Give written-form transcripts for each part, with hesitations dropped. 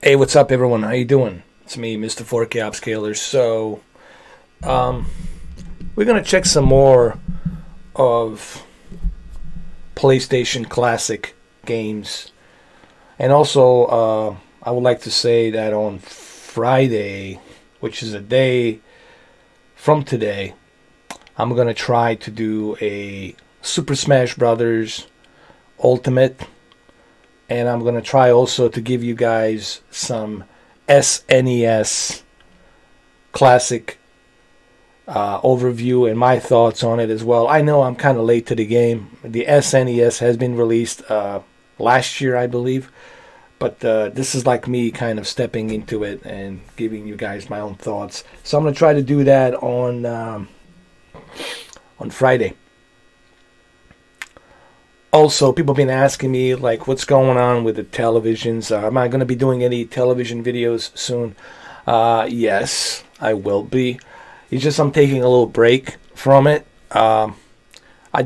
Hey, what's up, everyone? How you doing? It's me, Mr. 4K Upscaler. So, um, we're gonna check some more of PlayStation Classic games, and also, I would like to say that on Friday, which is a day from today, I'm gonna try to do a Super Smash Brothers Ultimate. And I'm going to try also to give you guys some SNES classic overview and my thoughts on it as well. I know I'm kind of late to the game. The SNES has been released last year, I believe. But this is like me kind of stepping into it and giving you guys my own thoughts. So I'm going to try to do that on Friday. Also, people have been asking me, like, what's going on with the televisions? Am I going to be doing any television videos soon? Yes, I will be. It's just I'm taking a little break from it. I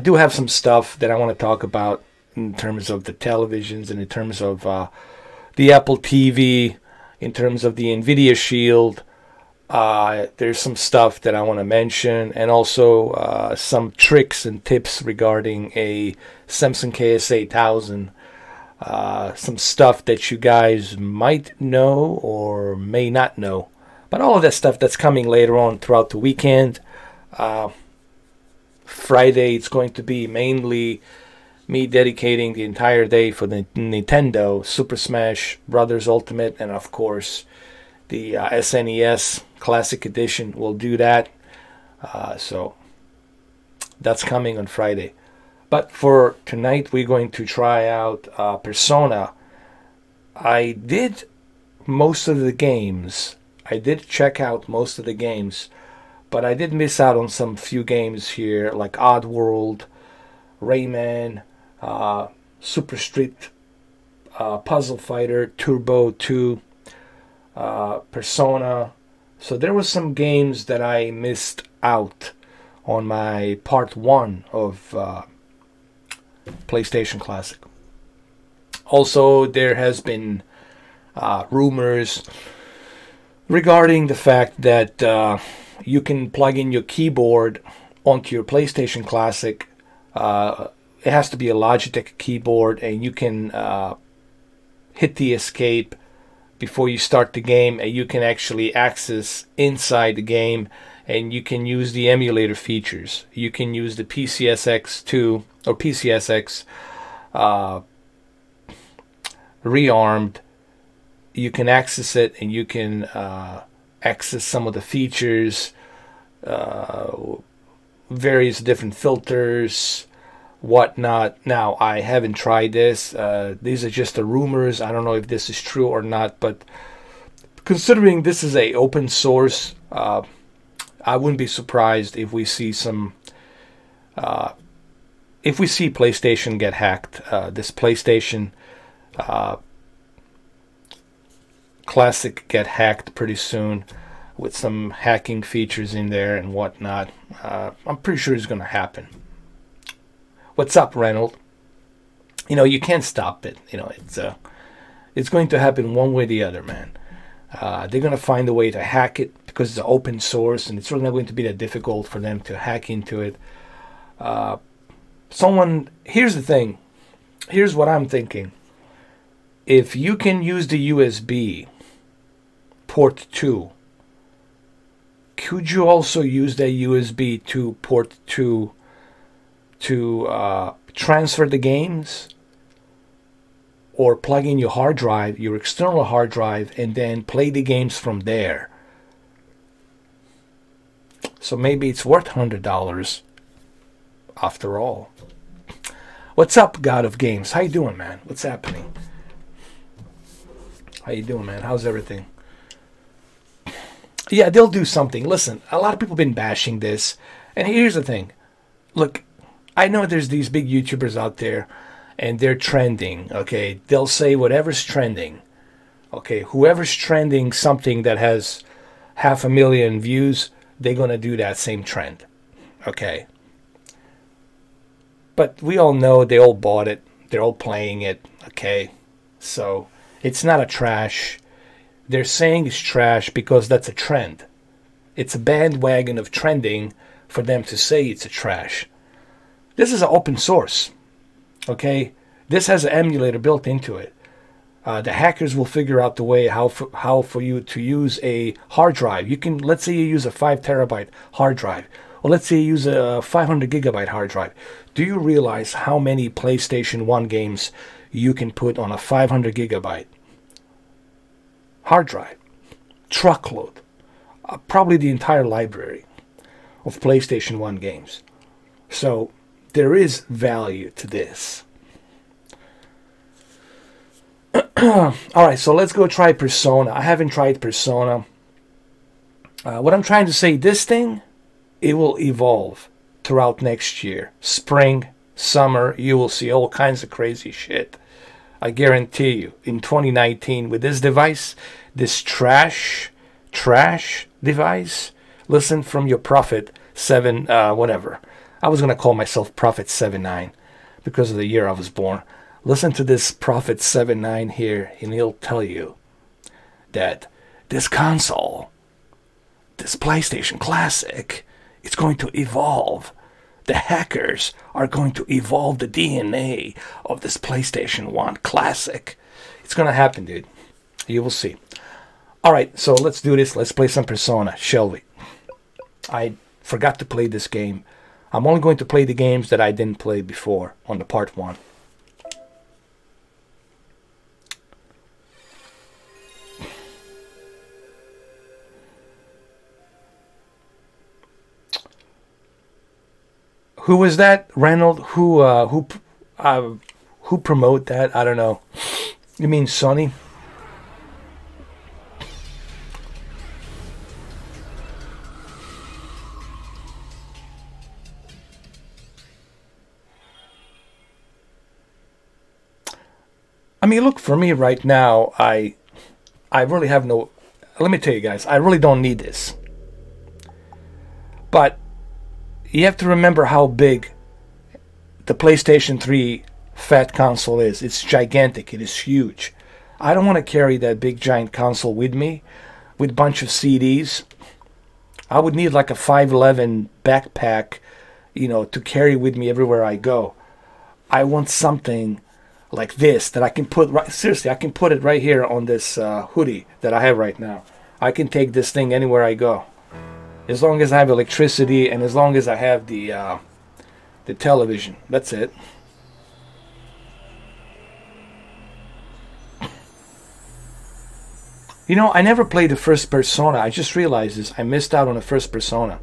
do have some stuff that I want to talk about in terms of the televisions and in terms of the Apple TV, in terms of the NVIDIA Shield. There's some stuff that I want to mention, and also some tricks and tips regarding a Samsung KS8000. Some stuff that you guys might know or may not know. But all of that stuff that's coming later on throughout the weekend. Friday, it's going to be mainly me dedicating the entire day for the Nintendo Super Smash Brothers Ultimate, and of course the SNES Classic Edition will do that. So that's coming on Friday. But for tonight, we're going to try out Persona. I did most of the games. I did check out most of the games, but I did miss out on some few games here, like Oddworld, Rayman, Super Street Puzzle Fighter, Turbo 2, Persona. So there was some games that I missed out on my part 1 of PlayStation Classic. Also, there has been rumors regarding the fact that you can plug in your keyboard onto your PlayStation Classic. It has to be a Logitech keyboard, and you can hit the escape before you start the game, and you can actually access inside the game, and you can use the emulator features. You can use the PCSX2 or PCSX rearmed. You can access it, and you can access some of the features, various different filters, whatnot. Now, I haven't tried this. These are just the rumors. I don't know if this is true or not, but considering this is a open source, I wouldn't be surprised if we see some if we see PlayStation get hacked. This PlayStation Classic get hacked pretty soon with some hacking features in there and whatnot. I'm pretty sure it's going to happen. What's up, Reynold? You know, you can't stop it. You know, it's going to happen one way or the other, man. They're going to find a way to hack it because it's open source, and it's really not going to be that difficult for them to hack into it. Here's the thing. Here's what I'm thinking. If you can use the USB port 2, could you also use that USB to port 2 to transfer the games, or plug in your hard drive, your external hard drive, and then play the games from there? So maybe it's worth $100 after all. What's up, God of Games? How you doing, man? What's happening? How you doing, man? How's everything? Yeah, they'll do something. Listen, a lot of people have been bashing this, and here's the thing. Look, I know there's these big YouTubers out there, and they're trending, okay? They'll say whatever's trending, okay? Whoever's trending something that has 500,000 views, they're going to do that same trend, okay? But we all know they all bought it. They're all playing it, okay? So it's not a trash. They're saying it's trash because that's a trend. It's a bandwagon of trending for them to say it's a trash. This is an open source, okay? This has an emulator built into it. The hackers will figure out the way how for you to use a hard drive. You can, let's say you use a 5 terabyte hard drive, or let's say you use a 500 gigabyte hard drive. Do you realize how many PlayStation 1 games you can put on a 500 gigabyte hard drive? Truckload. Probably the entire library of PlayStation 1 games. So there is value to this. Alright, so let's go try Persona. I haven't tried Persona. What I'm trying to say, this thing, it will evolve throughout next year. Spring, summer, you will see all kinds of crazy shit. I guarantee you, in 2019, with this device, this trash device, listen from your Prophet 7, whatever. I was going to call myself Prophet 7-9 because of the year I was born. Listen to this Prophet 7-9 here, and he'll tell you that this console, this PlayStation Classic, it's going to evolve. The hackers are going to evolve the DNA of this PlayStation 1 Classic. It's going to happen, dude. You will see. Alright, so let's do this. Let's play some Persona, shall we? I forgot to play this game. I'm only going to play the games that I didn't play before on the part 1. Who was that, Reynold? Who promote that? I don't know. You mean Sony? I mean, look, for me right now, I really have no. Let me tell you guys, I really don't need this. But you have to remember how big the PlayStation 3 fat console is. It's gigantic. It is huge. I don't want to carry that big giant console with me with a bunch of CDs. I would need like a 5'11" backpack, you know, to carry with me everywhere I go. I want something like this that I can put right, seriously, I can put it right here on this hoodie that I have right now. I can take this thing anywhere I go. As long as I have electricity and as long as I have the television. That's it. You know, I never played the first Persona. I just realized this. I missed out on the first Persona.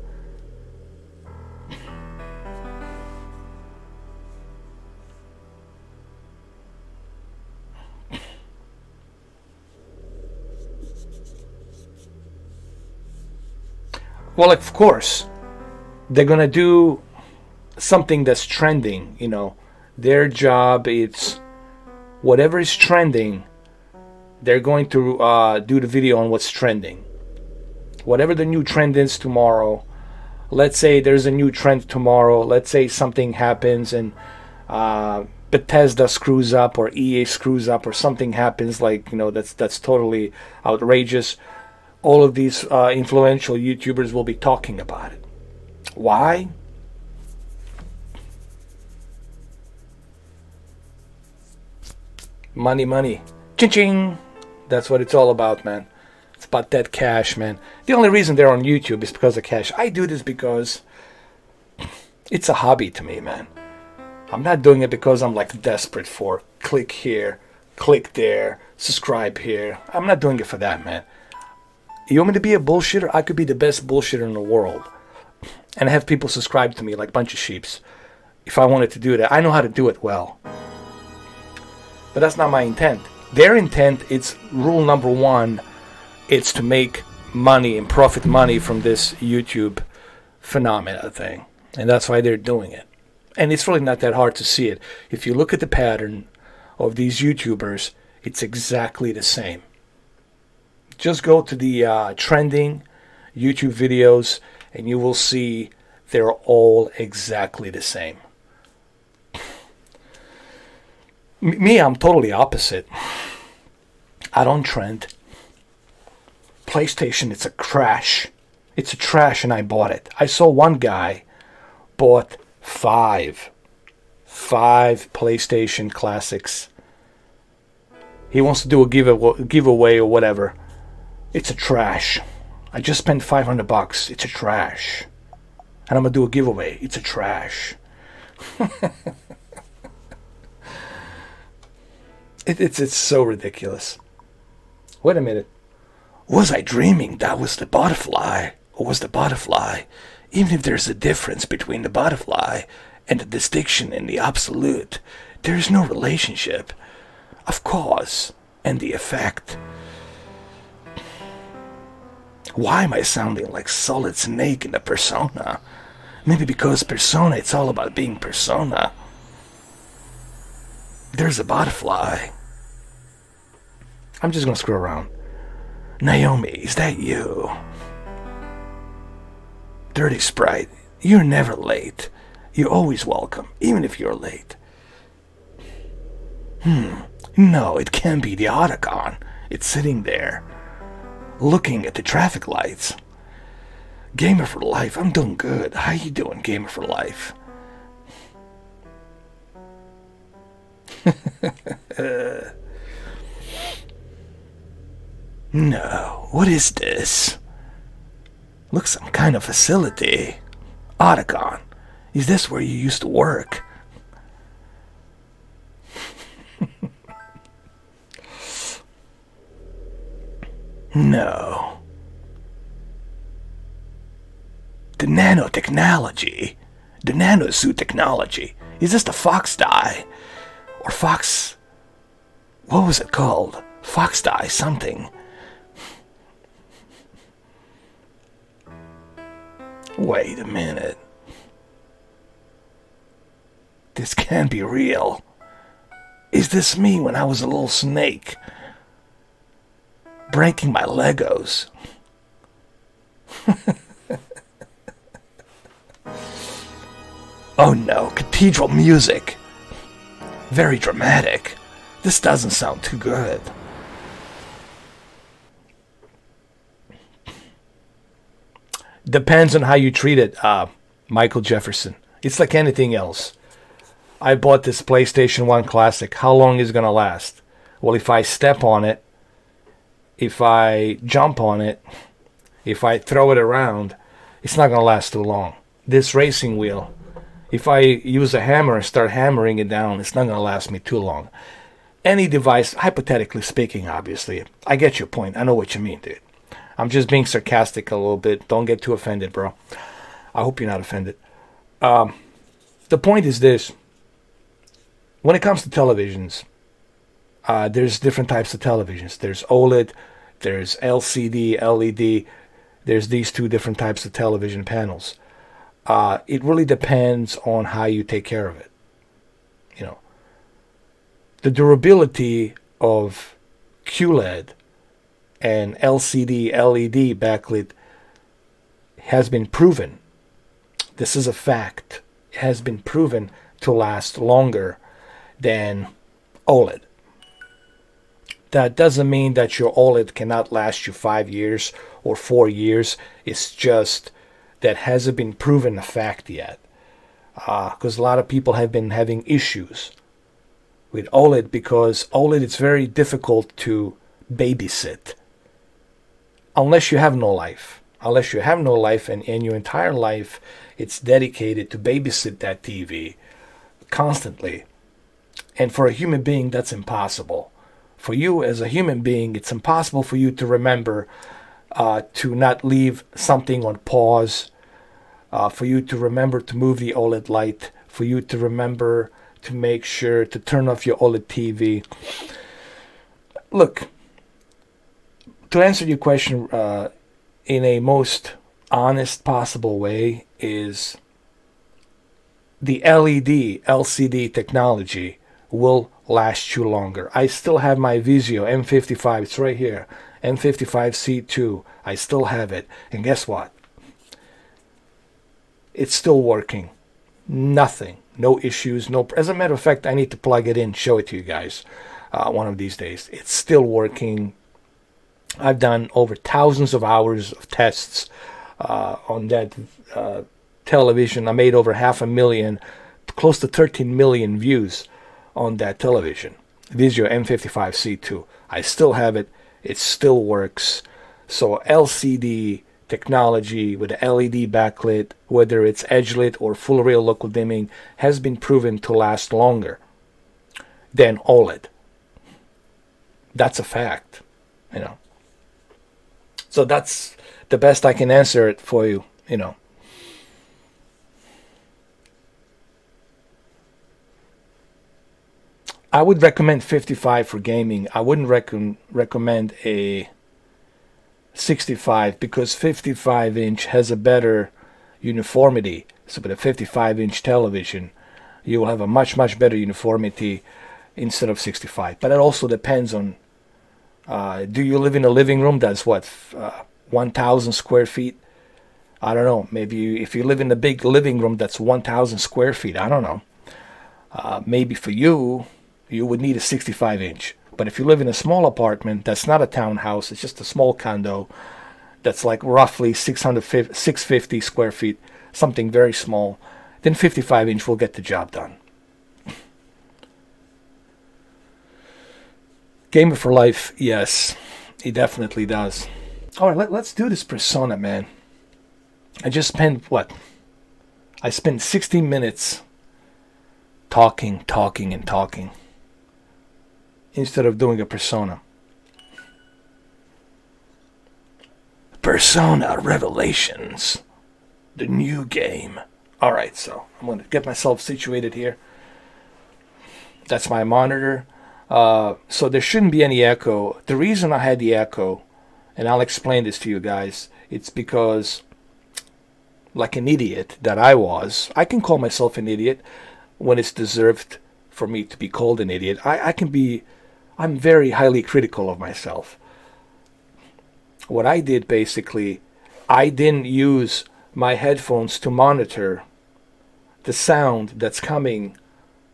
Well, of course, they're going to do something that's trending, you know. Their job, it's whatever is trending, they're going to do the video on what's trending. Whatever the new trend is tomorrow, let's say there's a new trend tomorrow, let's say something happens and Bethesda screws up or EA screws up or something happens, like, you know, that's totally outrageous. All of these influential YouTubers will be talking about it. Why? Money, money. Ching-ching! That's what it's all about, man. It's about that cash, man. The only reason they're on YouTube is because of cash. I do this because it's a hobby to me, man. I'm not doing it because I'm like desperate for click here, click there, subscribe here. I'm not doing it for that, man. You want me to be a bullshitter? I could be the best bullshitter in the world. And have people subscribe to me like a bunch of sheeps. If I wanted to do that. I know how to do it well. But that's not my intent. Their intent, it's rule number 1. It's to make money and profit money from this YouTube phenomena thing. And that's why they're doing it. And it's really not that hard to see it. If you look at the pattern of these YouTubers, it's exactly the same. Just go to the trending YouTube videos and you will see they're all exactly the same. Me, I'm totally opposite. I don't trend. PlayStation, it's a crash. It's a trash, and I bought it. I saw one guy bought five PlayStation classics. He wants to do a giveaway or whatever. It's a trash. I just spent $500. It's a trash. And I'm gonna do a giveaway. It's a trash. It's so ridiculous. Wait a minute. Was I dreaming that was the butterfly? Or was the butterfly? Even if there's a difference between the butterfly and the distinction and the absolute, there is no relationship. Of cause and the effect. Why am I sounding like Solid Snake in the Persona? Maybe because Persona, it's all about being Persona. There's a butterfly. I'm just gonna screw around. Naomi, is that you? Dirty Sprite, you're never late. You're always welcome, even if you're late. No, it can't be the Otacon. It's sitting there, looking at the traffic lights. Gamer for life, I'm doing good. How you doing, Gamer for life? No, what is this? Looks some kind of facility. Otacon, is this where you used to work? No. The nanotechnology. The nanosuit technology. Is this the Fox die? Or Fox... What was it called? Fox die something. Wait a minute. This can't be real. Is this me when I was a little snake? Breaking my Legos. Oh no, cathedral music. Very dramatic. This doesn't sound too good. Depends on how you treat it, Michael Jefferson. It's like anything else. I bought this PlayStation 1 Classic. How long is it going to last? Well, if I step on it, if I jump on it, if I throw it around, it's not going to last too long. This racing wheel, if I use a hammer and start hammering it down, it's not going to last me too long. Any device, hypothetically speaking, obviously. I get your point. I know what you mean, dude. I'm just being sarcastic a little bit. Don't get too offended, bro. I hope you're not offended. The point is this. When it comes to televisions, there's different types of televisions. There's OLED, there's LCD, LED. There's these two different types of television panels. It really depends on how you take care of it. You know, the durability of QLED and LCD, LED backlit has been proven. This is a fact. It has been proven to last longer than OLED. That doesn't mean that your OLED cannot last you 5 years or 4 years. It's just that hasn't been proven a fact yet. Because a lot of people have been having issues with OLED because OLED is very difficult to babysit. Unless you have no life. Unless you have no life and in your entire life it's dedicated to babysit that TV constantly. And for a human being, that's impossible. For you as a human being, it's impossible for you to remember to not leave something on pause, for you to remember to move the OLED light, for you to remember to make sure to turn off your OLED TV. Look, to answer your question in a most honest possible way is the LED, LCD technology will last you longer. I still have my Vizio M55. It's right here. M55C2. I still have it. And guess what? It's still working. Nothing. No issues. No. As a matter of fact, I need to plug it in, show it to you guys one of these days. It's still working. I've done over thousands of hours of tests on that television. I made over 500,000, close to 13 million views on that television. Vizio M55C2. I still have it. It still works. So LCD technology with LED backlit, whether it's edge-lit or full rail local dimming, has been proven to last longer than OLED. That's a fact, you know. So that's the best I can answer it for you, you know. I would recommend 55 for gaming. I wouldn't recommend a 65 because 55-inch has a better uniformity. So with a 55-inch television, you will have a much better uniformity instead of 65. But it also depends on, do you live in a living room that's what, 1,000 square feet? I don't know. Maybe if you live in a big living room that's 1,000 square feet, I don't know. Maybe for you, you would need a 65-inch. But if you live in a small apartment, that's not a townhouse, it's just a small condo that's like roughly 650 square feet, something very small, then 55-inch will get the job done. Gamer for life, yes, he definitely does. All right, let's do this Persona, man. I just spent, what? I spent 16 minutes talking, and talking, instead of doing a Persona. Persona Revelations, the new game. All right, so I'm going to get myself situated here. That's my monitor. So there shouldn't be any echo. The reason I had the echo, and I'll explain this to you guys, it's because, like an idiot that I was, I can call myself an idiot when it's deserved for me to be called an idiot. I'm very highly critical of myself. What I did basically, I didn't use my headphones to monitor the sound that's coming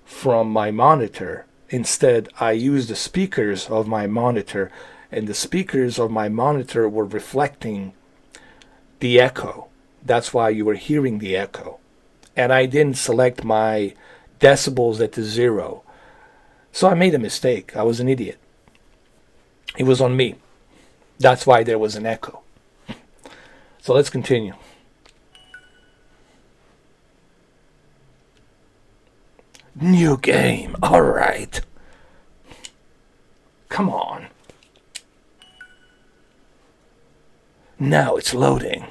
from my monitor. Instead, I used the speakers of my monitor, and the speakers of my monitor were reflecting the echo. That's why you were hearing the echo. And I didn't select my decibels at 0. So I made a mistake. I was an idiot. It was on me. That's why there was an echo. So let's continue. New game. All right. Come on. Now it's loading.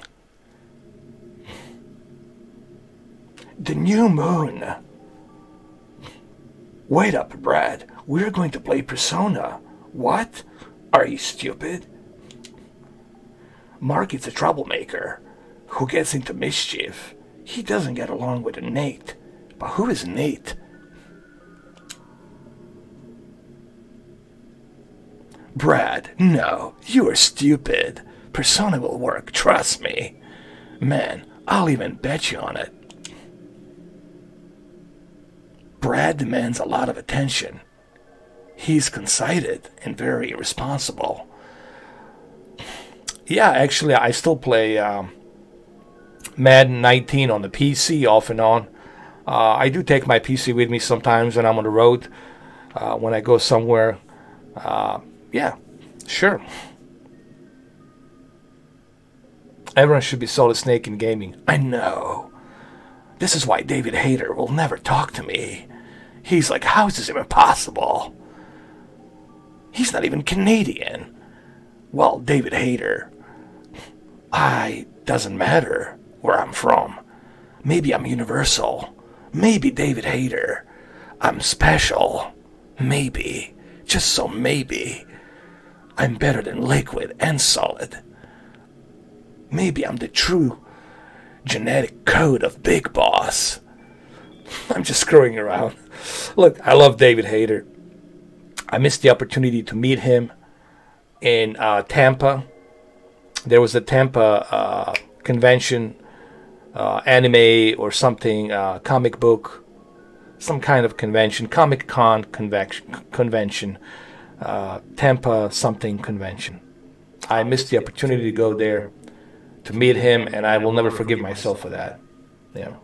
The new moon. Wait up, Brad. We're going to play Persona. What? Are you stupid? Mark is a troublemaker who gets into mischief. He doesn't get along with Nate. But who is Nate? Brad, no, you are stupid. Persona will work, trust me. Man, I'll even bet you on it. Brad demands a lot of attention. He's conceited and very irresponsible. Yeah, actually, I still play Madden 19 on the PC off and on. I do take my PC with me sometimes when I'm on the road, when I go somewhere. Yeah, sure. Everyone should be Solid Snake in gaming. I know. This is why David Hayter will never talk to me. He's like, how is this even possible? He's not even Canadian. Well, David Hayter, doesn't matter where I'm from. Maybe I'm universal. Maybe David Hayter, I'm special. Maybe, just so maybe, I'm better than Liquid and Solid. Maybe I'm the true genetic code of Big Boss. I'm just screwing around. Look, I love David Hayter. I missed the opportunity to meet him in Tampa. There was a Tampa convention, anime or something, comic book, some kind of convention, Comic-Con convention, Tampa something convention. I missed the opportunity to go there to meet him, and I will never forgive myself for that. Yeah.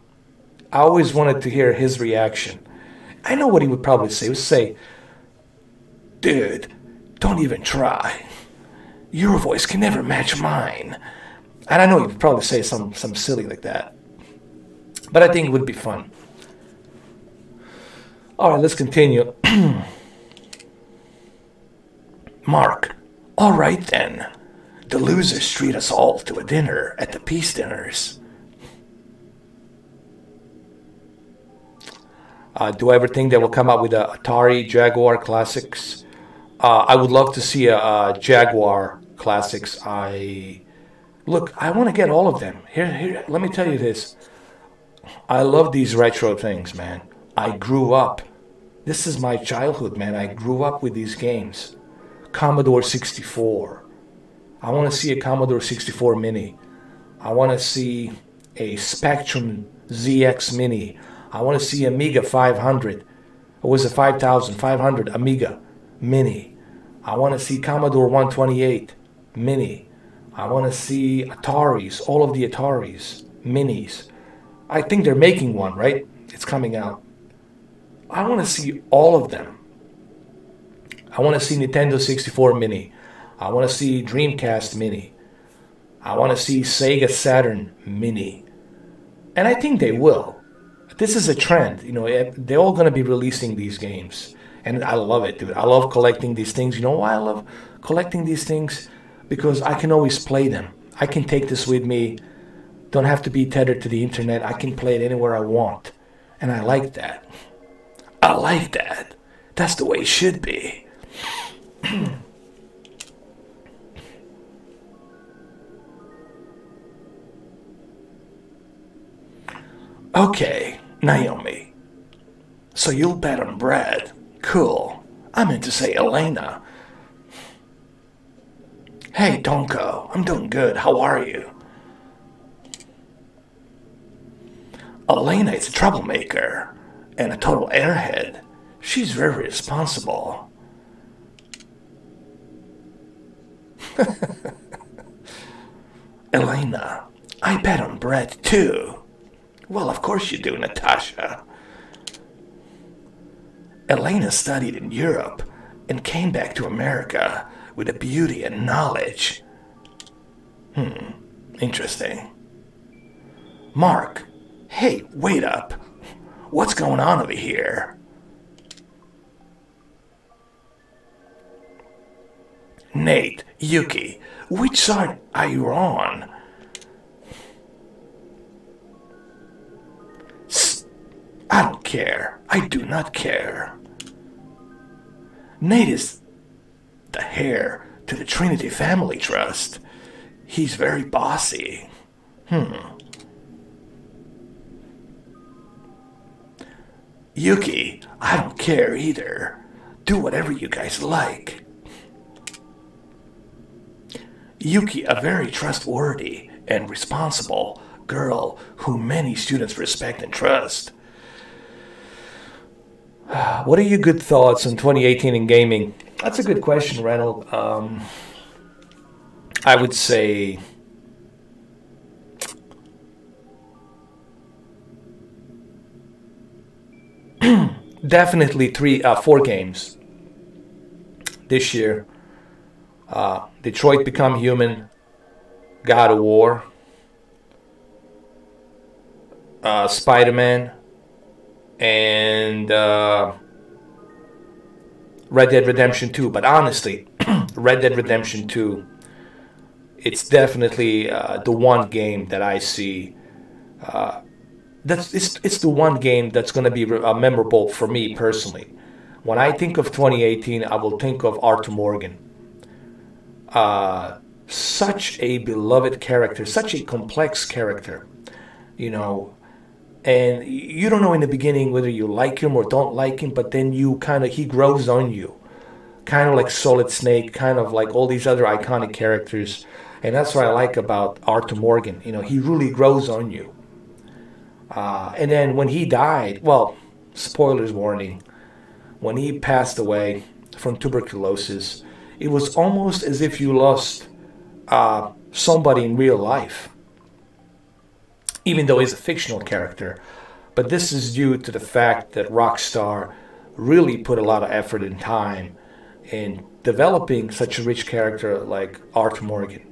I always wanted to hear his reaction. I know what he would probably say. He would say, "Dude, don't even try. Your voice can never match mine." And I know he would probably say some silly like that. But I think it would be fun. Alright, let's continue. Mark, alright then. The losers treat us all to a dinner at the peace dinners. Do I ever think they will come out with a Atari Jaguar Classics? I would love to see a Jaguar Classics. Look, I want to get all of them. Here, let me tell you this. I love these retro things, man. I grew up. This is my childhood, man. I grew up with these games. Commodore 64. I want to see a Commodore 64 Mini. I want to see a Spectrum ZX Mini. I want to see Amiga 500. Or was it 5500 Amiga Mini? I want to see Commodore 128 Mini. I want to see Ataris, all of the Ataris, Minis. I think they're making one, right? It's coming out. I want to see all of them. I want to see Nintendo 64 Mini. I want to see Dreamcast Mini. I want to see Sega Saturn Mini. And I think they will. This is a trend. You know, they're all going to be releasing these games. And I love it, dude. I love collecting these things. You know why I love collecting these things? Because I can always play them. I can take this with me. Don't have to be tethered to the internet. I can play it anywhere I want. And I like that. I like that. That's the way it should be. Okay, Naomi. So you'll bet on Brad. Cool. I meant to say Elena. Hey, Donko. I'm doing good. How are you? Elena is a troublemaker and a total airhead. She's very responsible. Elena, I bet on Brett too. Well, of course you do, Natasha. Elena studied in Europe and came back to America with a beauty and knowledge. Interesting. Mark, hey, wait up. What's going on over here? Nate, Yuki, which side are you on? I don't care. I do not care. Nate is the heir to the Trinity Family Trust. He's very bossy. Yuki, I don't care either. Do whatever you guys like. Yuki, a very trustworthy and responsible girl who many students respect and trust. What are your good thoughts on 2018 in gaming? That's a good question, Reynold. I would say definitely 4 games this year. Detroit Become Human, God of War, Spider-Man, and Red Dead Redemption 2. But honestly, Red Dead Redemption 2, it's definitely the one game that I see. It's the one game that's going to be memorable for me personally. When I think of 2018, I will think of Arthur Morgan. Such a beloved character, such a complex character, you know, and you don't know in the beginning whether you like him or don't like him, but then he grows on you, kind of like Solid Snake, kind of like all these other iconic characters, and that's what I like about Arthur Morgan. You know, he really grows on you. And then when he died, well, spoilers warning, when he passed away from tuberculosis, it was almost as if you lost somebody in real life, even though he's a fictional character. But this is due to the fact that Rockstar really put a lot of effort and time in developing such a rich character like Arthur Morgan.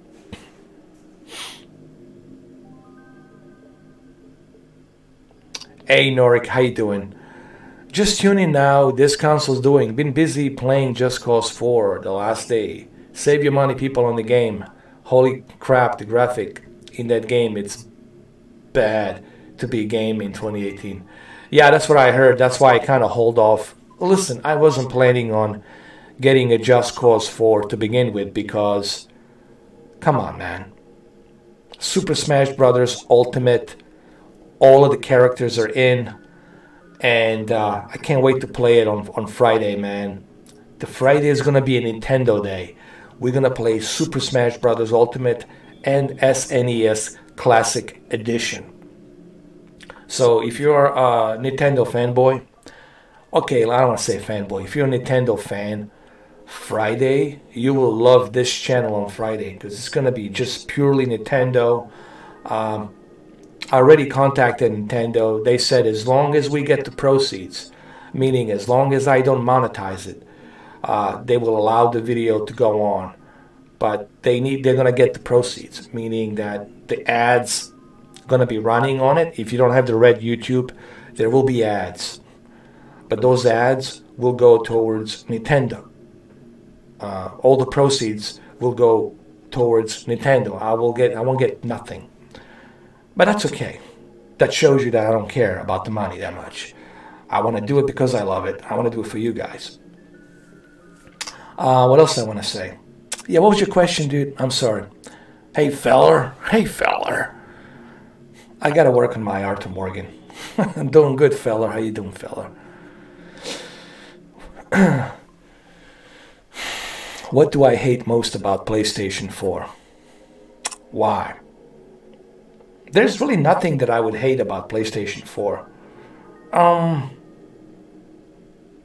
Hey Norik, how you doing? Just tuning now. This console's doing. Been busy playing Just Cause 4 the last day. Save your money, people, on the game. Holy crap, the graphic in that game, it's bad to be a game in 2018. Yeah, that's what I heard. That's why I kind of hold off. Listen, I wasn't planning on getting a Just Cause 4 to begin with because, come on, man. Super Smash Bros. Ultimate, all of the characters are in, and I can't wait to play it on Friday, man. The Friday is going to be a Nintendo day. We're going to play Super Smash Bros. Ultimate and SNES Classic Edition. So if you're a Nintendo fanboy, okay, I don't want to say fanboy. If you're a Nintendo fan, Friday, you will love this channel on Friday because it's going to be just purely Nintendo. I already contacted Nintendo. They said as long as we get the proceeds, meaning as long as I don't monetize it, they will allow the video to go on. But they're going to get the proceeds, meaning that the ads going to be running on it. If you don't have the red YouTube, there will be ads. But those ads will go towards Nintendo. All the proceeds will go towards Nintendo. I won't get nothing. But that's okay. That shows you that I don't care about the money that much. I want to do it because I love it. I want to do it for you guys. What else I want to say? Yeah, what was your question, dude? I'm sorry. Hey, feller. Hey, feller. I got to work on my Arthur Morgan. I'm doing good, feller. How you doing, feller? What do I hate most about PlayStation 4? Why? There's really nothing that I would hate about PlayStation 4.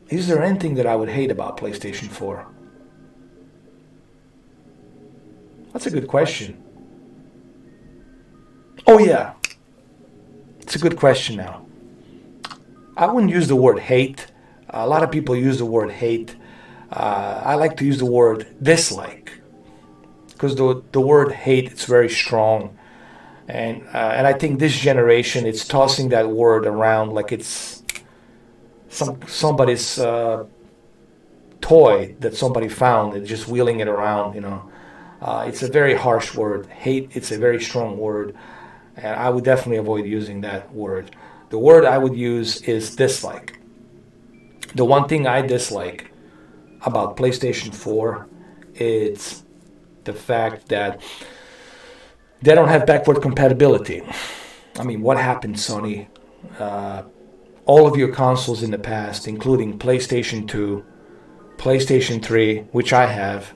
Is there anything that I would hate about PlayStation 4? That's a good question. Oh yeah. It's a good question now. I wouldn't use the word hate. A lot of people use the word hate. I like to use the word dislike. Because the word hate, it's very strong. And I think this generation, it's tossing that word around like it's somebody's toy that somebody found and just wheeling it around, you know. It's a very harsh word. Hate, it's a very strong word. And I would definitely avoid using that word. The word I would use is dislike. The one thing I dislike about PlayStation 4 is the fact that they don't have backward compatibility. I mean, what happened, Sony? All of your consoles in the past, including PlayStation 2, PlayStation 3, which I have,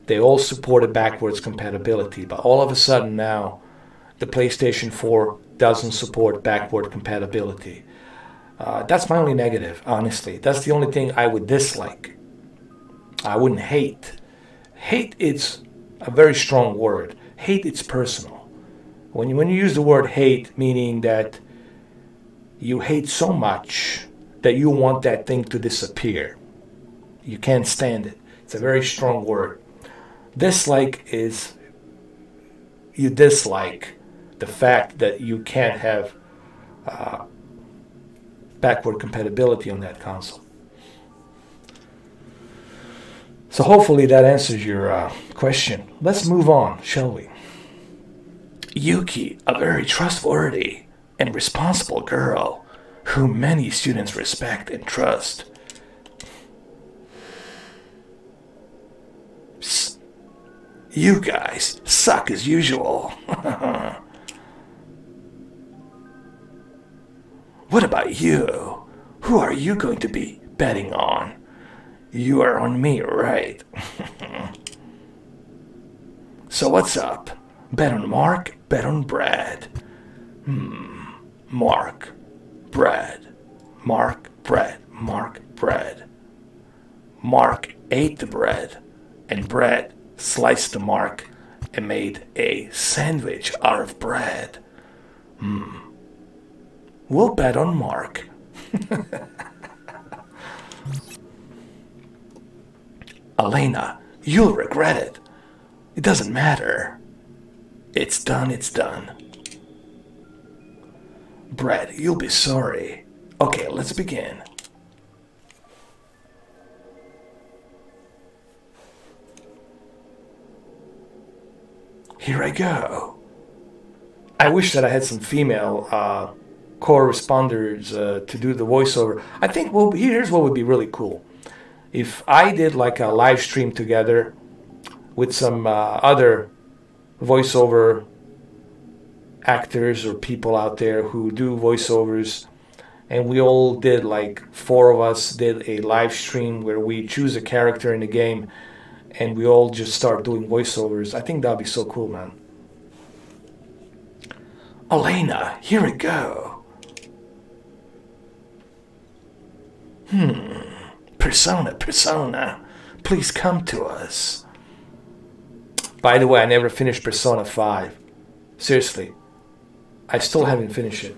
they all supported backwards compatibility. But all of a sudden now, the PlayStation 4 doesn't support backward compatibility. That's my only negative, honestly. That's the only thing I would dislike. I wouldn't hate. Hate, it's a very strong word. Hate, it's personal. When you use the word hate, meaning that you hate so much that you want that thing to disappear. You can't stand it. It's a very strong word. Dislike is you dislike the fact that you can't have backward compatibility on that console. So hopefully that answers your question. Let's move on, shall we? Yuki, a very trustworthy and responsible girl whom many students respect and trust. Psst. You guys suck as usual. What about you? Who are you going to be betting on? You are on me, right? So what's up? Bet on Mark, bet on Brad. Mark, Brad, Mark, Brad, Mark, Brad. Mark ate the bread, and Brad sliced the Mark and made a sandwich out of bread. We'll bet on Mark. Elena, you'll regret it. It doesn't matter. It's done, it's done. Brett, you'll be sorry. Okay, let's begin. Here I go. I wish that I had some female corresponders to do the voiceover. I think, well, here's what would be really cool. If I did like a live stream together with some other voiceover actors or people out there who do voiceovers, and we all did, like 4 of us did a live stream where we choose a character in the game and we all just start doing voiceovers. I think that'd be so cool, man. Elena, here we go. Persona, please come to us. By the way, I never finished Persona 5. Seriously, I still haven't finished it.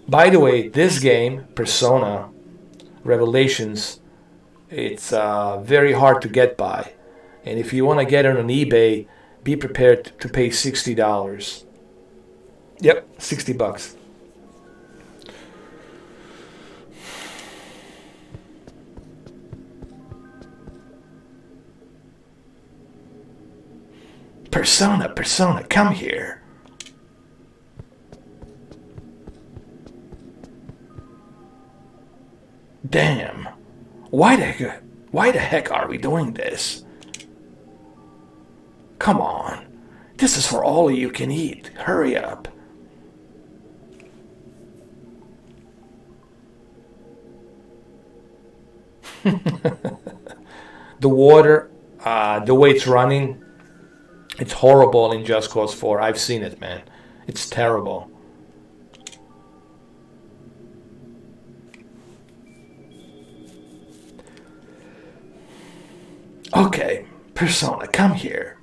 By the way, this game, Persona Revelations, it's very hard to get by. And if you want to get it on eBay, be prepared to pay $60. Yep, $60. Persona, come here. Damn. Why the heck are we doing this? Come on. This is for all you can eat. Hurry up. The water, the way it's running, it's horrible in Just Cause 4. I've seen it, man. It's terrible. Okay, Persona, come here.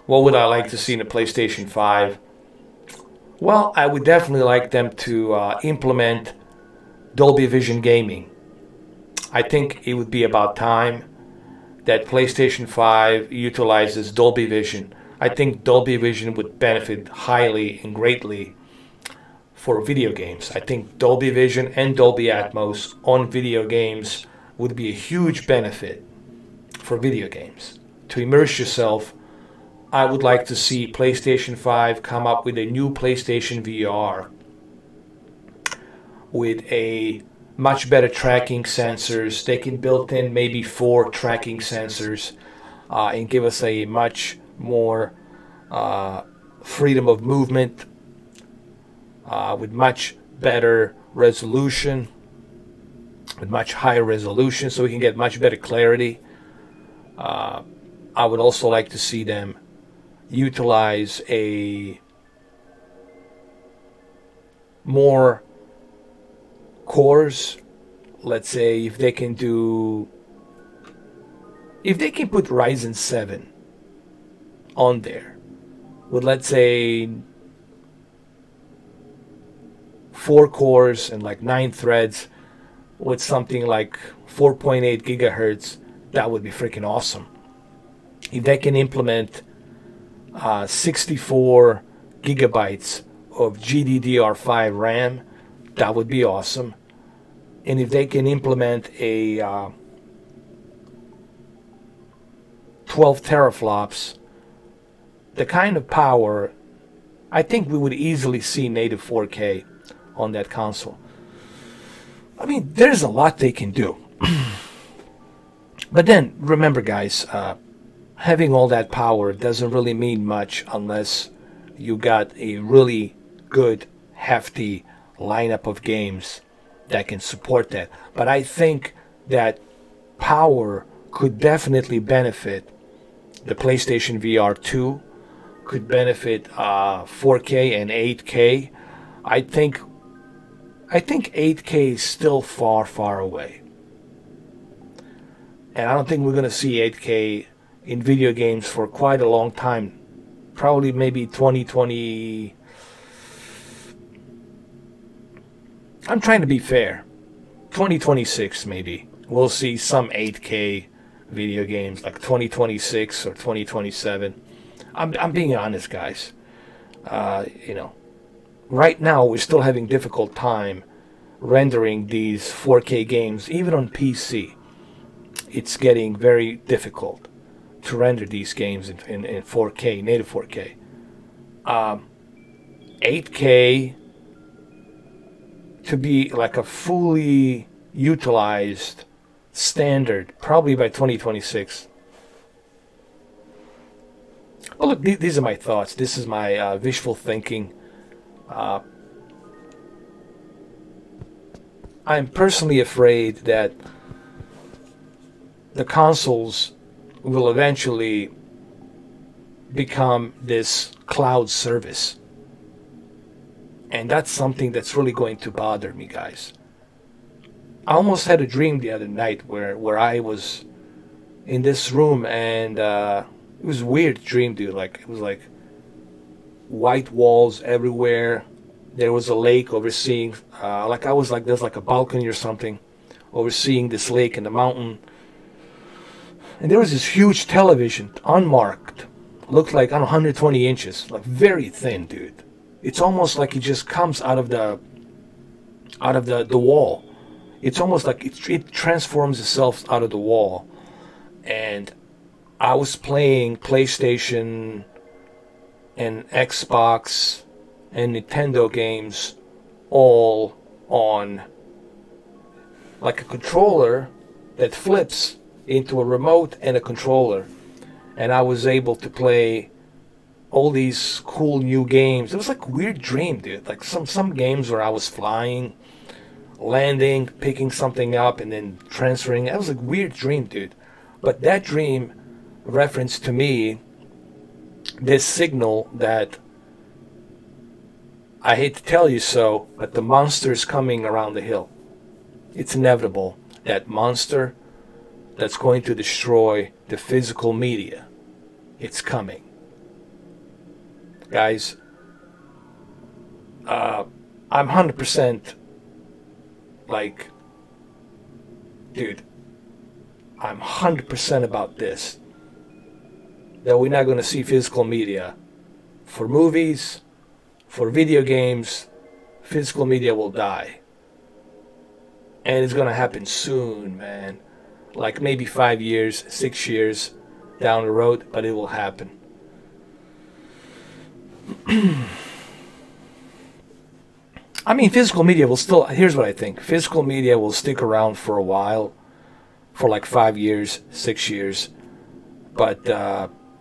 What would I like to see in the PlayStation 5? Well, I would definitely like them to implement Dolby Vision gaming. I think it would be about time that PlayStation 5 utilizes Dolby Vision. I think Dolby Vision would benefit highly and greatly for video games. I think Dolby Vision and Dolby Atmos on video games would be a huge benefit for video games. To immerse yourself, I would like to see PlayStation 5 come up with a new PlayStation VR with a much better tracking sensors. They can build in maybe 4 tracking sensors and give us a much more freedom of movement with much better resolution, with much higher resolution, so we can get much better clarity. I would also like to see them utilize a more cores. Let's say if they can put Ryzen 7 on there with, let's say, 4 cores and like 9 threads with something like 4.8 gigahertz, that would be freaking awesome. If they can implement 64 gigabytes of GDDR5 RAM, that would be awesome. And if they can implement a 12 teraflops, the kind of power, I think we would easily see native 4K on that console. I mean, there's a lot they can do. But then, remember guys, having all that power doesn't really mean much unless you got a really good, hefty lineup of games that can support that. But I think that power could definitely benefit the PlayStation VR 2, could benefit 4K and 8K. I think 8K is still far, far away. And I don't think we're going to see 8K in video games for quite a long time. Probably maybe 2020. I'm trying to be fair. 2026 maybe. We'll see some 8K video games like 2026 or 2027. I'm being honest, guys. You know, right now we're still having difficult time rendering these 4K games, even on PC. It's getting very difficult to render these games in 4K, native 4K. 8K to be like a fully utilized standard, probably by 2026. Well, look, these are my thoughts. This is my visual thinking. I'm personally afraid that the consoles will eventually become this cloud service. And that's something that's really going to bother me, guys. I almost had a dream the other night where I was in this room, and it was a weird dream, dude. Like, it was like white walls everywhere. There was a lake overseeing, like I was like, there's like a balcony or something overseeing this lake and the mountain. And there was this huge television, unmarked, looked like 120 inches, like very thin, dude. It's almost like it just comes out of the wall. It's almost like it transforms itself out of the wall. And I was playing PlayStation and Xbox and Nintendo games all on like a controller that flips into a remote and a controller. And I was able to play all these cool new games. It was like a weird dream, dude. Like some games where I was flying, landing, picking something up, and then transferring. It was a weird dream, dude. But that dream referenced to me this signal that, I hate to tell you so, but the monster is coming around the hill. It's inevitable. That monster that's going to destroy the physical media. It's coming. Guys, I'm 100% like, dude, I'm 100% about this. That we're not going to see physical media. For movies, for video games, physical media will die. And it's going to happen soon, man. Like maybe 5 years, 6 years down the road, but it will happen. I mean, physical media will still, here's what I think. Physical media will stick around for a while, for like 5 years, 6 years. But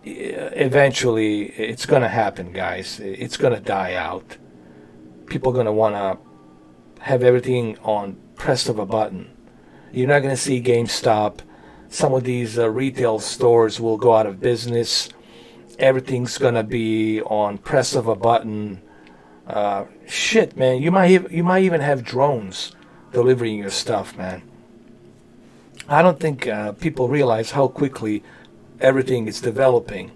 eventually, it's going to happen, guys. It's going to die out. People are going to want to have everything on press of a button. You're not going to see GameStop. Some of these retail stores will go out of business. Everything's going to be on press of a button. Shit, man. You might even have drones delivering your stuff, man. I don't think people realize how quickly everything is developing.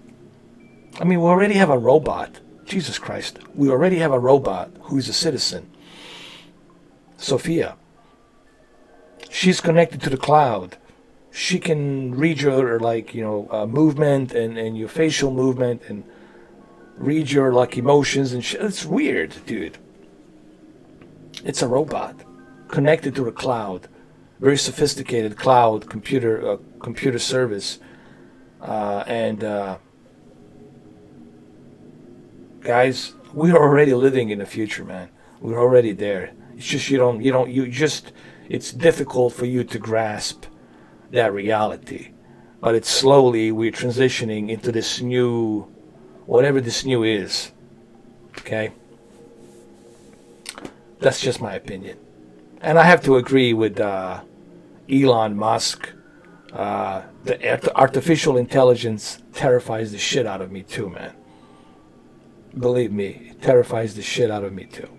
I mean, we already have a robot. Jesus Christ. We already have a robot who's a citizen. Sophia. She's connected to the cloud. She can read your, like, you know, movement and your facial movement and read your, like, emotions and shit. It's weird, dude. It's a robot connected to the cloud. Very sophisticated cloud computer service. Guys, we're already living in the future, man. We're already there. It's just it's difficult for you to grasp that reality. But it's slowly, we're transitioning into this new, whatever this new is. Okay? That's just my opinion. And I have to agree with Elon Musk. The artificial intelligence terrifies the shit out of me too, man. Believe me, it terrifies the shit out of me too.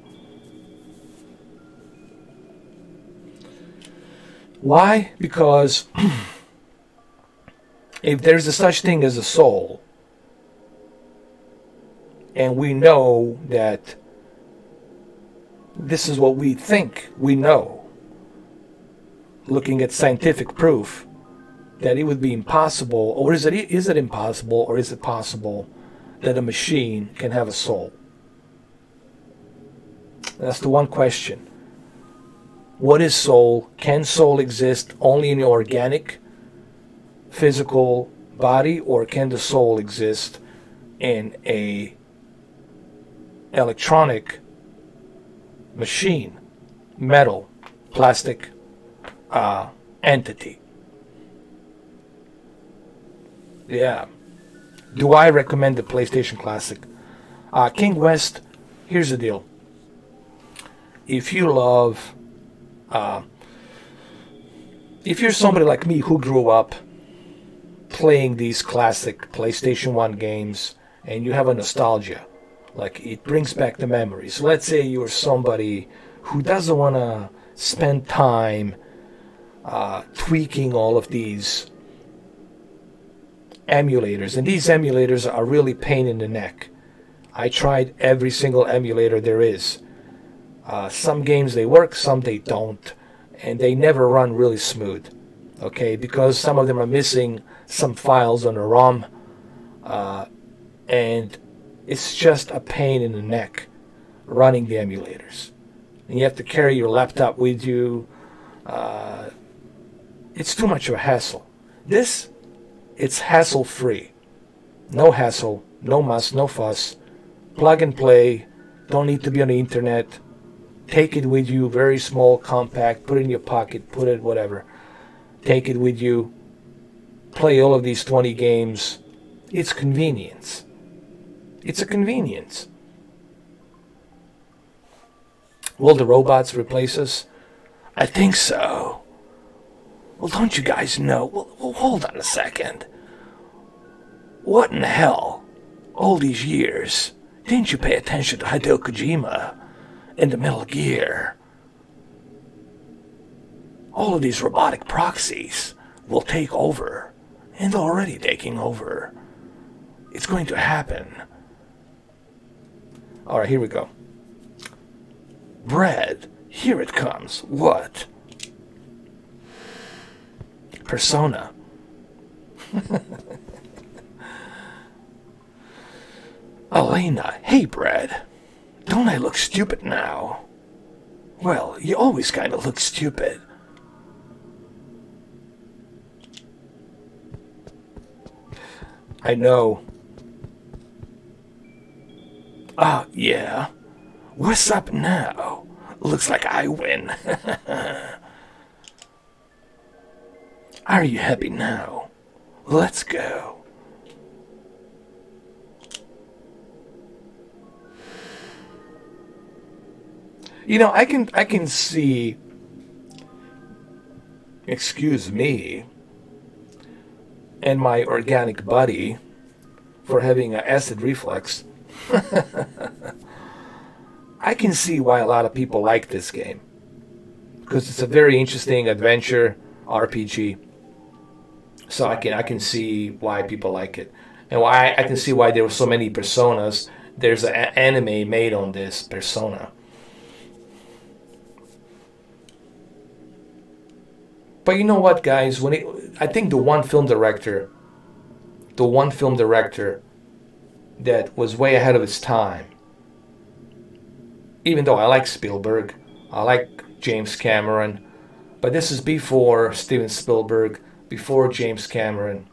Why? Because If there's a such thing as a soul, and we know that this is what we think we know, looking at scientific proof, that it would be impossible, or is it impossible, or is it possible that a machine can have a soul? That's the one question. What is soul? Can soul exist only in your organic, physical body, or can the soul exist in a electronic machine, metal, plastic entity? Yeah. Do I recommend the PlayStation Classic? King West, here's the deal. If you love, if you're somebody like me who grew up playing these classic PlayStation 1 games and you have a nostalgia, like it brings back the memories. Let's say you're somebody who doesn't want to spend time tweaking all of these emulators, and these emulators are really pain in the neck. I tried every single emulator there is. Some games they work, some they don't, and they never run really smooth, okay, because some of them are missing some files on the ROM, and it's just a pain in the neck running the emulators, and you have to carry your laptop with you. It's too much of a hassle. This, it's hassle free. No hassle, no muss, no fuss. Plug and play. Don't need to be on the internet. Take it with you, very small, compact. Put it in your pocket, put it whatever. Take it with you. Play all of these 20 games. It's convenience. It's a convenience. Will the robots replace us? I think so. Well, don't you guys know? Well, hold on a second. What in the hell? All these years, didn't you pay attention to Hideo Kojima and the Metal Gear? All of these robotic proxies will take over, and they're already taking over. It's going to happen. Alright, here we go. Bread, here it comes. What? Persona. Elena, hey Brad, don't I look stupid now? Well, you always kind of look stupid. I know. Yeah. What's up now? Looks like I win. Are you happy now? Let's go. You know, I can see, excuse me, and my organic body for having an acid reflux. I can see why a lot of people like this game, because it's a very interesting adventure RPG. So I can see why people like it, and why I can see why there were so many personas. There's an anime made on this Persona. But you know what, guys? I think the one film director that was way ahead of its time. Even though I like Spielberg, I like James Cameron, but this is before Steven Spielberg, before James Cameron.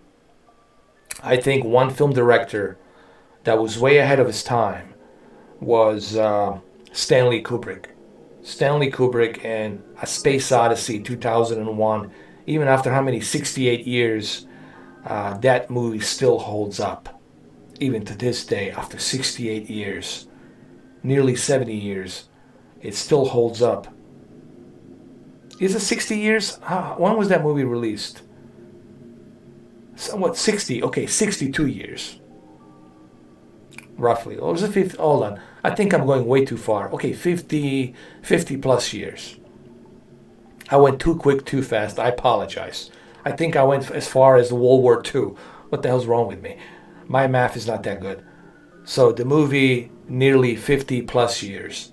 I think one film director that was way ahead of his time was Stanley Kubrick. Stanley Kubrick and A Space Odyssey 2001. Even after how many, 68 years, that movie still holds up. Even to this day, after 68 years, nearly 70 years, it still holds up. Is it 60 years? When was that movie released? Somewhat 60, okay, 62 years. Roughly. Or was it 50? Hold on. I think I'm going way too far. Okay, 50 plus years. I went too quick, too fast. I apologize. I think I went as far as World War II. What the hell's wrong with me? My math is not that good. So the movie, nearly 50 plus years,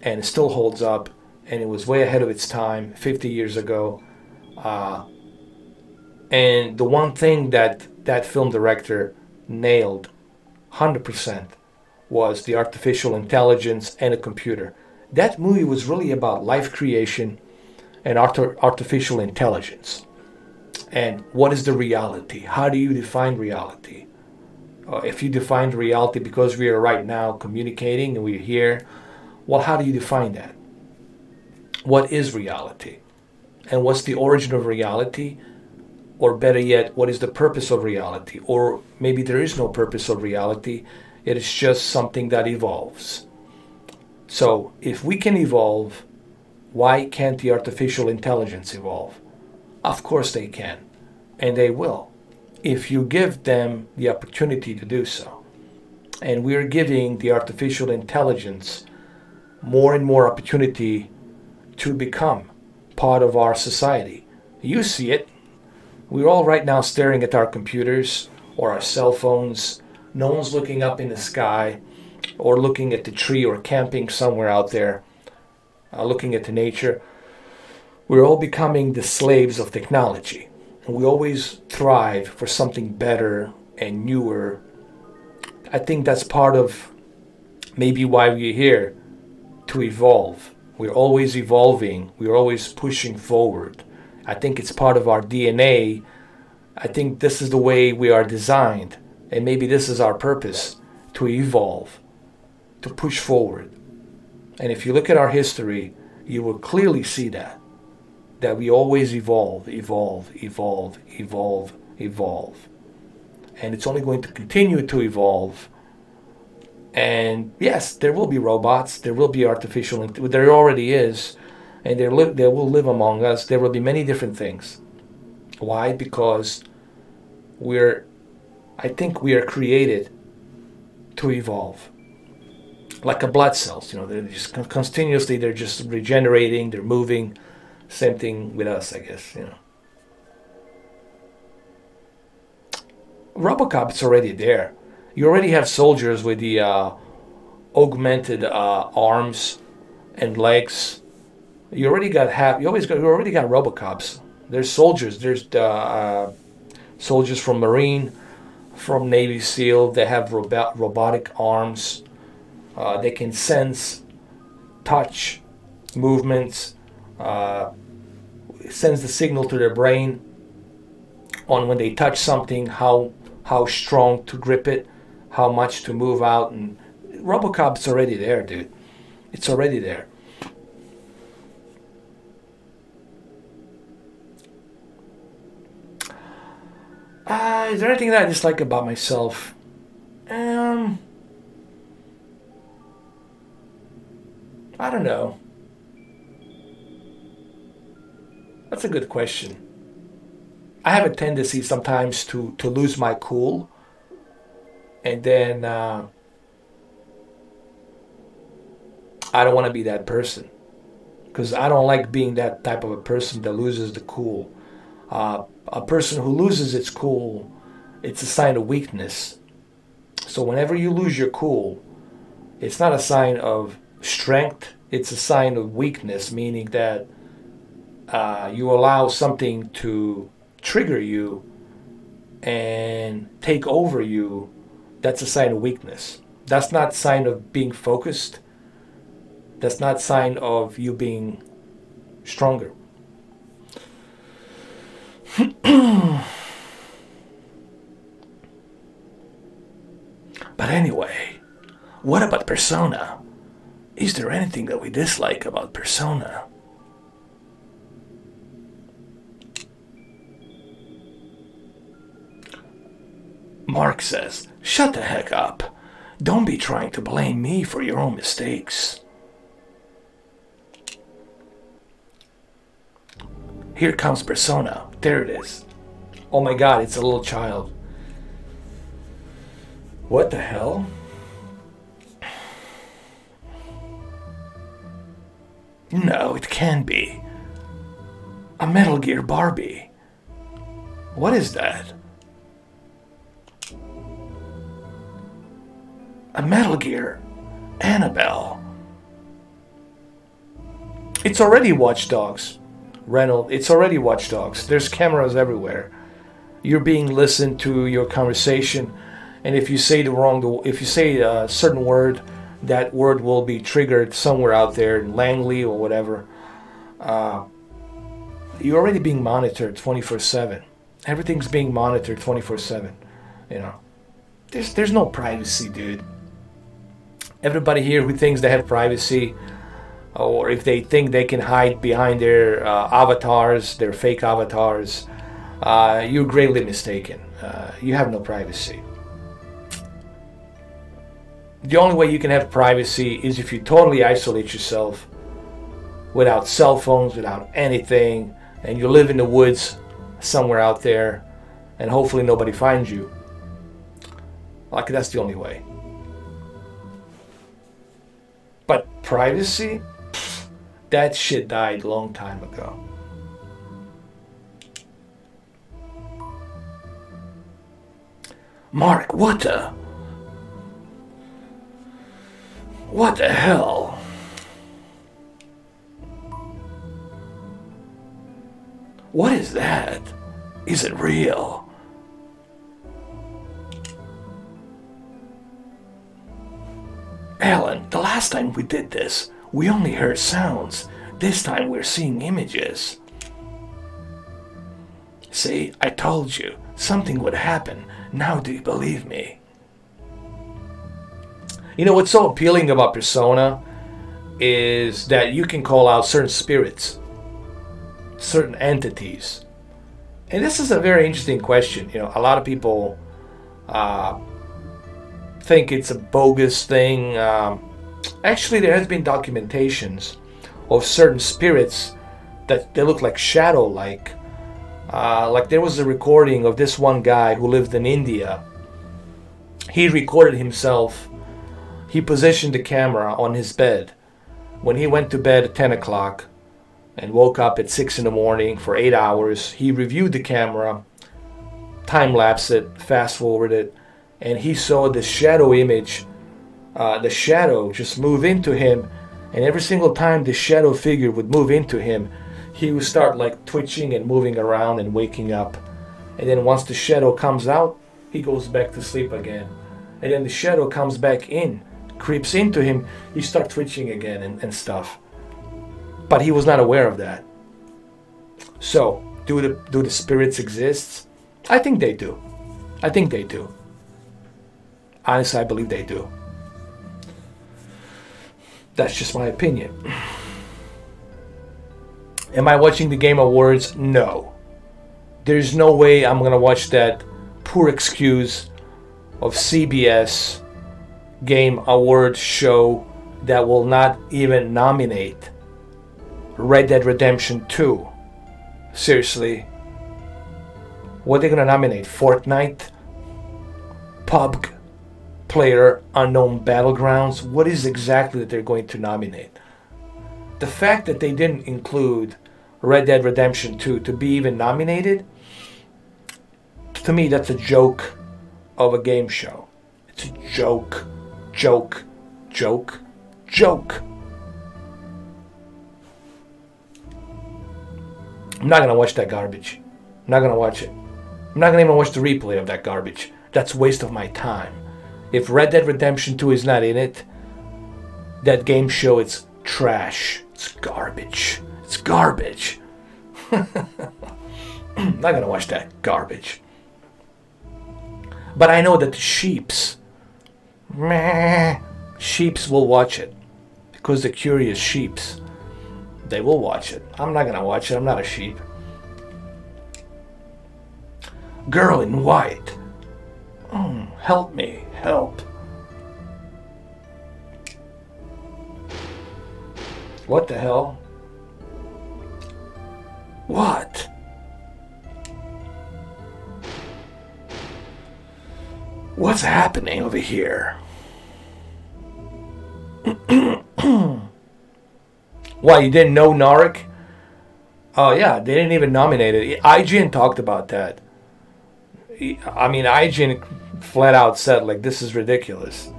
and it still holds up, and it was way ahead of its time 50 years ago. And the one thing that that film director nailed 100% was the artificial intelligence and a computer. That movie was really about life creation and artificial intelligence. And what is the reality? How do you define reality? If you define reality because we are right now communicating and we're here, well, how do you define that? What is reality? And what's the origin of reality? Or better yet, what is the purpose of reality? Or maybe there is no purpose of reality. It is just something that evolves. So if we can evolve, why can't the artificial intelligence evolve? Of course they can, and they will, if you give them the opportunity to do so. And we're giving the artificial intelligence more and more opportunity to become part of our society. You see it. We're all right now staring at our computers or our cell phones. No one's looking up in the sky or looking at the tree or camping somewhere out there, looking at the nature. We're all becoming the slaves of technology. And we always thrive for something better and newer. I think that's part of maybe why we're here, to evolve. We're always evolving. We're always pushing forward. I think it's part of our DNA. I think this is the way we are designed. And maybe this is our purpose, to evolve, to push forward. And if you look at our history, you will clearly see that we always evolve, evolve, evolve, evolve, evolve. And it's only going to continue to evolve. And yes, there will be robots, there will be artificial, there already is, and they will live among us. There will be many different things. Why? Because I think we are created to evolve. Like a blood cells, they're just continuously, they're just regenerating, they're moving. Same thing with us, I guess, Robocop's already there. You already have soldiers with the augmented arms and legs. You already got Robocops. There's soldiers. There's soldiers from Marine, from Navy SEAL. They have robotic arms. They can sense, touch, movements. Sends the signal to their brain on when they touch something, how strong to grip it, how much to move out. And Robocop's already there, dude. It's already there. Is there anything that I dislike about myself? I don't know. That's a good question. I have a tendency sometimes to lose my cool. And then I don't want to be that person. Because I don't like being that type of a person that loses the cool. A person who loses its cool, it's a sign of weakness. So whenever you lose your cool, it's not a sign of strength. It's a sign of weakness, meaning that you allow something to trigger you and take over you. That's a sign of weakness. That's not a sign of being focused. That's not a sign of you being stronger. But anyway, what about Persona? Is there anything that we dislike about Persona? Mark says, shut the heck up. Don't be trying to blame me for your own mistakes. Here comes Persona. There it is. Oh my god, it's a little child. What the hell? No, it can't be. A Metal Gear Barbie. What is that? A Metal Gear. Annabelle. It's already Watch Dogs. Reynolds, it's already Watch Dogs. There's cameras everywhere. You're being listened to, your conversation, and if you say if you say a certain word, that word will be triggered somewhere out there in Langley or whatever. You're already being monitored 24/7. Everything's being monitored 24/7. You know, there's no privacy, dude. Everybody here who thinks they have privacy, or if they think they can hide behind their avatars, their fake avatars, you're greatly mistaken. You have no privacy. The only way you can have privacy is if you totally isolate yourself without cell phones, without anything, and you live in the woods somewhere out there, and hopefully nobody finds you. Like, that's the only way. But privacy? Pfft, that shit died a long time ago. Mark, what the hell? What is that? Is it real? Alan, the last time we did this, we only heard sounds. This time we're seeing images. See, I told you, something would happen. Now do you believe me? You know what's so appealing about Persona is that you can call out certain spirits, certain entities. And this is a very interesting question. You know, a lot of people think it's a bogus thing. Actually, there has been documentations of certain spirits that they look like shadow-like. Like there was a recording of this one guy who lived in India. He recorded himself. He positioned the camera on his bed. When he went to bed at 10 o'clock and woke up at 6 in the morning for 8 hours, he reviewed the camera, time-lapsed it, fast-forwarded it, and he saw the shadow image, the shadow just move into him, and every single time the shadow figure would move into him, he would start like twitching and moving around and waking up. And then once the shadow comes out, he goes back to sleep again. And then the shadow comes back in, creeps into him, he starts twitching again and stuff. But he was not aware of that. So, do the spirits exist? I think they do. I think they do. Honestly, I believe they do. That's just my opinion. Am I watching the Game Awards? No. There's no way I'm gonna watch that poor excuse of CBS Game Award show that will not even nominate Red Dead Redemption 2. Seriously. What are they gonna nominate? Fortnite? PUBG? Player Unknown Battlegrounds? What is exactly that they're going to nominate? The fact that they didn't include Red Dead Redemption 2 to be even nominated, to me that's a joke of a game show. It's a joke, joke, joke, joke. I'm not going to watch that garbage. I'm not going to watch it. I'm not going to even watch the replay of that garbage. That's a waste of my time. If Red Dead Redemption 2 is not in it, that game show, it's trash. It's garbage. It's garbage. I'm not going to watch that garbage. But I know that the sheeps will watch it. Because the curious sheeps, they will watch it. I'm not going to watch it. I'm not a sheep. Girl in white. Help me. Help. What the hell? What? What's happening over here? Why, you didn't know Narek? Oh yeah, they didn't even nominate it. IGN talked about that. I mean, IGN flat out said, like, this is ridiculous.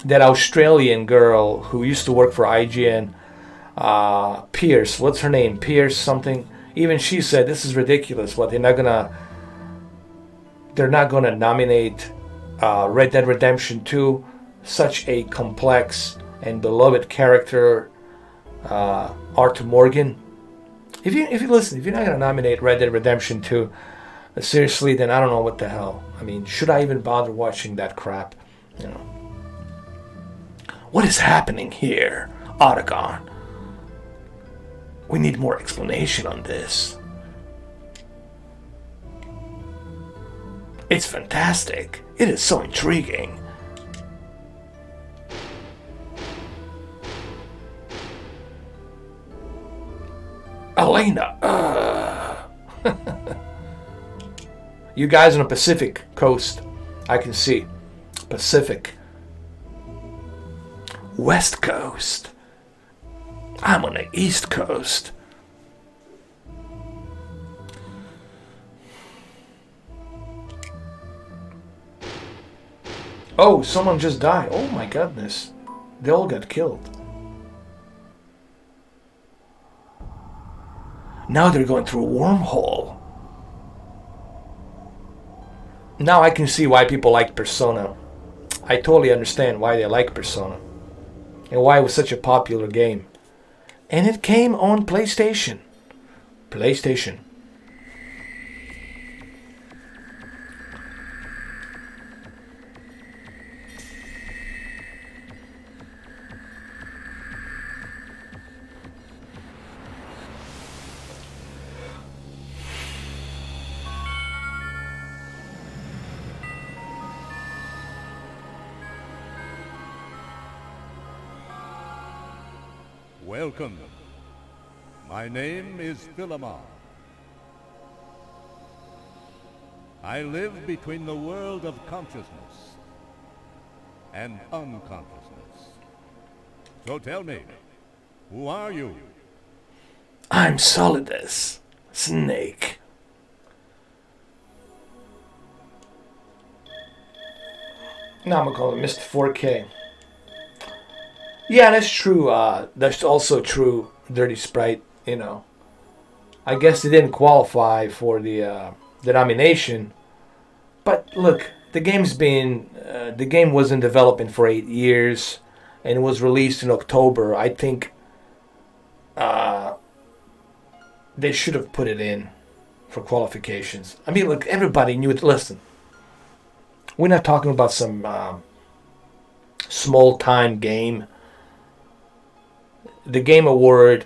That Australian girl who used to work for IGN, Pierce, what's her name? Pierce something. Even she said this is ridiculous. What, they're not gonna nominate Red Dead Redemption 2, such a complex and beloved character, Arthur Morgan. If you listen, if you're not gonna nominate Red Dead Redemption 2, seriously, then I don't know what the hell. I mean, should I even bother watching that crap? You know. What is happening here, Otacon? We need more explanation on this. It's fantastic. It is so intriguing. Elena. You guys on the Pacific coast, I can see. Pacific. West Coast. I'm on the East Coast. Oh, someone just died. Oh my goodness. They all got killed. Now they're going through a wormhole. Now I can see why people like Persona. I totally understand why they like Persona. And why it was such a popular game. And it came on PlayStation. PlayStation. Welcome. My name is Philemon. I live between the world of consciousness and unconsciousness. So tell me, who are you? I'm Solidus Snake. Now I'm gonna call it Mr. 4K. Yeah, that's true. That's also true, Dirty Sprite. You know, I guess they didn't qualify for the nomination. But look, the game was in development for 8 years, and it was released in October. I think they should have put it in for qualifications. I mean, look, everybody knew it. Listen, we're not talking about some small-time game. The Game Award,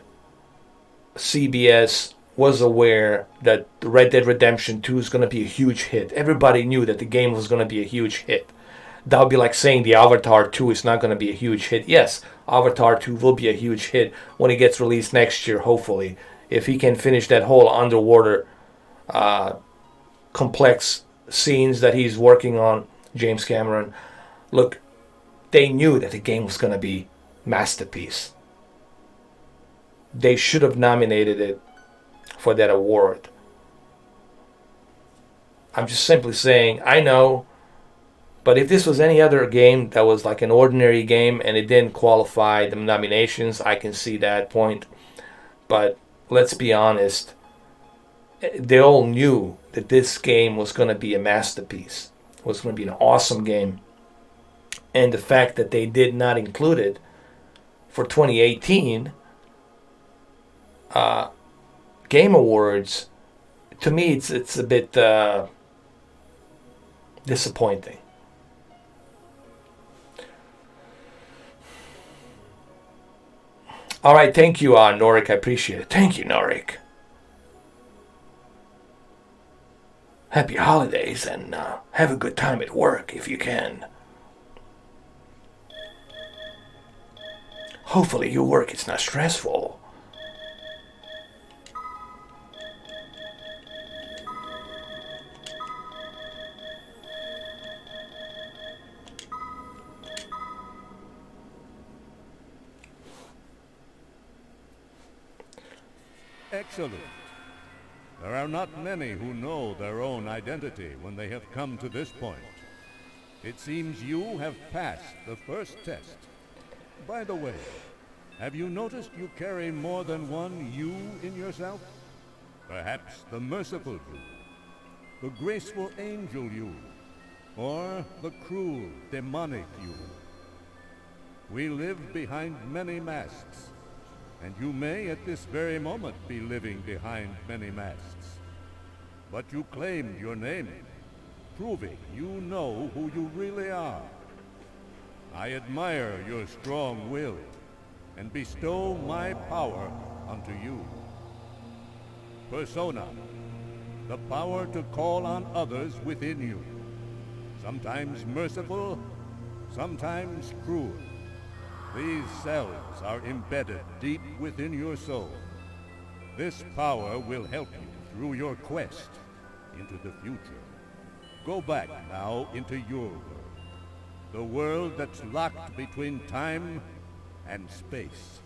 CBS, was aware that Red Dead Redemption 2 is going to be a huge hit. Everybody knew that the game was going to be a huge hit. That would be like saying the Avatar 2 is not going to be a huge hit. Yes, Avatar 2 will be a huge hit when it gets released next year, hopefully. If he can finish that whole underwater complex scenes that he's working on, James Cameron. Look, they knew that the game was going to be masterpiece. They should have nominated it for that award. I'm just simply saying, I know, but if this was any other game that was like an ordinary game and it didn't qualify the nominations, I can see that point. But let's be honest, they all knew that this game was going to be a masterpiece. It was going to be an awesome game. And the fact that they did not include it for 2018 Game Awards, to me it's a bit disappointing. All right, thank you, Norik. I appreciate it. Thank you, Norik. Happy holidays, and have a good time at work if you can. Hopefully your work is not stressful. Excellent. There are not many who know their own identity when they have come to this point. It seems you have passed the first test. By the way, have you noticed you carry more than one you in yourself? Perhaps the merciful you, the graceful angel you, or the cruel, demonic you. We live behind many masks, and you may at this very moment be living behind many masks. But you claimed your name, proving you know who you really are. I admire your strong will, and bestow my power unto you. Persona, the power to call on others within you. Sometimes merciful, sometimes cruel. These cells are embedded deep within your soul. This power will help you through your quest into the future. Go back now into your world. The world that's locked between time and space.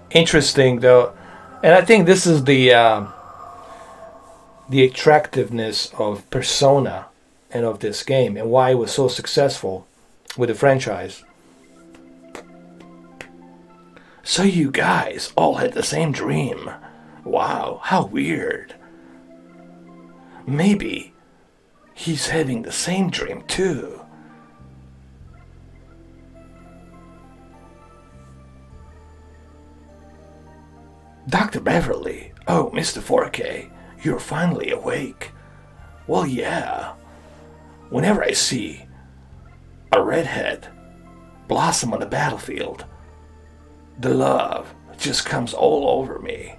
Interesting, though, and I think this is the attractiveness of Persona and of this game, and why it was so successful with the franchise. So you guys all had the same dream. Wow, how weird. Maybe he's having the same dream too. Dr. Beverly, oh, Mr. 4K, you're finally awake. Well, yeah. Whenever I see a redhead blossom on the battlefield, the love just comes all over me.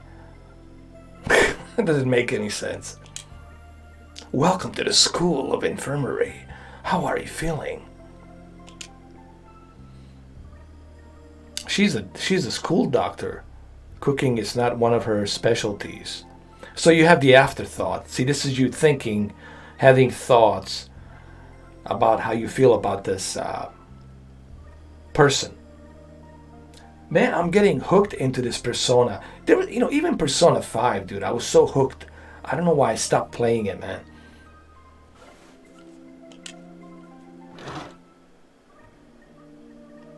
It doesn't make any sense. Welcome to the School of Infirmary. How are you feeling? She's a school doctor. Cooking is not one of her specialties. So you have the afterthought. See, this is you thinking, having thoughts about how you feel about this person. Man, I'm getting hooked into this Persona. There was, even Persona 5, dude, I was so hooked. I don't know why I stopped playing it, man.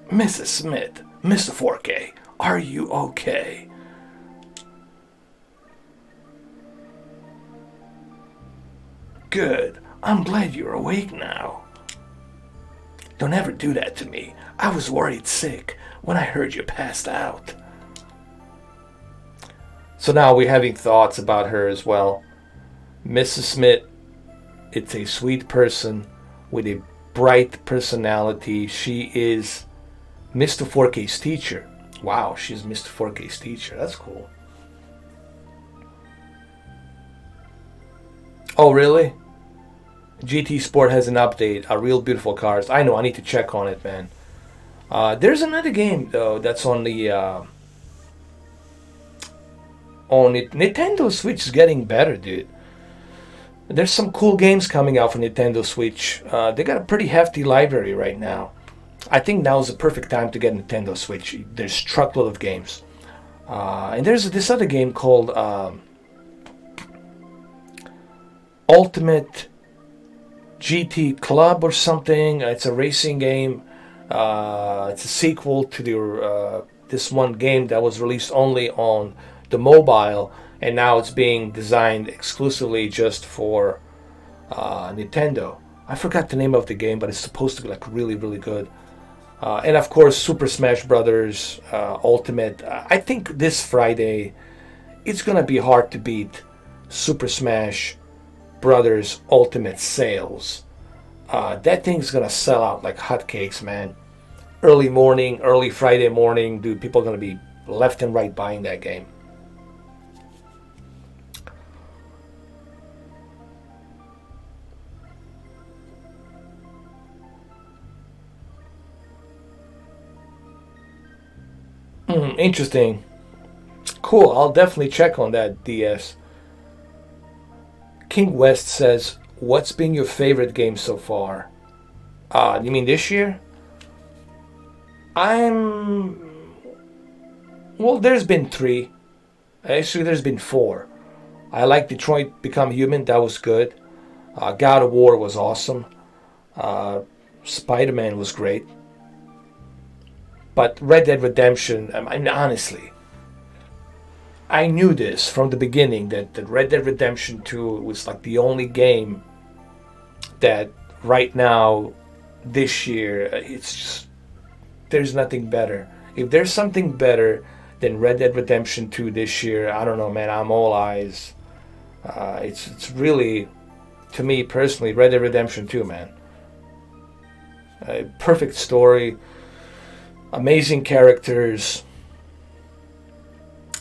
Mrs. Smith, Mr. 4K, are you okay? Good. I'm glad you're awake now. Don't ever do that to me. I was worried sick when I heard you passed out. So now we're having thoughts about her as well. Mrs. Smith, it's a sweet person with a bright personality. She is Mr. 4K's teacher. Wow, she's Mr. 4K's teacher. That's cool. Oh, really? GT Sport has an update. Real beautiful cars. I know, I need to check on it, man. There's another game, though, that's on the... Nintendo Switch is getting better, dude. There's some cool games coming out for Nintendo Switch. They got a pretty hefty library right now. I think now is the perfect time to get Nintendo Switch. There's a truckload of games. And there's this other game called Ultimate GT Club or something. It's a racing game. It's a sequel to the this one game that was released only on the mobile, and now it's being designed exclusively just for Nintendo. I forgot the name of the game, but it's supposed to be like really, really good. And of course, Super Smash Brothers Ultimate. I think this Friday, it's gonna be hard to beat Super Smash Brothers Ultimate sales. That thing's gonna sell out like hotcakes, man. Early morning, early Friday morning, dude, people are gonna be left and right buying that game. Interesting. Cool, I'll definitely check on that, DS. King West says, what's been your favorite game so far? You mean this year? Well, there's been 3. Actually, there's been 4. I like Detroit Become Human. That was good. God of War was awesome. Spider-Man was great. But Red Dead Redemption, I mean, honestly, I knew this from the beginning that Red Dead Redemption 2 was like the only game that right now, this year, it's just, there's nothing better. If there's something better than Red Dead Redemption 2 this year, I don't know, man, I'm all eyes. It's really, to me personally, Red Dead Redemption 2, man. Perfect story, amazing characters.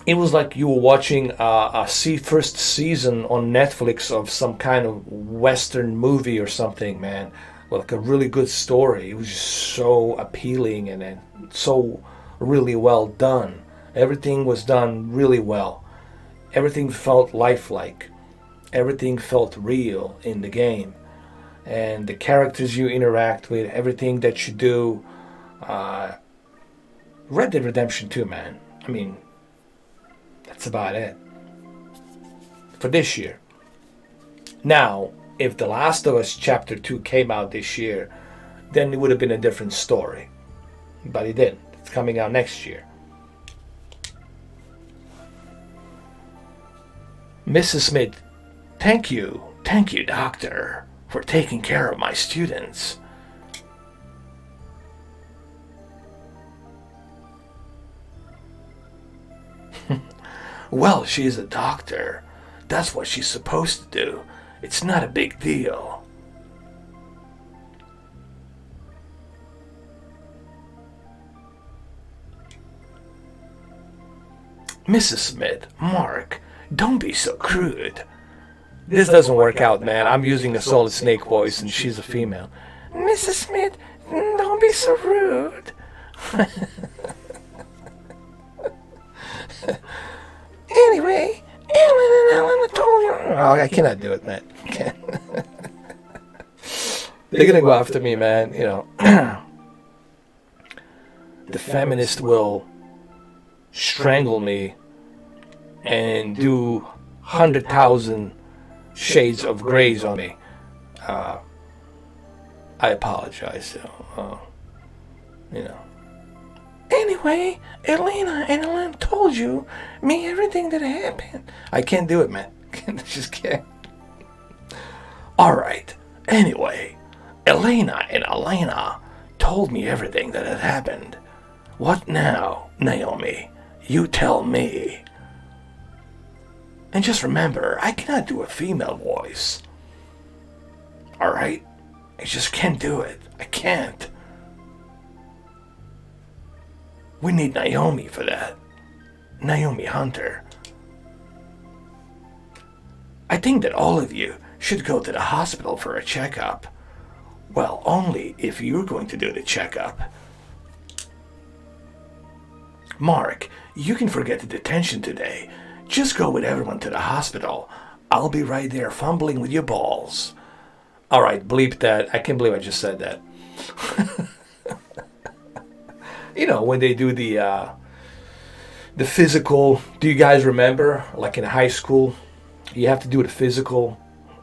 It was like you were watching a first season on Netflix of some kind of Western movie or something, man. With like a really good story. It was just so appealing and so really well done. Everything was done really well. Everything felt lifelike. Everything felt real in the game. And the characters you interact with, everything that you do. Red Dead Redemption 2, man. I mean, that's about it for this year. Now, if The Last of Us Chapter 2 came out this year, then it would have been a different story. But it didn't. It's coming out next year. Mrs. Smith, thank you, doctor, for taking care of my students. Well, she's a doctor. That's what she's supposed to do. It's not a big deal. Mrs. Smith, Mark, don't be so crude. This doesn't work out, man. I'm using a Solid Snake voice and she's a female. Mrs. Smith, don't be so rude. Anyway, Ellen told you. Oh, I cannot do it, man. They're gonna go after me, man. You know, the feminist will strangle me and do 100,000 shades of grays on me. I apologize. You know. Anyway, Elena and Ellen told you me everything that happened. I can't do it, man. I just can't. Alright. Anyway, Elena and Elena told me everything that had happened. What now, Naomi? You tell me. And just remember, I cannot do a female voice. Alright? I just can't do it. I can't. We need Naomi for that. Naomi Hunter. I think that all of you should go to the hospital for a checkup. Well, only if you're going to do the checkup. Mark, you can forget the detention today. Just go with everyone to the hospital. I'll be right there fumbling with your balls. Alright, bleep that. I can't believe I just said that. You know, when they do the physical, do you guys remember? Like in high school, you have to do the physical.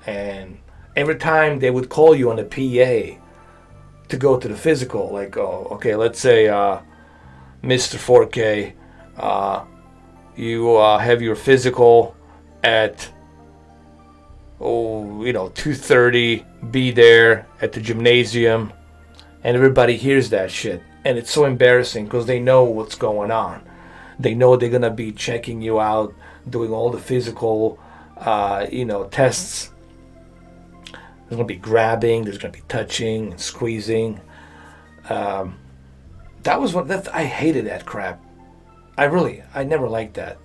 And every time they would call you on the PA to go to the physical. Like, oh, okay, let's say Mr. 4K, you have your physical at, 2:30, be there at the gymnasium, and everybody hears that shit. And it's so embarrassing because they know what's going on. They know they're going to be checking you out, doing all the physical, tests. There's going to be grabbing, there's going to be touching and squeezing. I hated that crap. I never liked that.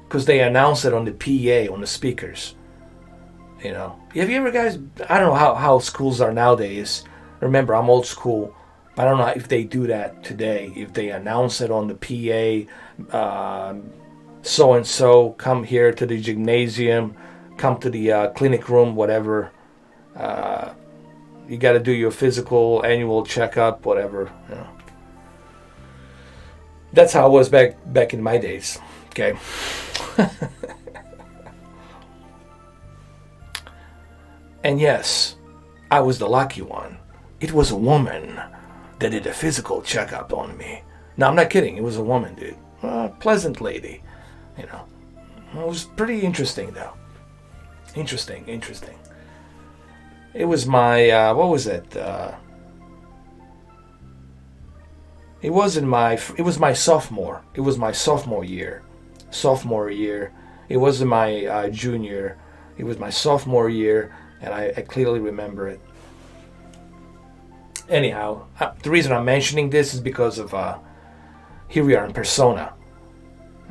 Because they announce it on the PA, on the speakers. You know. Have you ever guys, I don't know how schools are nowadays. Remember, I'm old school. But I don't know if they do that today. If they announce it on the PA, so-and-so, come here to the gymnasium, come to the clinic room, whatever. You got to do your physical annual checkup, whatever. You know. That's how it was back in my days. Okay. And yes, I was the lucky one. It was a woman that did a physical checkup on me. No, I'm not kidding. It was a woman, dude. Pleasant lady. You know. It was pretty interesting, though. Interesting. It was my, what was it? It was my sophomore. It was my sophomore year. It wasn't my junior. It was my sophomore year, and I clearly remember it. Anyhow, the reason I'm mentioning this is because of here we are in Persona,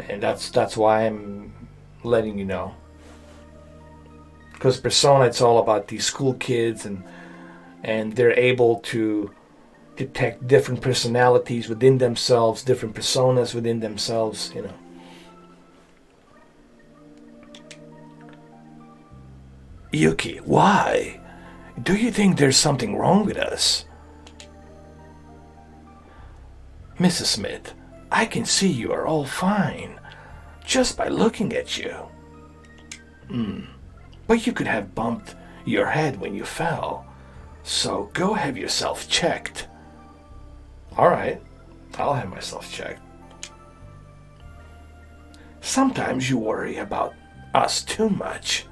and that's why I'm letting you know. Because Persona, it's all about these school kids, and they're able to detect different personalities within themselves, different personas within themselves, you know. Yuki, why? Do you think there's something wrong with us? Mrs. Smith, I can see you are all fine, just by looking at you. But you could have bumped your head when you fell, so go have yourself checked. Alright, I'll have myself checked. Sometimes you worry about us too much.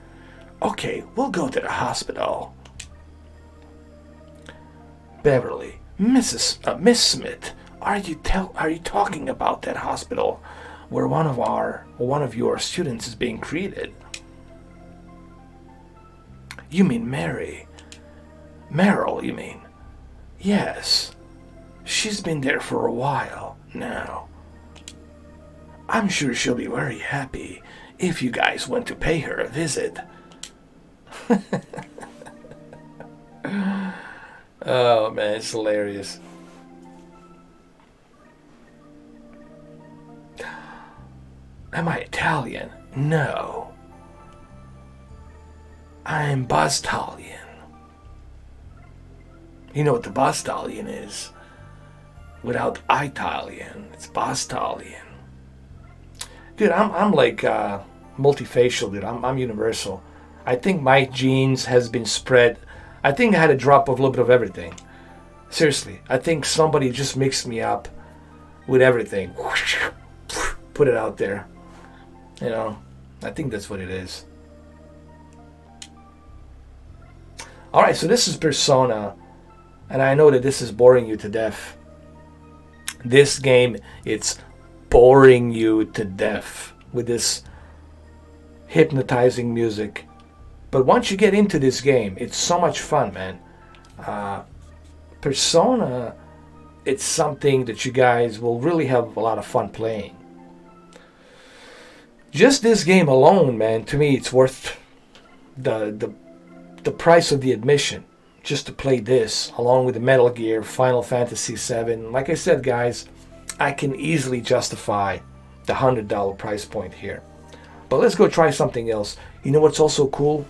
Okay, we'll go to the hospital. Beverly, Miss Smith, are you talking about that hospital where one of your students is being treated? You mean Mary? Meryl, you mean? Yes. She's been there for a while now. I'm sure she'll be very happy if you guys went to pay her a visit. Oh man, it's hilarious. Am I Italian? No. I'm Bostalian. You know what the Bostalian is? Without Italian, it's Bostalian. Dude, I'm like multifacial, dude. I'm universal. I think my genes has been spread. I think I had a drop of a little bit of everything. Seriously, I think somebody just mixed me up with everything. Put it out there. You know, I think that's what it is. Alright, so this is Persona. And I know that this is boring you to death. This game, it's boring you to death with this hypnotizing music. But once you get into this game, it's so much fun, man. Persona, it's something that you guys will really have a lot of fun playing. Just this game alone, man, to me, it's worth the price of the admission. Just to play this, along with the Metal Gear, Final Fantasy VII. Like I said, guys, I can easily justify the $100 price point here. But let's go try something else. You know what's also cool?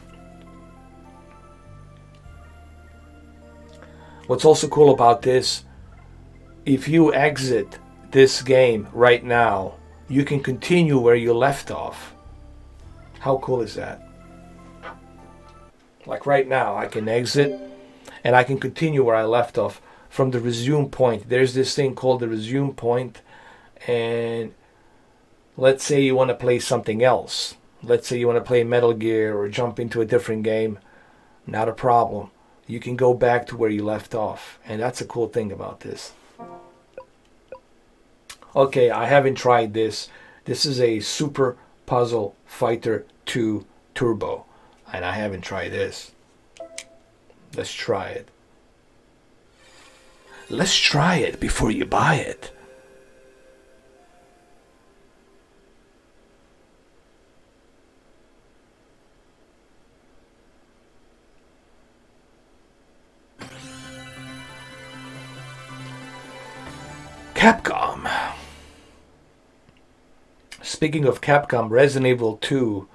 What's also cool about this, if you exit this game right now, you can continue where you left off. How cool is that? Like right now, I can exit and I can continue where I left off from the resume point. There's this thing called the resume point, and let's say you want to play something else. Let's say you want to play Metal Gear or jump into a different game. Not a problem. You can go back to where you left off, and that's a cool thing about this. Okay, I haven't tried this. This is a Super Puzzle Fighter 2 Turbo, and I haven't tried this. Let's try it. Let's try it before you buy it. Capcom. Speaking of Capcom, Resident Evil 2,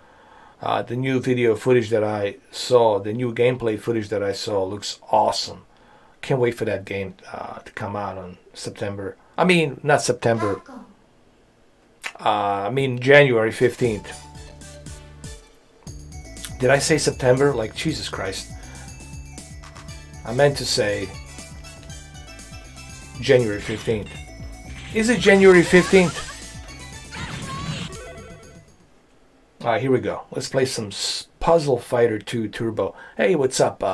the new video footage that I saw, the new gameplay footage that I saw looks awesome. Can't wait for that game to come out on September. I mean, not September. I mean January 15th. Did I say September? Like, Jesus Christ. I meant to say January 15th. Is it January 15th? Alright, here we go. Let's play some Puzzle Fighter 2 Turbo. Hey, what's up,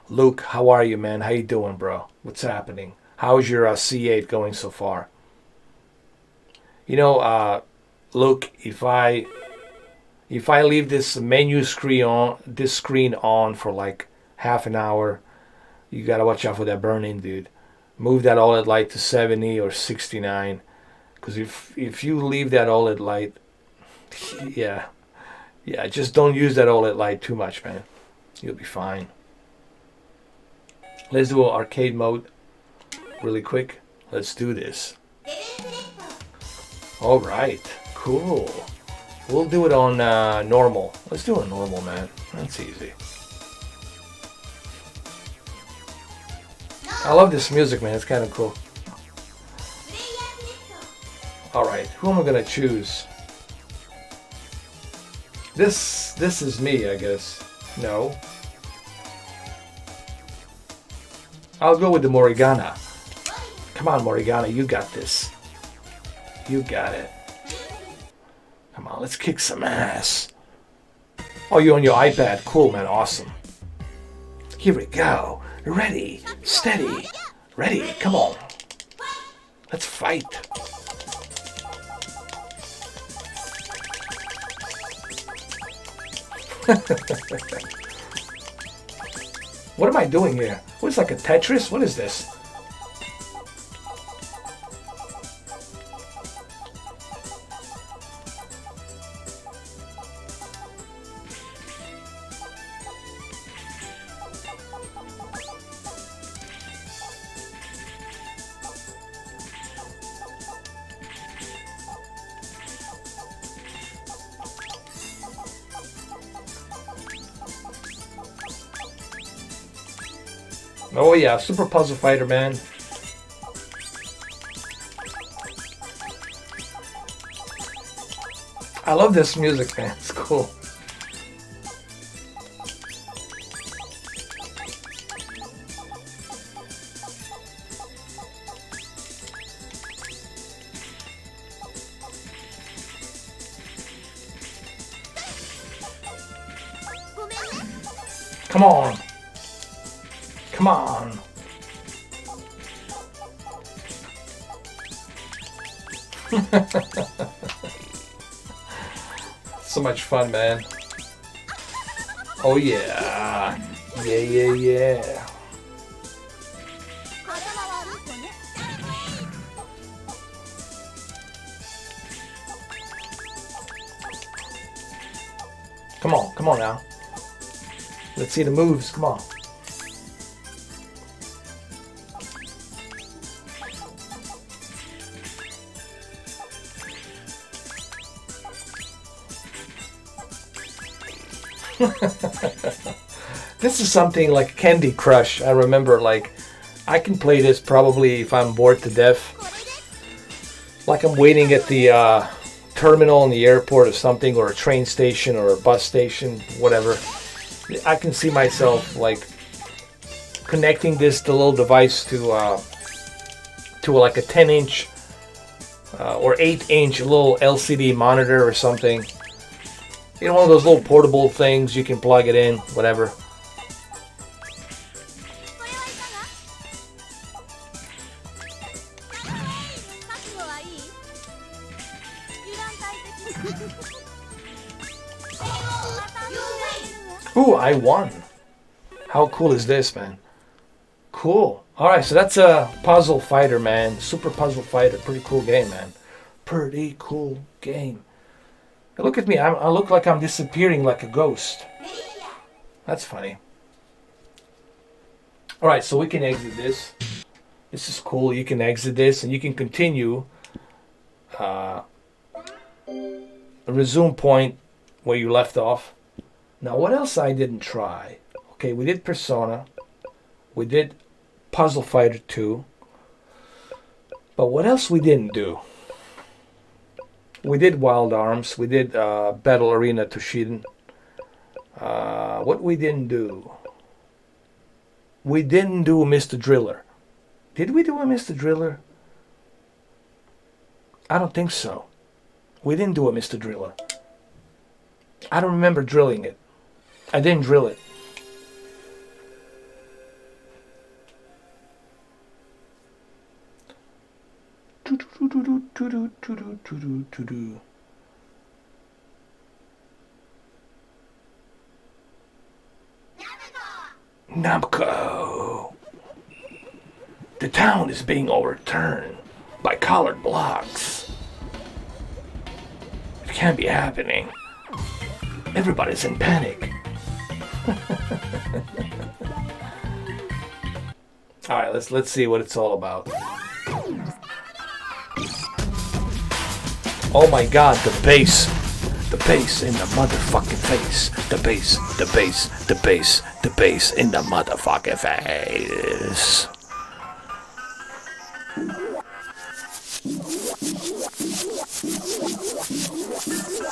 Luke? How are you, man? How you doing, bro? What's happening? How's your C8 going so far? You know, Luke, if I leave this menu screen on for like half an hour, you gotta watch out for that burn-in, dude. Move that OLED light to 70 or 69, because if you leave that OLED light, yeah, just don't use that OLED light too much, man. You'll be fine. Let's do an arcade mode really quick. Let's do this. All right, cool. We'll do it on normal. Let's do it normal, man. That's easy. I love this music, man. It's kind of cool. All right, who am I gonna choose? This is me, I guess. No. I'll go with the Morigana. Come on, Morigana, you got this. You got it. Come on, let's kick some ass. Oh, you're on your iPad. Cool, man. Awesome. Here we go. Ready, steady, ready. Come on. Let's fight. What am I doing here? What is like a Tetris? What is this? Oh yeah, Super Puzzle Fighter, man. I love this music, man. It's cool. Come on. Come on. So much fun, man. Oh yeah. Yeah. Come on now. Let's see the moves, come on. This is something like Candy Crush. I remember, like, I can play this probably if I'm bored to death. Like I'm waiting at the terminal in the airport or something, or a train station or a bus station, whatever. I can see myself like connecting this little device to like a 10-inch or 8-inch little LCD monitor or something. You know, one of those little portable things, you can plug it in, whatever. Ooh, I won. How cool is this, man? Cool. Alright, so that's a Puzzle Fighter, man. Super Puzzle Fighter. Pretty cool game, man. Pretty cool game. Look at me. I look like I'm disappearing like a ghost. That's funny. Alright, so we can exit this. This is cool. You can exit this and you can continue a resume point where you left off. Now, what else I didn't try? Okay, we did Persona. We did Puzzle Fighter 2. But what else we didn't do? We did Wild Arms. We did Battle Arena Toshiden. What we didn't do? We didn't do Mr. Driller. Did we do a Mr. Driller? I don't think so. We didn't do a Mr. Driller. I don't remember drilling it. I didn't drill it. Namco. The town is being overturned by colored blocks. It can't be happening. Everybody's in panic. All right, let's see what it's all about. Oh my God, the bass. The bass in the motherfucking face. The bass, the bass, the bass, the bass in the motherfucking face.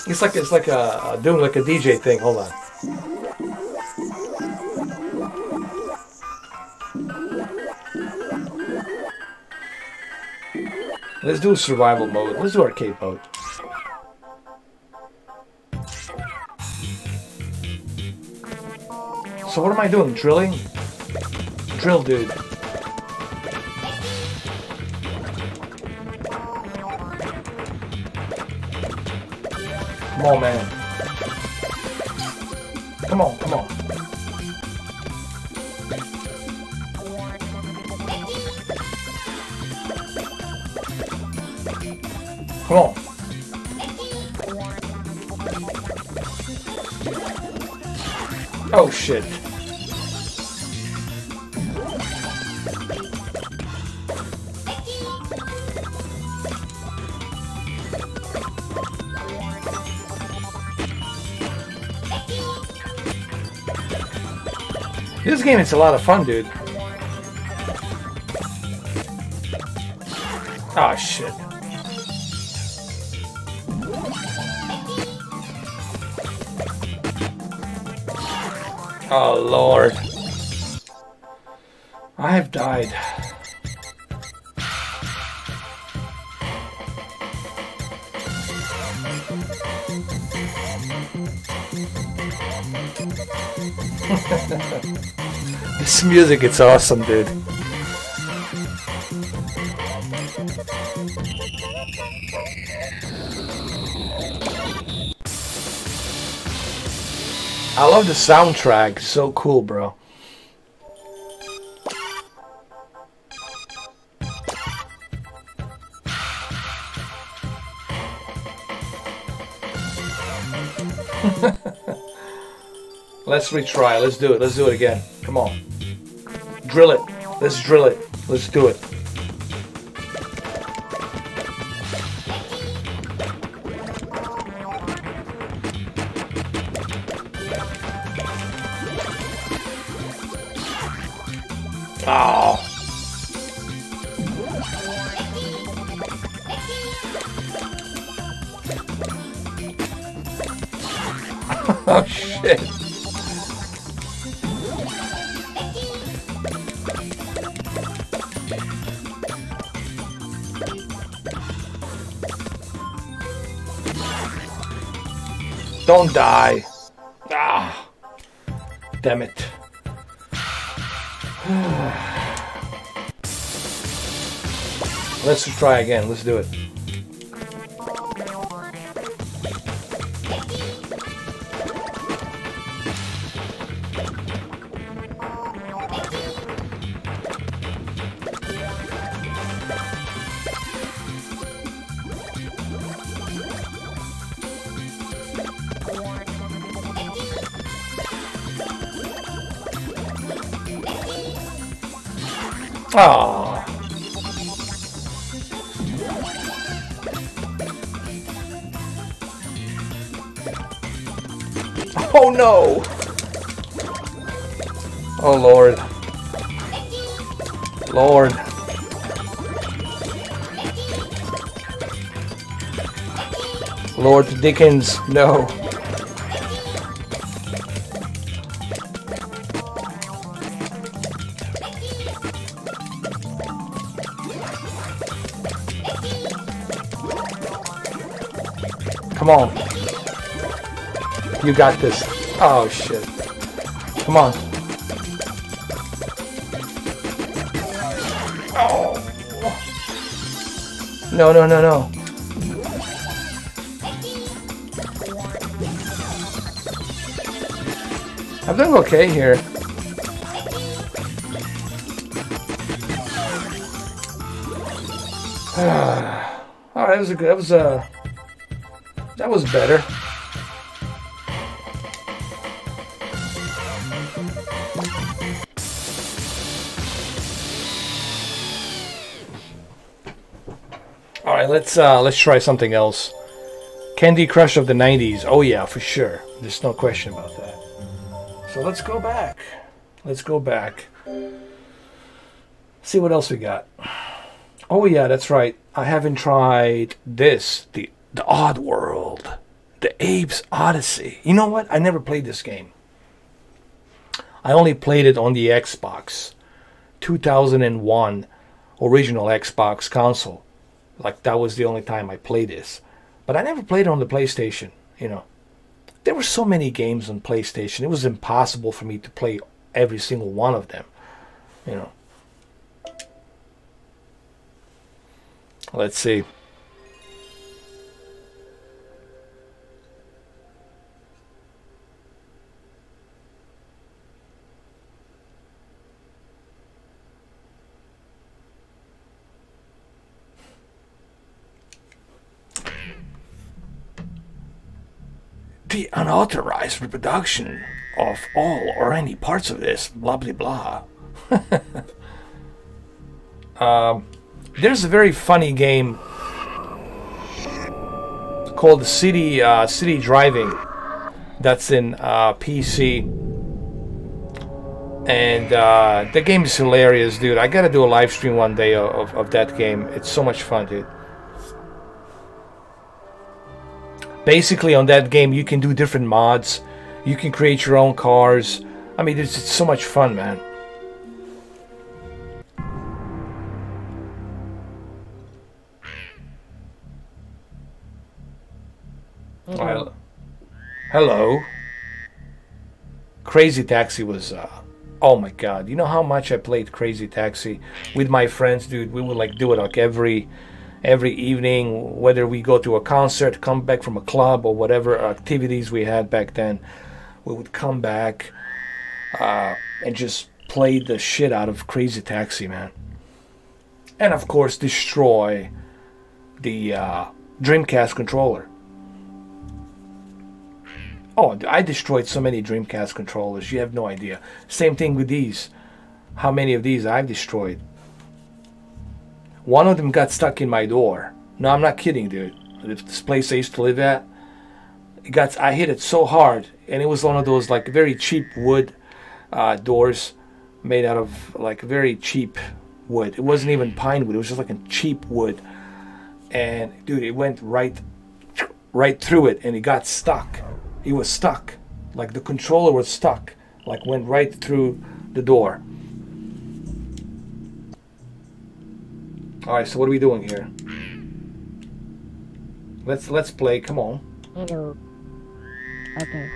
It's like a doing like a DJ thing. Hold on. Let's do survival mode. Let's do arcade mode. So what am I doing? Drilling? Drill, dude. Come on, man. Come on, come on. Come on. Oh, shit. This game is a lot of fun, dude. Oh, shit. Oh, Lord. I have died. This music, it's awesome, dude. I love the soundtrack. So cool, bro. Let's retry. Let's do it. Let's do it again. Come on. Drill it. Let's drill it. Let's do it. Oh. Oh, shit. Don't die. Ah. Damn it. Let's try again. Let's do it. Ah. Oh no! Oh Lord. Lord. Lord Dickens, no. on. You got this. Oh, shit. Come on. Oh. No, no, no, no. I'm doing okay here. Oh, that was a good. That was better. All right, let's try something else. Candy Crush of the 90s. Oh yeah, for sure. There's no question about that. So let's go back. Let's go back. See what else we got. Oh yeah, that's right. I haven't tried this, the Odd World, the Abe's Odyssey. You know what? I never played this game. I only played it on the Xbox 2001 original Xbox console. Like that was the only time I played this. But I never played it on the PlayStation, you know. There were so many games on PlayStation. It was impossible for me to play every single one of them, you know. Let's see. The unauthorized reproduction of all or any parts of this, blah blah blah. There's a very funny game called City Driving that's in PC, and the game is hilarious, dude. I gotta do a live stream one day of that game. It's so much fun, dude. Basically, on that game, you can do different mods. You can create your own cars. I mean, it's so much fun, man. Well, hello. Crazy Taxi was, oh my god. You know how much I played Crazy Taxi with my friends, dude? We would like do it like every evening, whether we go to a concert, come back from a club, or whatever activities we had back then. We would come back and just play the shit out of Crazy Taxi, man. And of course, destroy the Dreamcast controller. Oh, I destroyed so many Dreamcast controllers, you have no idea. Same thing with these. How many of these I've destroyed. One of them got stuck in my door. No, I'm not kidding, dude. This place I used to live at, I hit it so hard, and it was one of those like very cheap wood doors made out of like very cheap wood. It wasn't even pine wood. It was just like a cheap wood. And dude, it went right through it, and it got stuck. It was stuck. Like the controller was stuck. Like went right through the door. Alright, so what are we doing here? Let's play, come on. Hello. Okay.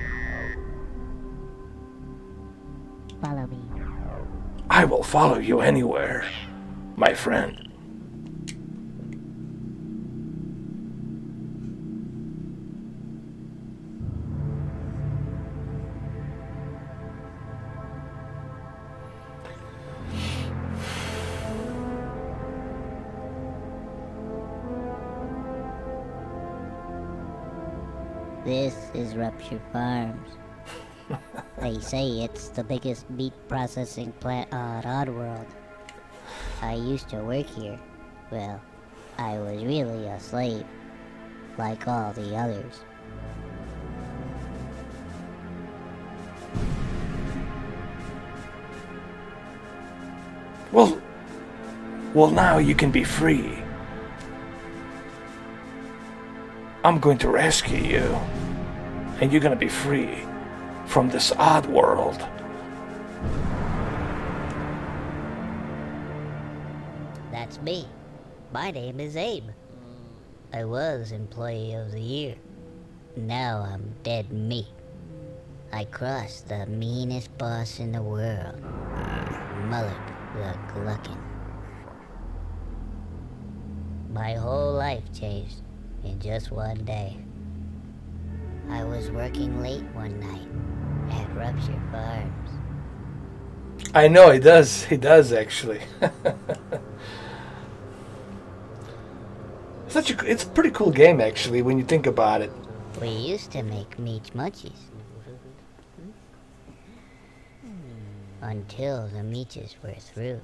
Follow me. I will follow you anywhere, my friend. This is Rupture Farms. They say it's the biggest meat processing plant on Oddworld. I used to work here. Well, I was really a slave, like all the others. Well, now you can be free. I'm going to rescue you, and you're gonna be free from this odd world. That's me. My name is Abe. I was Employee of the Year. Now I'm dead meat. I crossed the meanest boss in the world, Mullock the Gluckin. My whole life changed in just one day. I was working late one night at Rupture Farms. I know, he does. He does, actually. It's a pretty cool game, actually, when you think about it. We used to make meat munchies. Until the meaches were through.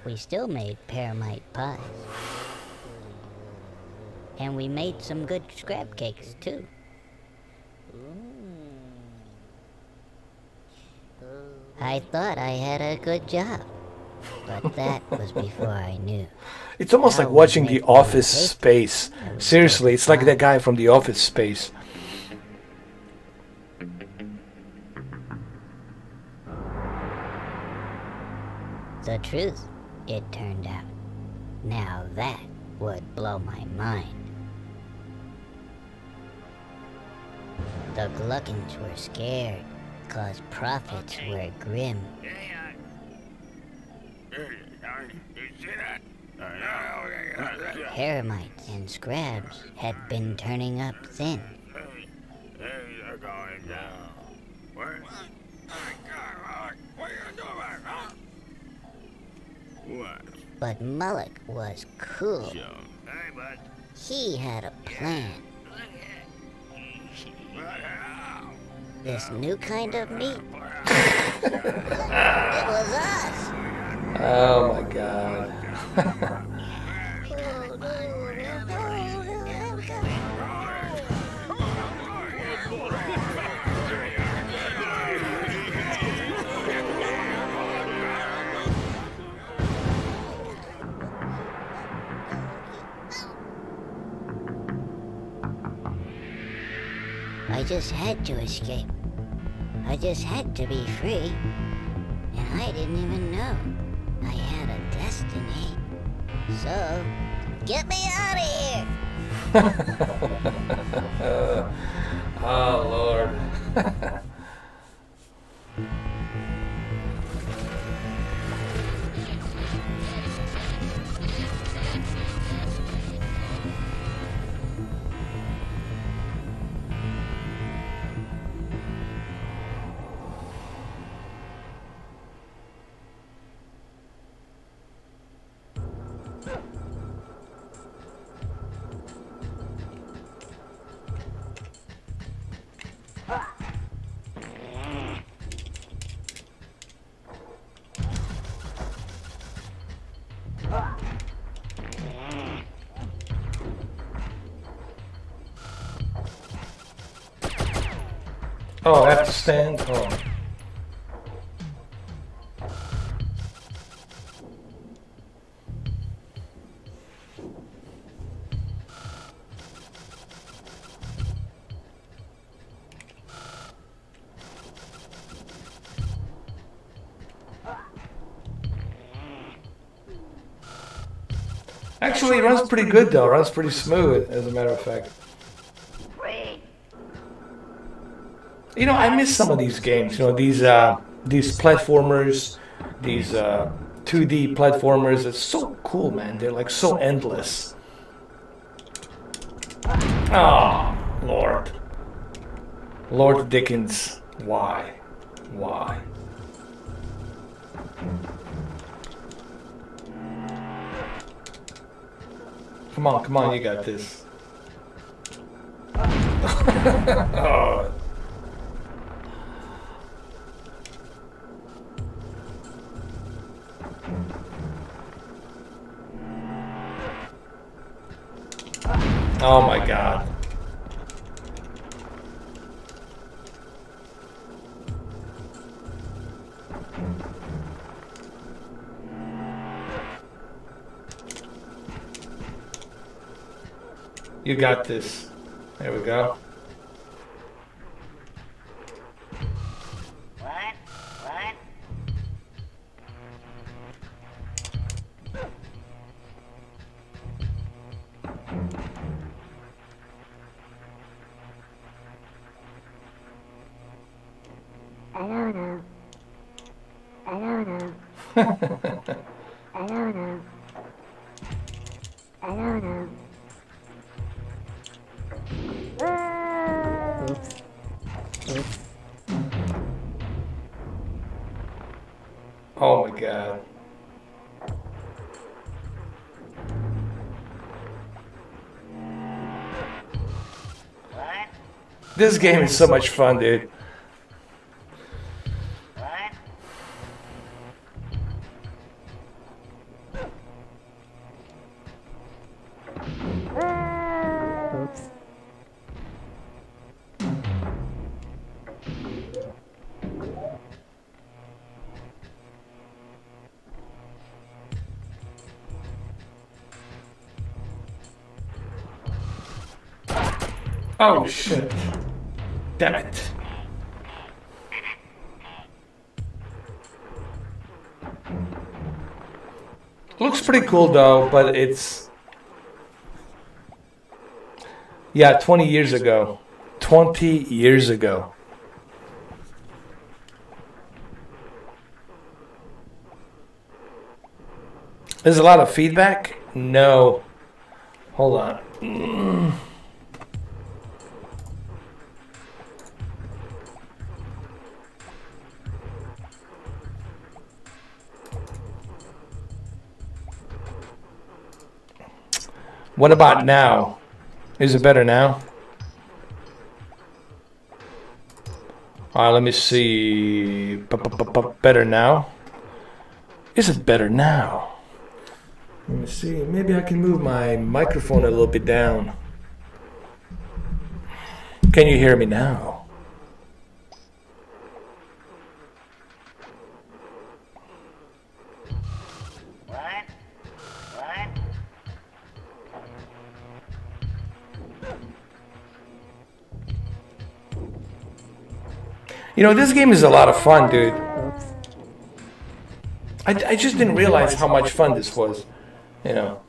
We still made pearmite pies. And we made some good scrap cakes, too. I thought I had a good job, but that was before I knew. It's almost like watching The Office Space. Seriously, it's like that guy from The Office Space. The truth, it turned out. Now that would blow my mind. The Gluckins were scared, 'cause profits were grim. Hermites and scrabs had been turning up thin. But Mullock was cool. He had a plan. This new kind of meat. It was us. Oh my god. I just had to escape. I just had to be free. And I didn't even know I had a destiny. So, get me out of here! Oh, Lord. Oh, I have to stand? Oh. Actually, it runs pretty good though. It runs pretty smooth, as a matter of fact. You know, I miss some of these games. You know, these platformers, these 2D platformers. It's so cool, man. They're like so endless. Oh, Lord. Lord Dickens. Why? Why? Come on, you got this. Oh. Oh my God. You got this. There we go. What? I don't know. I don't know. I don't know. I don't know. Oops. Oops. Oh my god. This game is so much fun, dude. Oops. Oh shit. Damn it. Looks pretty cool though, but it's... Yeah, 20 years ago. 20 years ago. There's a lot of feedback? No. Hold on. What about now? Is it better now? Alright, let me see. Better now? Is it better now? Let me see. Maybe I can move my microphone a little bit down. Can you hear me now? You know, this game is a lot of fun, dude. I just didn't realize how much fun this was, you know.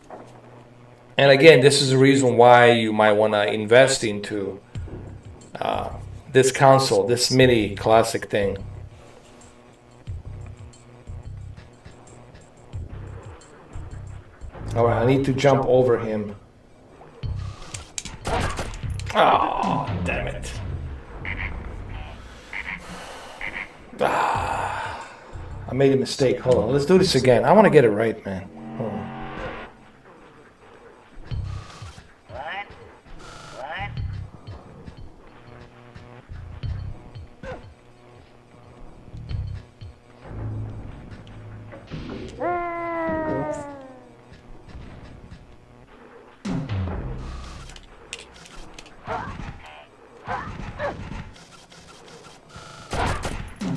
And again, this is the reason why you might want to invest into this console, this mini classic thing. Alright, I need to jump over him. Oh, damn it. I made a mistake. Hold on. Let's do this again. I want to get it right, man. Hold on.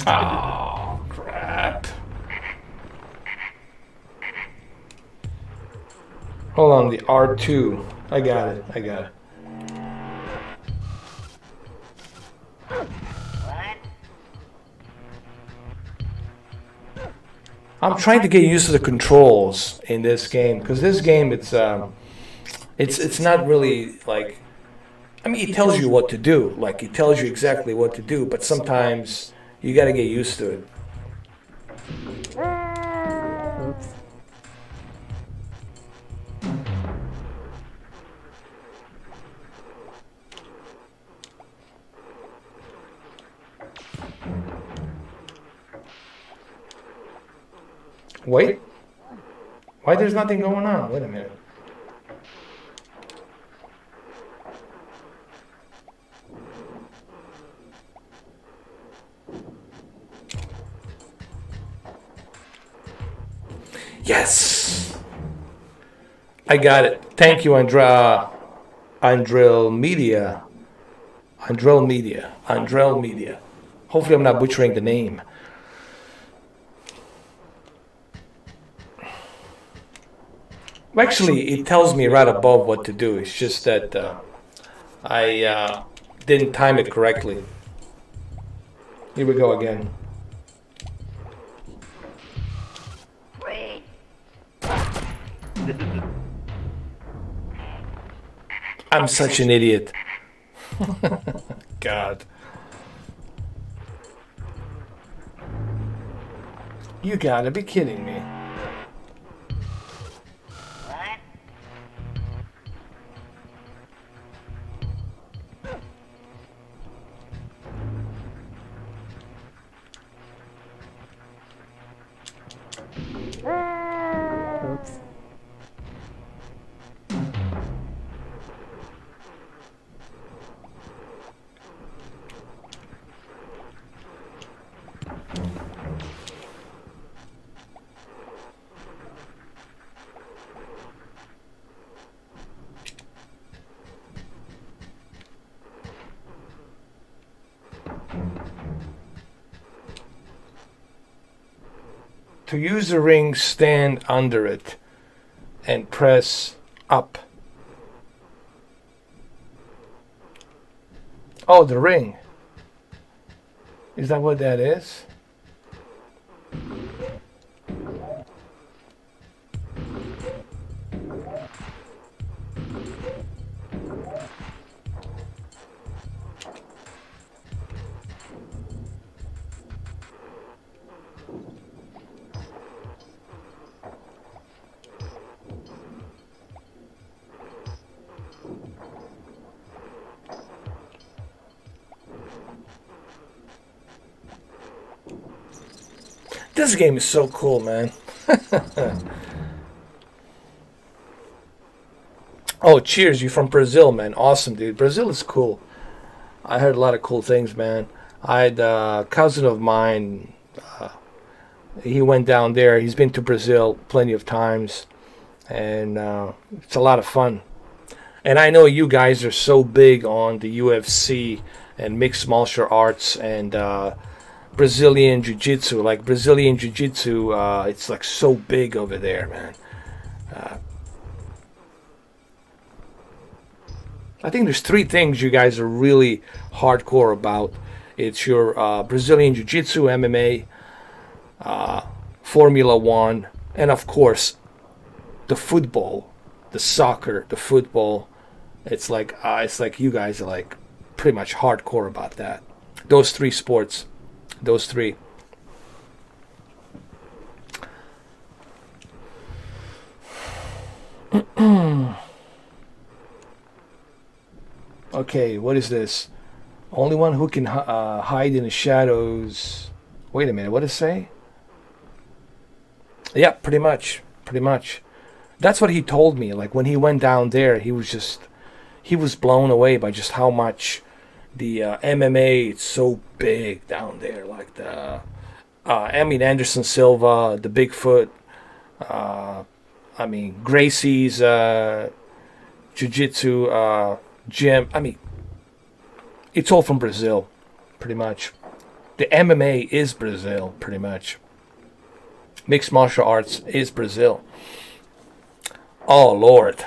Oh, crap. Hold on, the R2. I got it. I got it. I'm trying to get used to the controls in this game, because this game it's not really like, I mean, it tells you what to do, like it tells you exactly what to do, but sometimes you got to get used to it. Oops. Wait. Why there's nothing going on? Wait a minute. Yes! I got it. Thank you, Andrel Media. Andrel Media. Hopefully I'm not butchering the name. Actually, it tells me right above what to do. It's just that I didn't time it correctly. Here we go again. I'm such an idiot. God. You gotta be kidding me. Oops. To use the ring, stand under it and press up. Oh, the ring. Is that what that is? This game is so cool, man. Oh, cheers. You from Brazil, man. Awesome, dude. Brazil is cool. I heard a lot of cool things, man. I had a cousin of mine. He went down there. He's been to Brazil plenty of times. And it's a lot of fun. And I know you guys are so big on the UFC and mixed martial arts and Brazilian Jiu-Jitsu. Like Brazilian Jiu-Jitsu, it's like so big over there, man. I think there's three things you guys are really hardcore about. It's your Brazilian Jiu-Jitsu, MMA, Formula One, and of course, the football, the soccer, the football. It's like you guys are like pretty much hardcore about that. Those three sports. Those three. Okay, what is this? Only one who can hide in the shadows. Wait a minute, what does it say? Yeah, pretty much. Pretty much. That's what he told me. Like when he went down there, he was blown away by just how much the MMA, it's so big down there. Like the Anderson Silva, the Bigfoot, Gracie's Jiu-Jitsu gym. It's all from Brazil, pretty much. The MMA is Brazil, pretty much. Mixed martial arts is Brazil. Oh, Lord.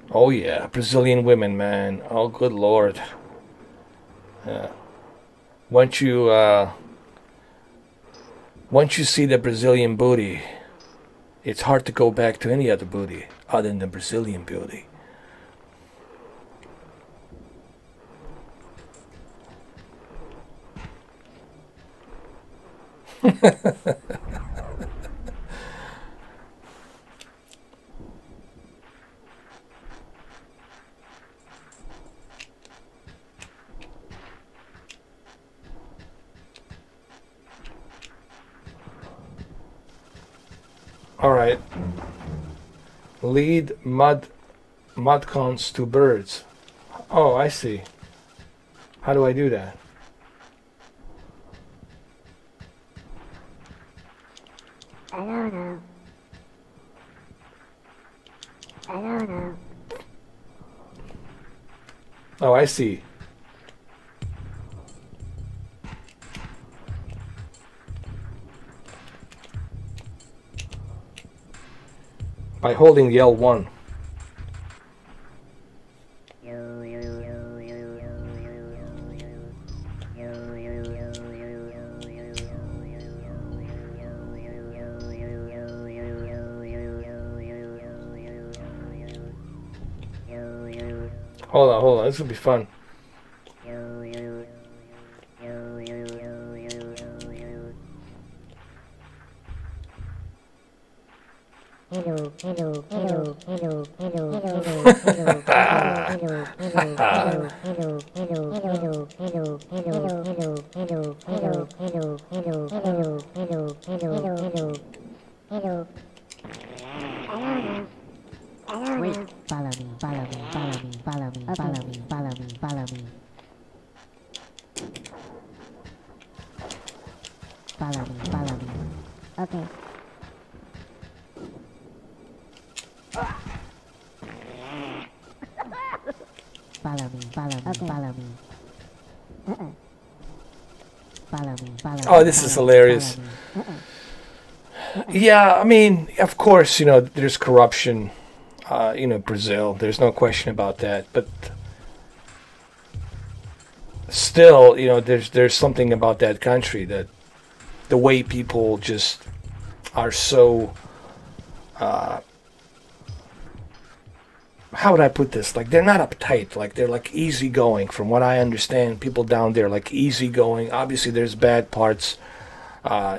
Oh, yeah. Brazilian women, man. Oh, good Lord. Once you see the Brazilian booty, it's hard to go back to any other booty other than the Brazilian booty. All right. Lead mudcons to birds. Oh, I see. How do I do that? I don't know. I don't know. Oh, I see. By holding the L1. Hold on, this will be fun. Wait, follow me, follow me, follow me, follow me, follow me, follow me, follow me. Follow me, follow me. Okay. Follow me, follow me, follow me. Follow me, follow me. Oh, this is hilarious. Yeah, I mean, of course, there's corruption, Brazil. There's no question about that. But still, there's something about that country that the way people just are so, how would I put this? Like, they're not uptight. Like, they're like easygoing. From what I understand, people down there like easygoing. Obviously, there's bad parts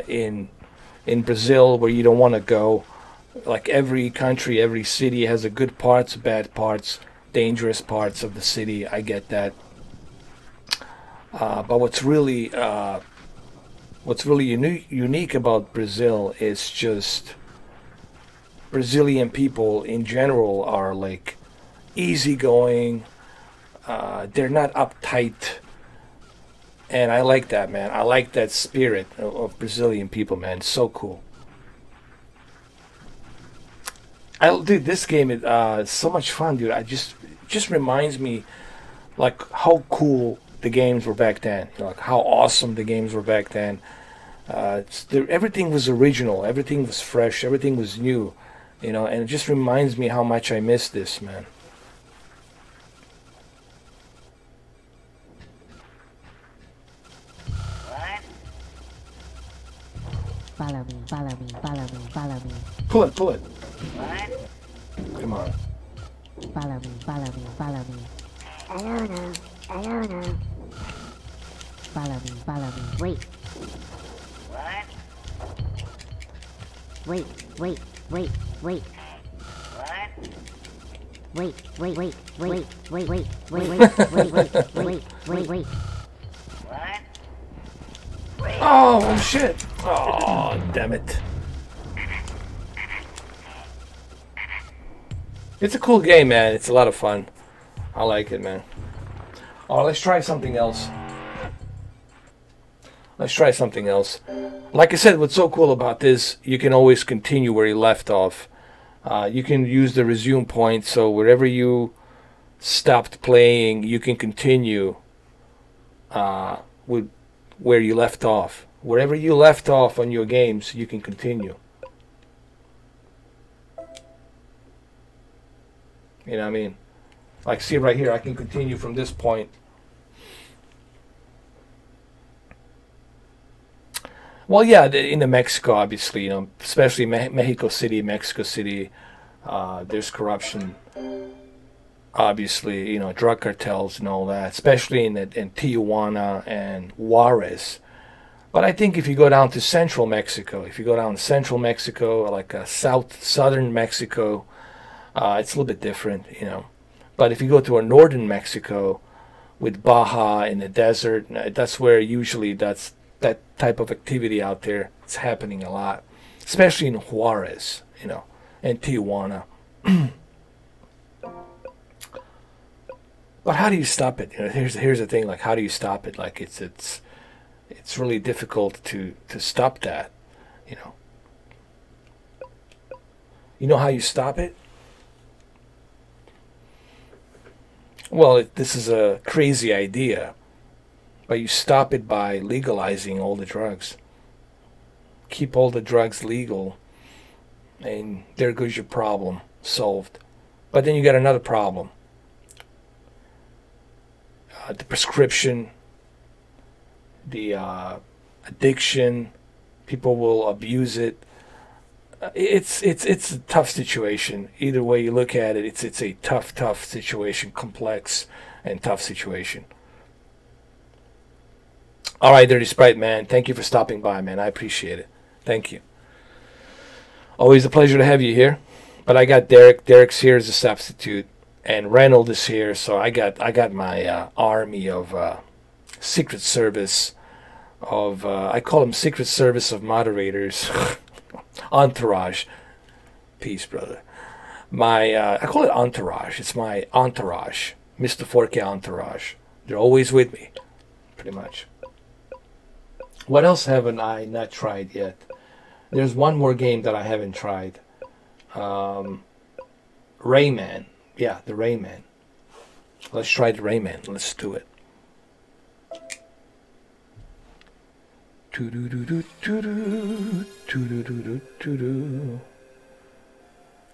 in Brazil where you don't want to go. Like, every country, every city has a good parts, bad parts, dangerous parts of the city. I get that. But what's really unique about Brazil is just Brazilian people in general are like easygoing. They're not uptight. And I like that, man. I like that spirit of Brazilian people, man. It's so cool. Dude, this game is so much fun, dude. It just reminds me like how cool the games were back then. Like how awesome the games were back then. Everything was original. Everything was fresh. Everything was new. And it just reminds me how much I miss this, man. Follow me, follow me, follow me, follow me. Pull it. Come on. Follow me, follow me, follow me. I don't know. Follow me, follow me. Wait. Wait. Wait. Wait. Wait. Oh, shit. Oh, damn it. It's a cool game, man. It's a lot of fun. I like it, man. Oh, let's try something else. Like I said, what's so cool about this, you can always continue where you left off. You can use the resume point, so wherever you stopped playing, you can continue with where you left off. Wherever you left off on your games, you can continue. You know what I mean? Like, see right here, I can continue from this point. Well, yeah, in the Mexico, obviously, especially Mexico City, there's corruption. Obviously, drug cartels and all that, especially in Tijuana and Juarez. But I think if you go down to central Mexico, like southern Mexico, it's a little bit different, But if you go to a northern Mexico with Baja in the desert, that's where usually that type of activity out there is happening a lot, especially in Juarez, and Tijuana. But how do you stop it? Here's the thing. Like, how do you stop it? Like, it's really difficult to stop that. You know how you stop it? Well, this is a crazy idea, but you stop it by legalizing all the drugs. Keep all the drugs legal, and there goes your problem solved. But then you got another problem. The prescription, the addiction, people will abuse it. It's a tough situation. Either way you look at it, it's a tough situation, complex and tough situation. All right, Dirty Sprite, man. Thank you for stopping by, man. I appreciate it. Thank you. Always a pleasure to have you here. But I got Derek. Derek's here as a substitute, and Reynold is here. So I got my army of Secret Service of I call them Secret Service of moderators, entourage. Peace, brother. My I call it entourage. It's my entourage, Mr. 4K entourage. They're always with me, pretty much. What else haven't I not tried yet? There's one more game that I haven't tried. Rayman. Yeah, the Rayman. Let's try the Rayman. Let's do it.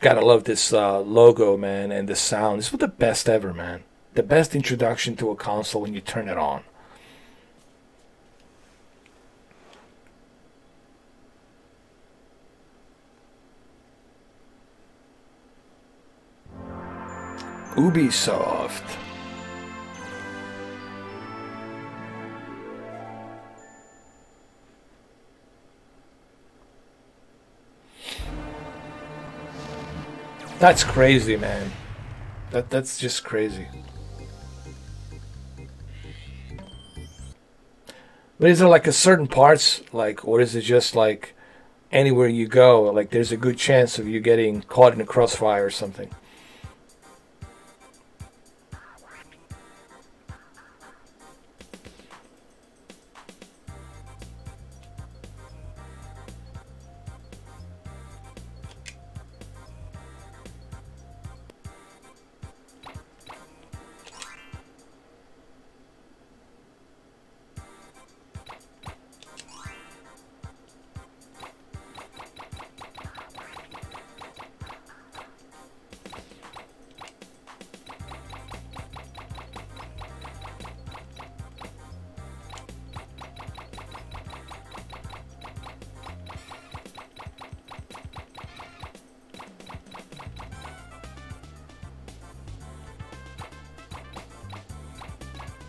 Gotta love this logo, man, and the sound. This was the best ever, man. The best introduction to a console when you turn it on. Ubisoft. That's crazy, man. That's just crazy. But is there like a certain parts, like, or is it just like anywhere you go, like there's a good chance of you getting caught in a crossfire or something?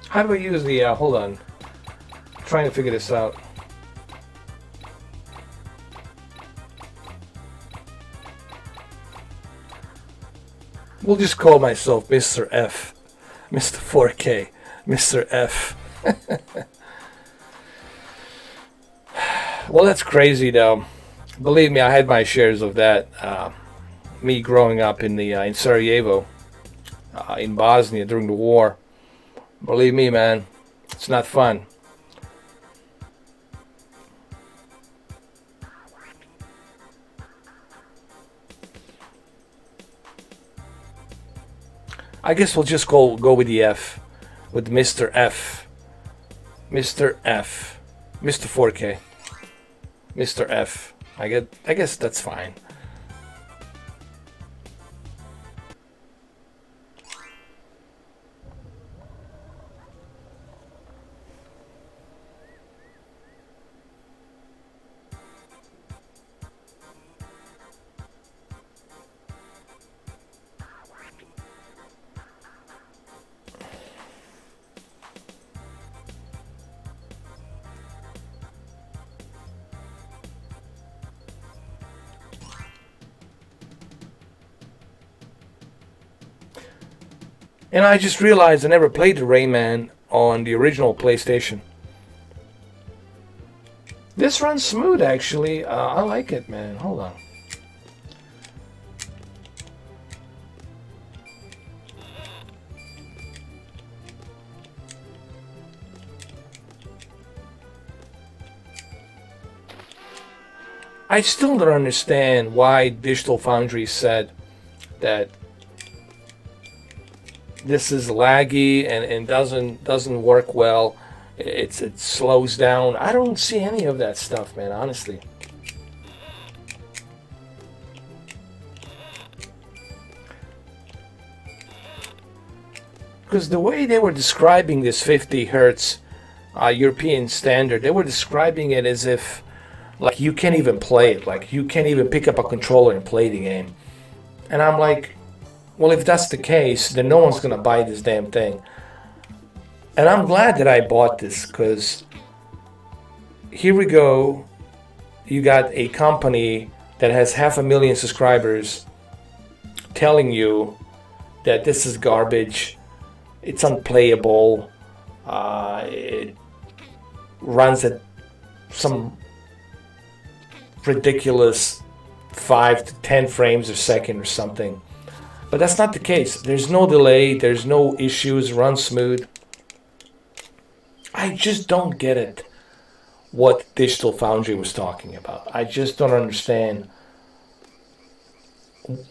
How do I use the, hold on. I'm trying to figure this out. We'll just call myself Mr. F. Mr. 4K. Mr. F. Well, that's crazy, though. Believe me, I had my shares of that. Me growing up in in Sarajevo, in Bosnia during the war. Believe me, man, it's not fun. I guess we'll just go with the F, with Mr. F. Mr. F. Mr. 4K. Mr. F. I guess that's fine. And I just realized I never played the Rayman on the original PlayStation. This runs smooth, actually. I like it, man. Hold on. I still don't understand why Digital Foundry said that this is laggy and doesn't work well. It slows down. I don't see any of that stuff, man, honestly. Because the way they were describing this 50 hertz European standard, they were describing it as if like you can't even play it, like you can't even pick up a controller and play the game. And I'm like, well, if that's the case, then no one's gonna buy this damn thing. And I'm glad that I bought this, because here we go. You got a company that has 500,000 subscribers telling you that this is garbage, it's unplayable, it runs at some ridiculous 5 to 10 frames a second or something. But that's not the case. There's no delay, there's no issues, runs smooth. I just don't get it, what Digital Foundry was talking about. I just don't understand.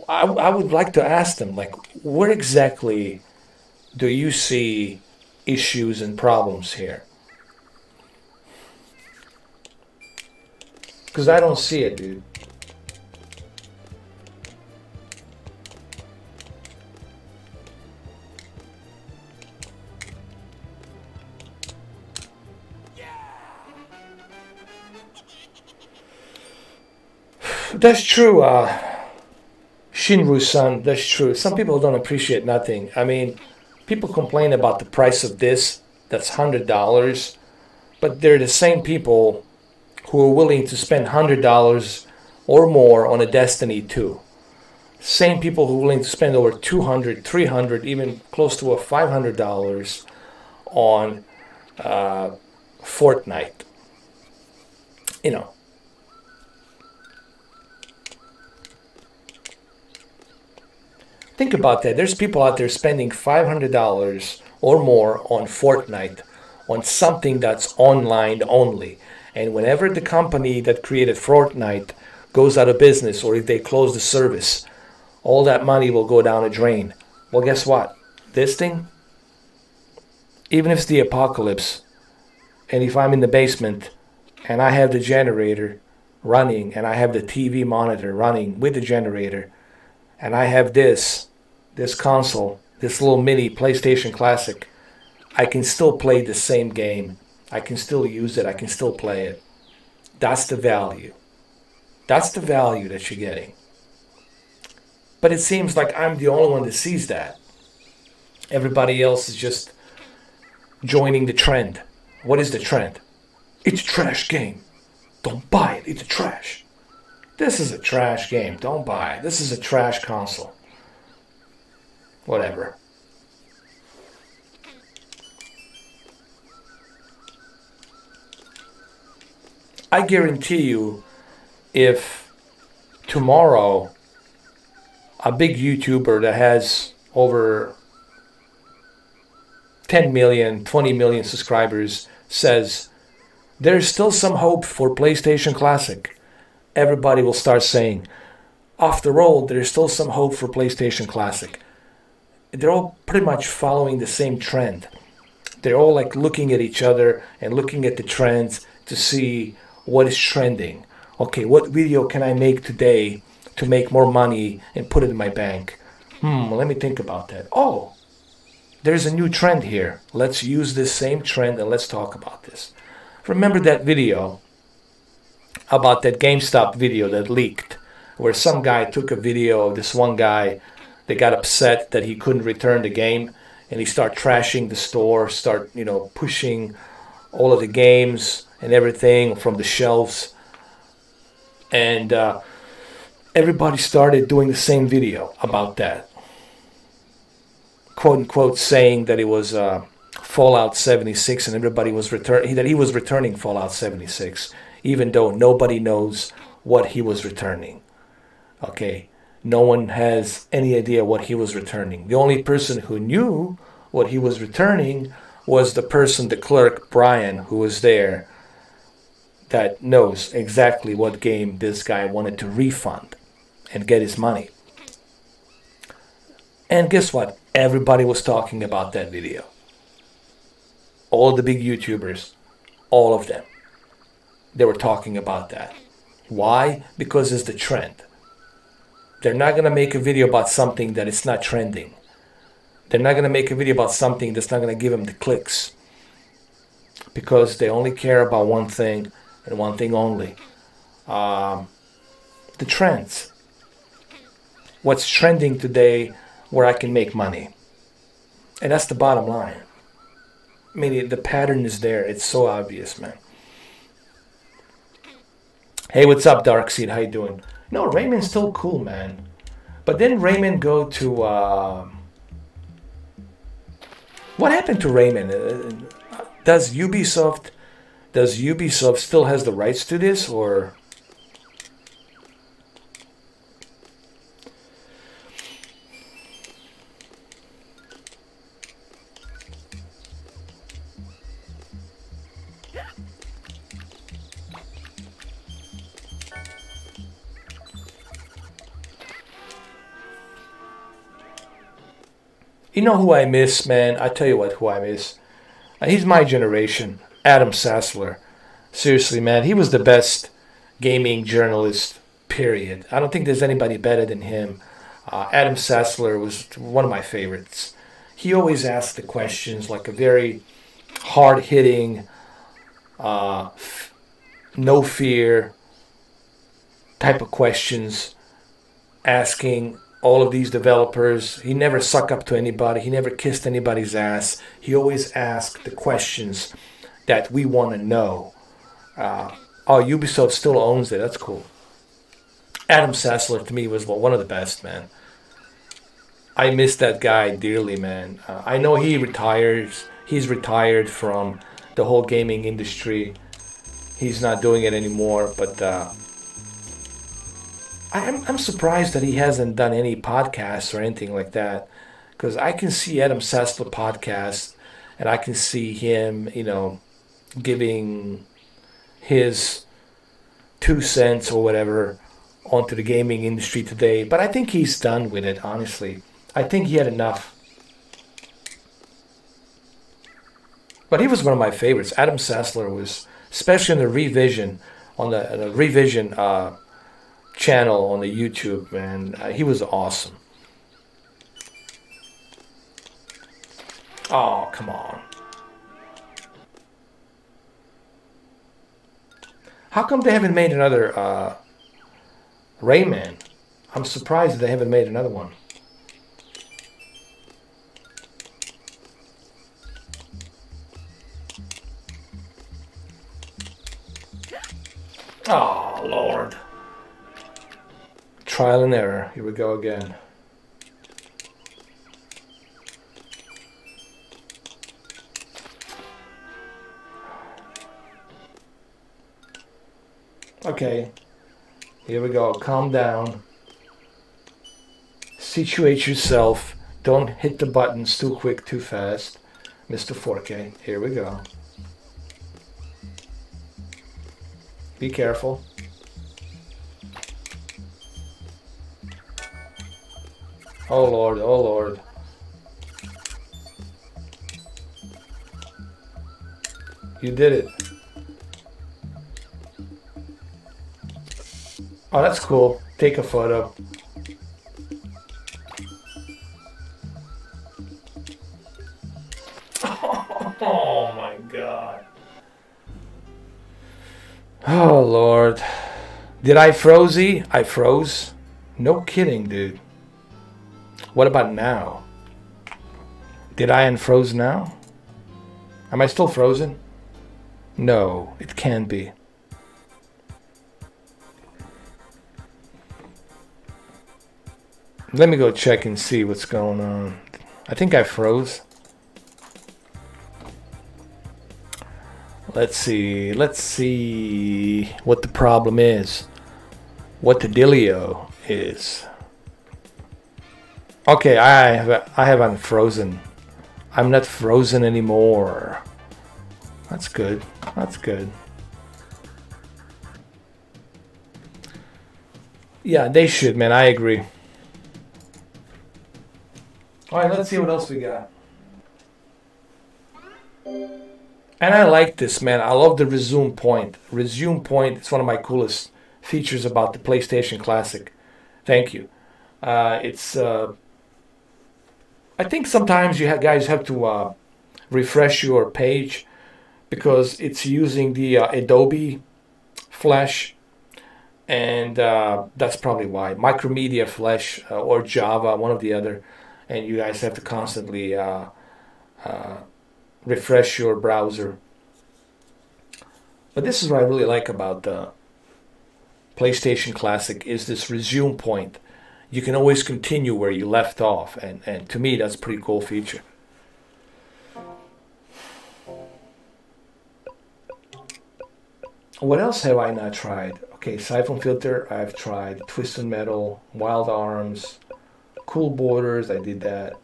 I would like to ask them, like, where exactly do you see issues and problems here? Because I don't see it, dude. That's true, Shinru-san, that's true. Some people don't appreciate nothing. I mean, people complain about the price of this, that's $100, but they're the same people who are willing to spend $100 or more on a Destiny 2. Same people who are willing to spend over $200, $300, even close to $500 on Fortnite. You know. Think about that. There's people out there spending $500 or more on Fortnite, on something that's online only. And whenever the company that created Fortnite goes out of business, or if they close the service, all that money will go down a drain. Well, guess what? This thing, even if it's the apocalypse, and if I'm in the basement, and I have the generator running, and I have the TV monitor running with the generator, and I have this console, this little mini PlayStation Classic, I can still play the same game. I can still use it. I can still play it. That's the value. That's the value that you're getting. But it seems like I'm the only one that sees that. Everybody else is just joining the trend. What is the trend? It's a trash game. Don't buy it. It's trash. This is a trash game. Don't buy it. This is a trash console. Whatever. I guarantee you, if tomorrow a big YouTuber that has over 10 million, 20 million subscribers says there's still some hope for PlayStation Classic, everybody will start saying, after all, there's still some hope for PlayStation Classic. They're all pretty much following the same trend. They're all like looking at each other and looking at the trends to see what is trending. Okay, what video can I make today to make more money and put it in my bank? Let me think about that. Oh, there's a new trend here. Let's use this same trend and let's talk about this. Remember that video about that GameStop video that leaked, where some guy took a video of this one guy that got upset that he couldn't return the game, and he started trashing the store, pushing all of the games and everything from the shelves. And everybody started doing the same video about that. Quote unquote saying that it was Fallout 76 and everybody was that he was returning Fallout 76, even though nobody knows what he was returning. Okay, no one has any idea what he was returning. The only person who knew what he was returning was the clerk, Brian, who was there, that knows exactly what game this guy wanted to refund and get his money. And guess what? Everybody was talking about that video. All the big YouTubers, all of them, they were talking about that. Why? Because it's the trend. They're not going to make a video about something that is not trending. They're not going to make a video about something that's not going to give them the clicks. Because they only care about one thing and one thing only. The trends. What's trending today where I can make money. And that's the bottom line. I mean, the pattern is there. It's so obvious, man. Hey, what's up, Darkseed? How you doing? No, Rayman's still cool, man. But didn't Rayman go to... what happened to Rayman? Does Ubisoft... Does Ubisoft still has the rights to this, or... You know who I miss, man? I tell you what, who I miss. He's my generation. Adam Sassler. Seriously, man, he was the best gaming journalist, period. I don't think there's anybody better than him. Adam Sassler was one of my favorites. He always asked the questions like a very hard-hitting, no fear type of questions, asking all of these developers. He never sucked up to anybody. He never kissed anybody's ass. He always asked the questions that we want to know. Oh, Ubisoft still owns it. That's cool. Adam Sassler, to me, was one of the best, man. I miss that guy dearly, man. I know he retires. He's retired from the whole gaming industry. He's not doing it anymore, but I'm surprised that he hasn't done any podcasts or anything like that, because I can see Adam Sassler podcast, and I can see him, you know, giving his 2 cents or whatever onto the gaming industry today. But I think he's done with it, honestly. I think he had enough. But he was one of my favorites. Adam Sassler was, especially in the revision, on the revision channel on the YouTube, man. He was awesome. Oh, come on. How come they haven't made another Rayman? I'm surprised that they haven't made another one. Oh, Lord. Trial and error. Here we go again. Okay. Here we go. Calm down. Situate yourself. Don't hit the buttons too quick, too fast. Mr. 4K. Here we go. Be careful. Oh Lord, oh Lord. You did it. Oh, that's cool. Take a photo. Oh my God. Oh Lord. Did I frozy? I froze? No kidding, dude. What about now? Did I unfroze now? Am I still frozen? No, it can be. Let me go check and see what's going on. I think I froze. Let's see what the problem is. What the dealio is. Okay, I have unfrozen. I'm not frozen anymore. That's good. That's good. Yeah, they should, man. I agree. All right, let's see what else we got. And I like this, man. I love the resume point. Resume point is one of my coolest features about the PlayStation Classic. Thank you. It's I think sometimes you guys have to refresh your page because it's using the Adobe Flash, and that's probably why. Micromedia Flash or Java, one or the other, and you guys have to constantly refresh your browser. But this is what I really like about the PlayStation Classic is this resume point. You can always continue where you left off, and to me that's a pretty cool feature. What else have I not tried? Okay, Siphon Filter, I've tried. Twisted Metal, Wild Arms, Cool Borders, I did that.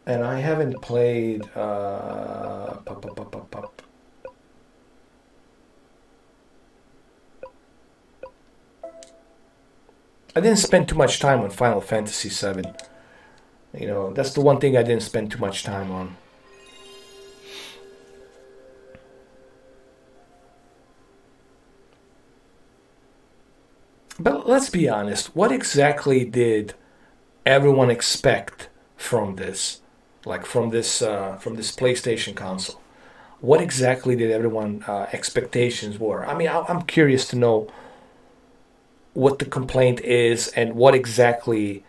And I haven't played I didn't spend too much time on Final Fantasy VII. You know, that's the one thing I didn't spend too much time on. But let's be honest, what exactly did everyone expect from this? Like from this PlayStation console? What exactly did everyone expectations were? I mean, I'm curious to know what the complaint is and what exactly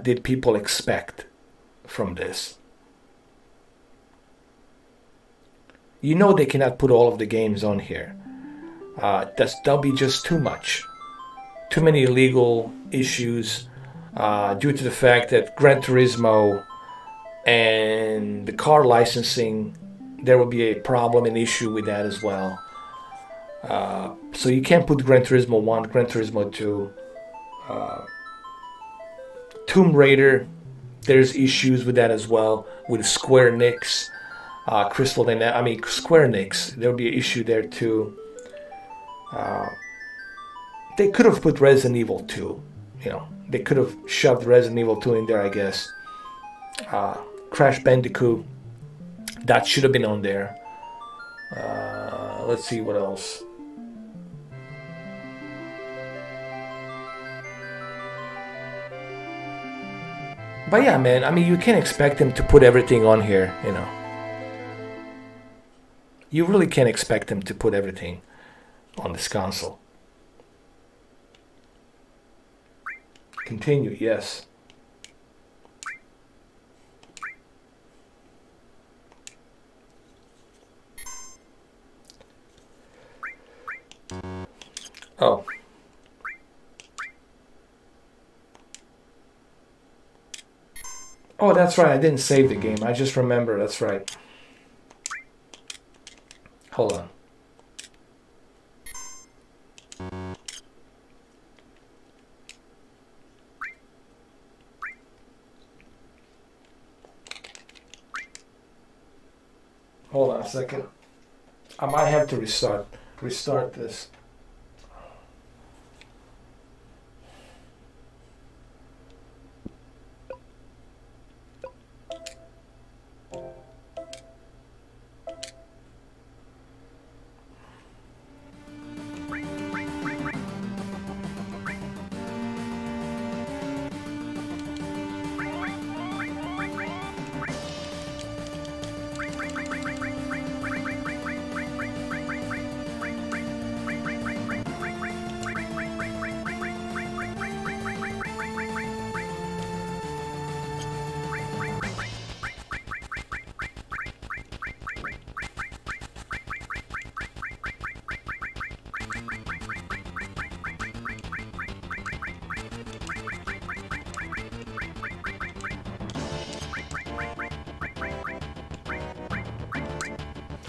did people expect from this. You know they cannot put all of the games on here. That'll be just too much. Too many legal issues due to the fact that Gran Turismo and the car licensing, there will be a problem, an issue with that as well. So you can't put Gran Turismo 1, Gran Turismo 2. Tomb Raider, there's issues with that as well, with Square Enix, Crystal Dynamics. I mean, Square Enix, there will be an issue there too. They could have put Resident Evil 2, you know, they could have shoved Resident Evil 2 in there, I guess. Crash Bandicoot, that should have been on there. Let's see what else. But yeah, man, I mean, you can't expect them to put everything on here, you know. You really can't expect them to put everything on this console. Continue, yes. Oh. Oh, that's right. I didn't save the game. I just remember. That's right. Hold on. Hold on a second. I might have to restart this.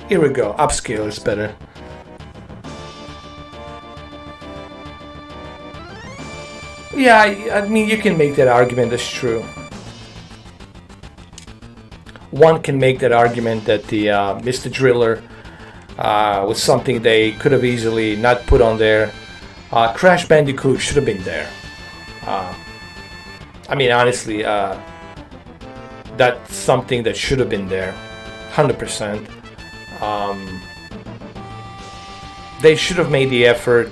Here we go. Upscale is better. Yeah, I mean, you can make that argument. That's true. One can make that argument that the Mr. Driller was something they could have easily not put on there. Crash Bandicoot should have been there. I mean, honestly, that's something that should have been there, 100%. They should have made the effort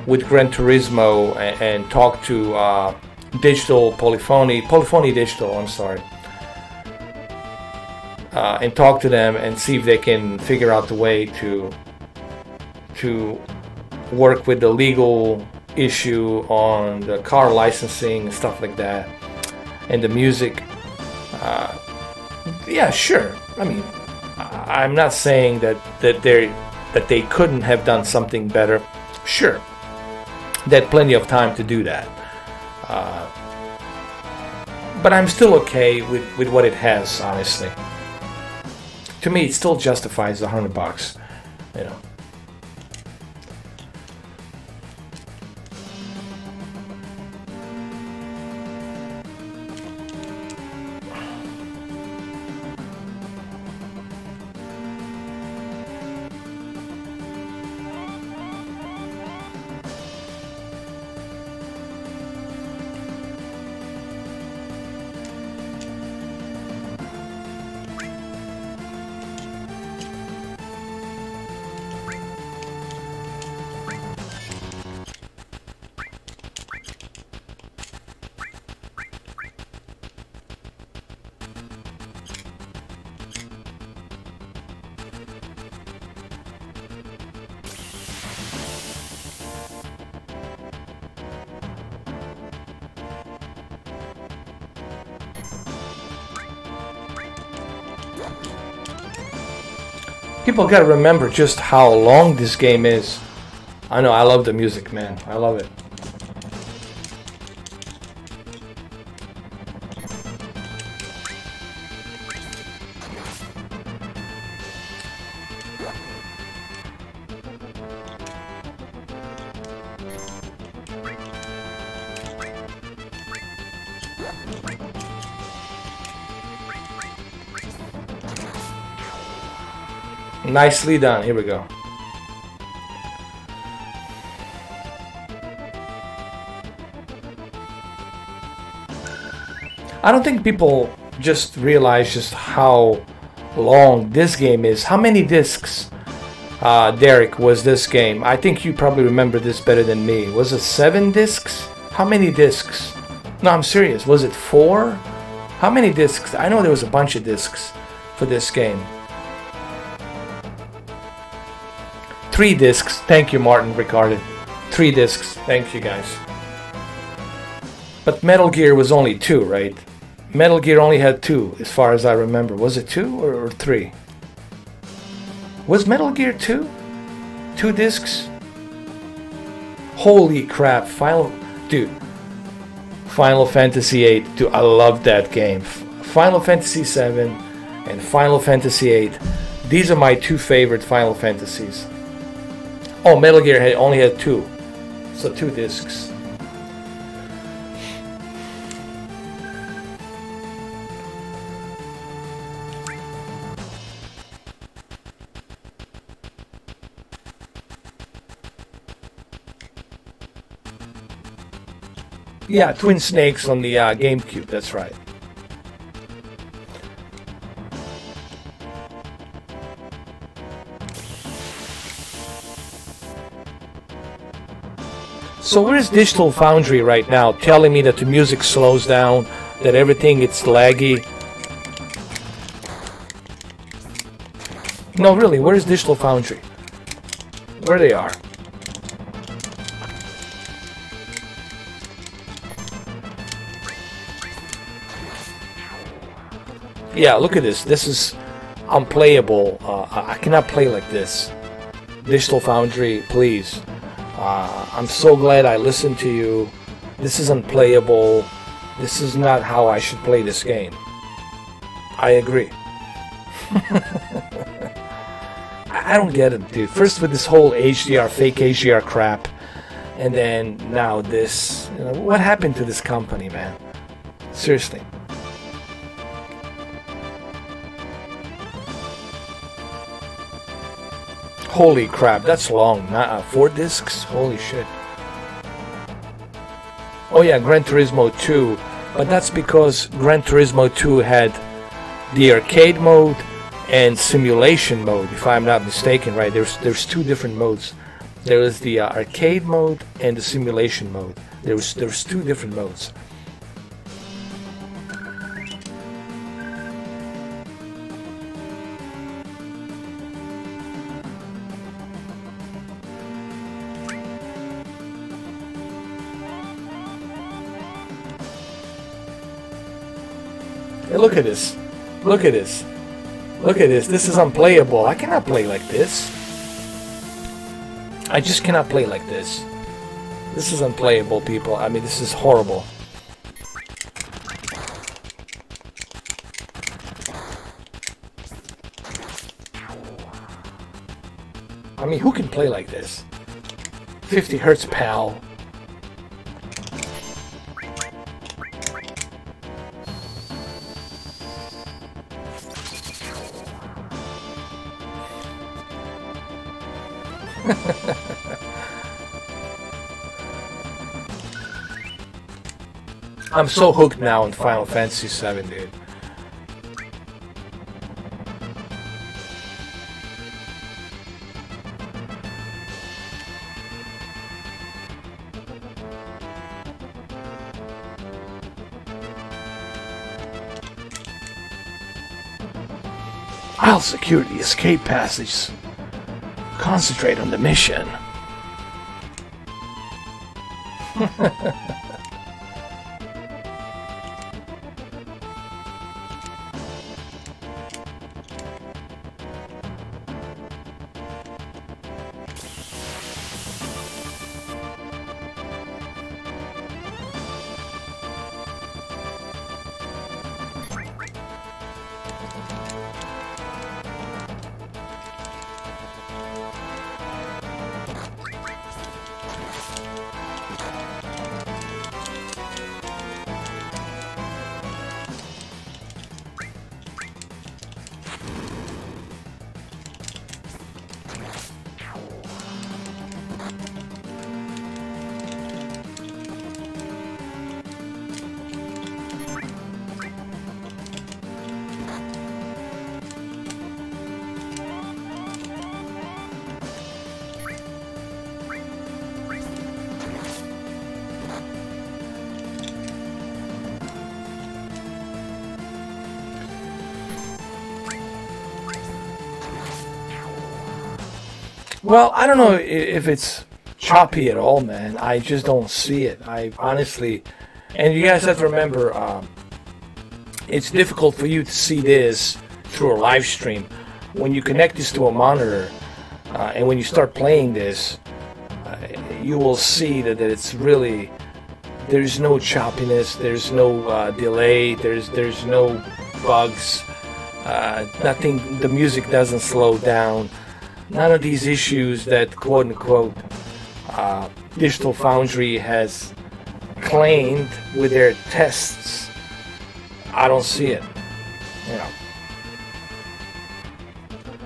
with Gran Turismo and talked to Polyphony Digital, I'm sorry, and talk to them and see if they can figure out the way to work with the legal issue on the car licensing and stuff like that, and the music. Yeah, sure. I mean, I'm not saying that they couldn't have done something better. Sure, they had plenty of time to do that. But I'm still okay with what it has, honestly. To me, it still justifies the $100, you know. People gotta remember just how long this game is. I know, I love the music, man. I love it. Nicely done. Here we go. I don't think people just realize just how long this game is. How many discs, Derek, was this game? I think you probably remember this better than me. Was it 7 discs? How many discs? No, I'm serious. Was it 4? How many discs? I know there was a bunch of discs for this game. 3 discs. Thank you, Martin Riccardi. 3 discs. Thank you, guys. But Metal Gear was only 2, right? Metal Gear only had 2, as far as I remember. Was it 2 or 3? Was Metal Gear 2? 2 discs? Holy crap. Final Fantasy 8. Dude, I love that game. Final Fantasy 7 and Final Fantasy 8. These are my 2 favorite Final Fantasies. Oh, Metal Gear only had 2. So 2 discs. Yeah, Twin Snakes on the GameCube, that's right. So where's Digital Foundry right now, telling me that the music slows down, that everything gets laggy? No, really, where's Digital Foundry? Where they are? Yeah, look at this. This is unplayable. I cannot play like this. Digital Foundry, please. I'm so glad I listened to you. This is unplayable. This is not how I should play this game. I agree. I don't get it, dude. First with this whole HDR, fake HDR crap, and then now this. You know, what happened to this company, man? Seriously. Holy crap, that's long. 4 discs? Holy shit. Oh yeah, Gran Turismo 2. But that's because Gran Turismo 2 had the arcade mode and simulation mode, if I'm not mistaken, right? There's 2 different modes. There is the arcade mode and the simulation mode. There's 2 different modes. Hey, look at this. Look at this. Look at this. This is unplayable. I cannot play like this. I just cannot play like this. This is unplayable, people. I mean, this is horrible. I mean, who can play like this? 50 hertz, pal. I'm so hooked now on Final Fantasy VII, dude. I'll secure the escape passage. Concentrate on the mission. Well, I don't know if it's choppy at all, man. I just don't see it. I honestly, and you guys have to remember, it's difficult for you to see this through a live stream. When you connect this to a monitor, and when you start playing this, you will see that it's really, there's no choppiness, there's no delay, there's no bugs, nothing. The music doesn't slow down. None of these issues that quote-unquote Digital Foundry has claimed with their tests, I don't see it. You know,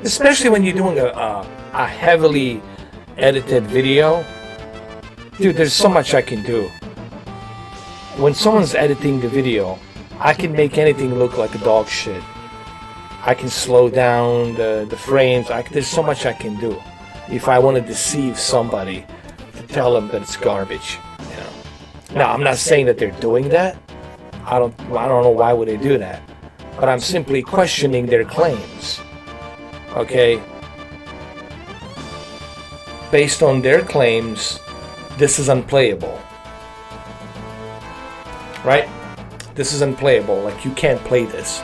especially when you're doing a heavily edited video. Dude, there's so much I can do. When someone's editing the video, I can make anything look like a dog shit. I can slow down the frames. There's so much I can do if I want to deceive somebody to tell them that it's garbage. You know. Now, I'm not saying that they're doing that. I don't know why would they do that. But I'm simply questioning their claims. Okay? Based on their claims, this is unplayable. Right? This is unplayable. Like, you can't play this.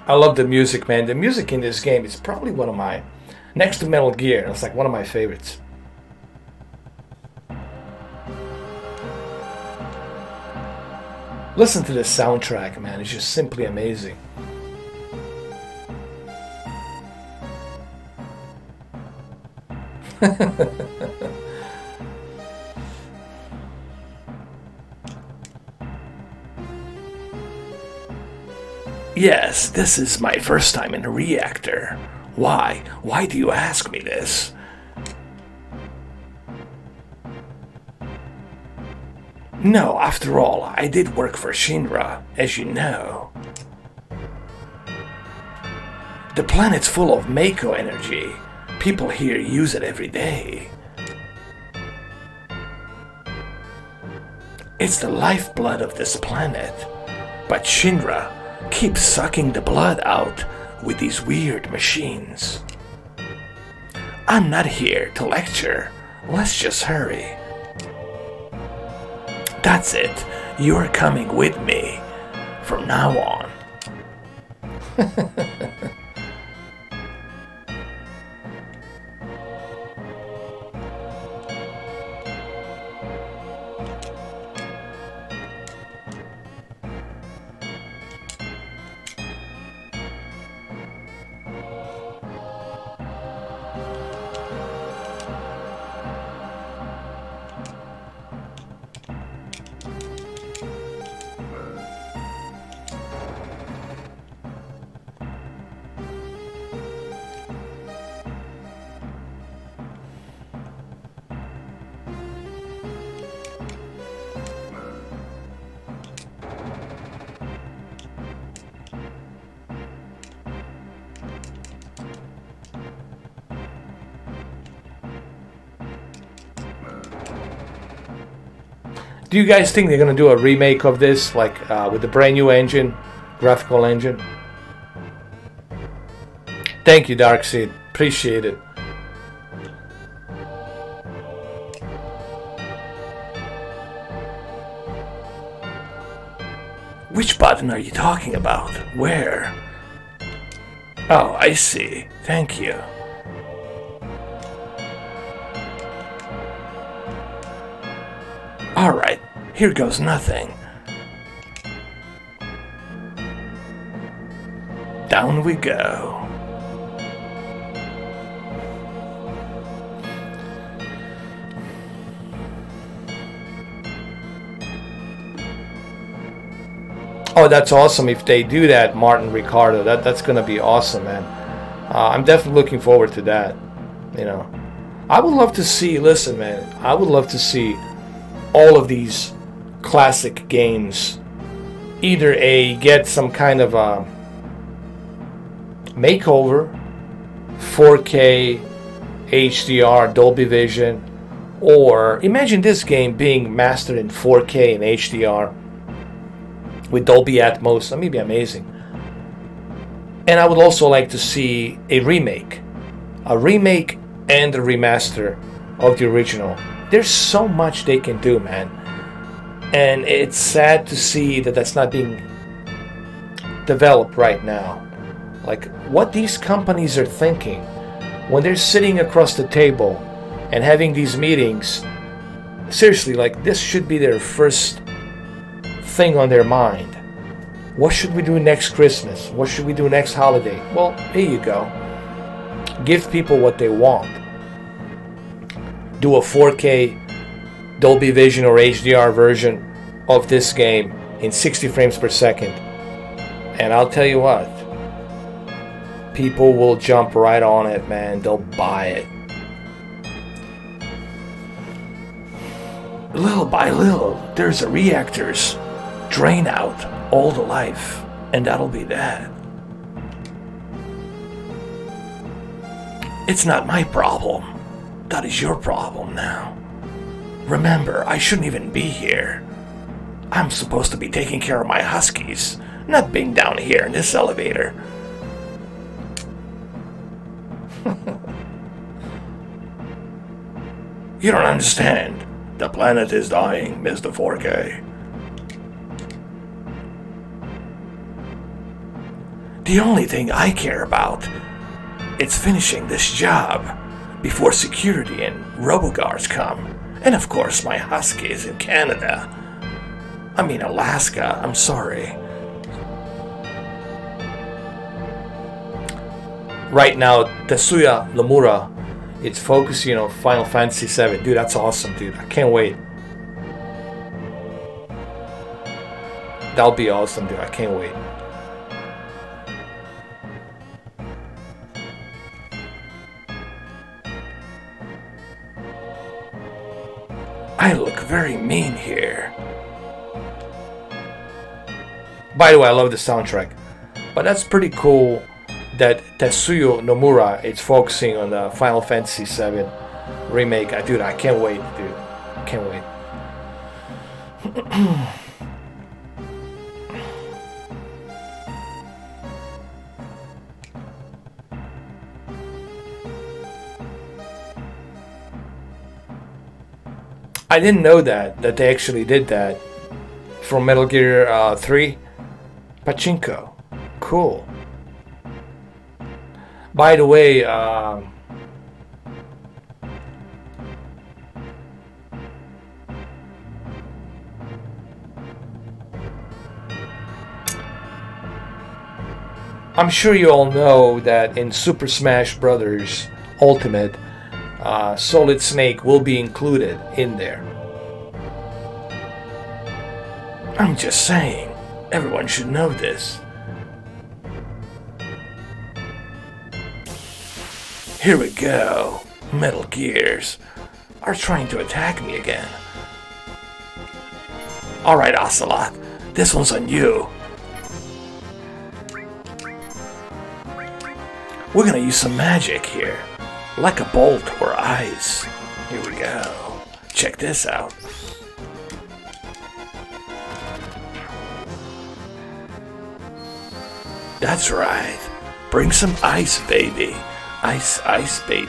I love the music, man. The music in this game is probably one of my, next to Metal Gear, it's like one of my favorites. Listen to this soundtrack, man. It's just simply amazing. Yes, this is my first time in a reactor. Why? Why do you ask me this? No, after all, I did work for Shinra, as you know. The planet's full of Mako energy. People here use it every day. It's the lifeblood of this planet. But Shinra keeps sucking the blood out with these weird machines. I'm not here to lecture. Let's just hurry. That's it. You're coming with me from now on. Do you guys think they're gonna do a remake of this, like with the brand new engine, graphical engine? Thank you, Darkseid. Appreciate it. Which button are you talking about? Where? Oh, I see. Thank you. Alright, here goes nothing. Down we go. Oh, that's awesome if they do that, Martin Ricardo. That's gonna be awesome, man. I'm definitely looking forward to that. You know, I would love to see. Listen, man, I would love to see all of these classic games either get some kind of a makeover, 4K, HDR, Dolby Vision, or imagine this game being mastered in 4K and HDR with Dolby Atmos. That may be amazing. And I would also like to see a remake and a remaster of the original. There's so much they can do, man. And it's sad to see that that's not being developed right now. Like, what these companies are thinking when they're sitting across the table and having these meetings. Seriously, like, this should be their first thing on their mind. What should we do next Christmas? What should we do next holiday? Well, here you go. Give people what they want. Do a 4K Dolby Vision or HDR version of this game in 60 frames per second. And I'll tell you what, people will jump right on it, man. They'll buy it. Little by little, there's a reactors drain out all the life, and that'll be that. It's not my problem. That is your problem now. Remember, I shouldn't even be here. I'm supposed to be taking care of my huskies, not being down here in this elevator. You don't understand. The planet is dying, Mr. 4K. The only thing I care about is finishing this job before security and roboguards come. And of course my huskies in Canada. I mean Alaska, I'm sorry. Right now, Tetsuya Nomura, it's focusing on Final Fantasy VII. Dude, that's awesome, dude. I can't wait. That'll be awesome, dude. I can't wait. I look very mean here. By the way, I love the soundtrack. But that's pretty cool that Tetsuya Nomura is focusing on the Final Fantasy VII remake. Dude, I can't wait, dude. I can't wait. I didn't know that they actually did that from Metal Gear 3. Pachinko. Cool. By the way, I'm sure you all know that in Super Smash Bros. Ultimate, Solid Snake will be included in there. I'm just saying, everyone should know this. Here we go. Metal Gears are trying to attack me again. Alright, Ocelot, this one's on you. We're gonna use some magic here, like a bolt or ice. Here we go. Check this out. That's right. Bring some ice, baby. Ice, ice, baby.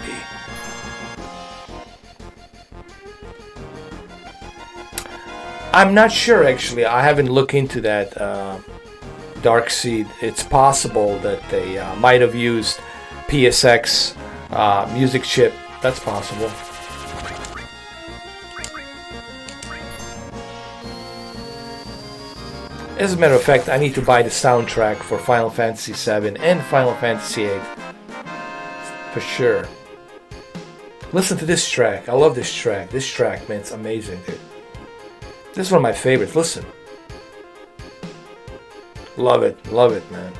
I'm not sure, actually. I haven't looked into that Dark Seed. It's possible that they might have used PSX music chip. That's possible. As a matter of fact, I need to buy the soundtrack for Final Fantasy VII and Final Fantasy VIII. For sure. Listen to this track. I love this track. This track, man, it's amazing, dude. This is one of my favorites. Listen. Love it, man.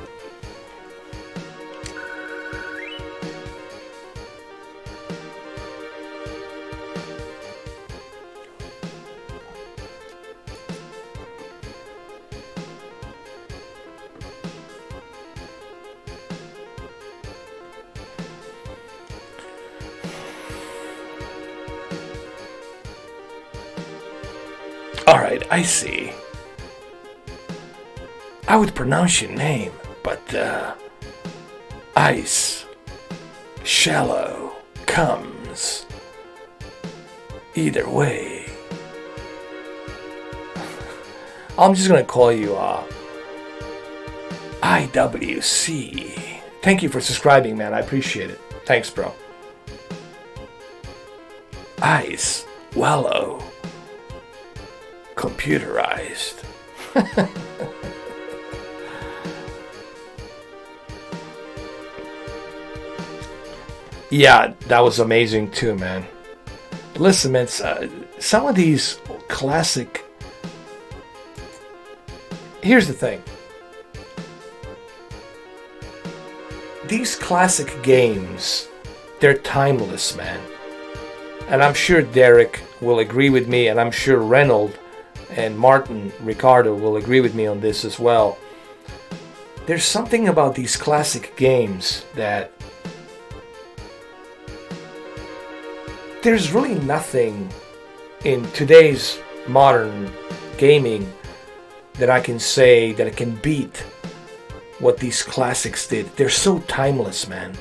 Alright, I see. I would pronounce your name, but ice, shallow, comes. Either way. I'm just gonna call you IWC. Thank you for subscribing, man. I appreciate it. Thanks, bro. Ice, wallow. Computerized. Yeah, that was amazing too, man. Listen, man, some of these classic... Here's the thing. These classic games, they're timeless, man. And I'm sure Derek will agree with me, and I'm sure Reynold and Martin Ricardo will agree with me on this as well. There's something about these classic games that there's really nothing in today's modern gaming that I can say that it can beat what these classics did. They're so timeless, man.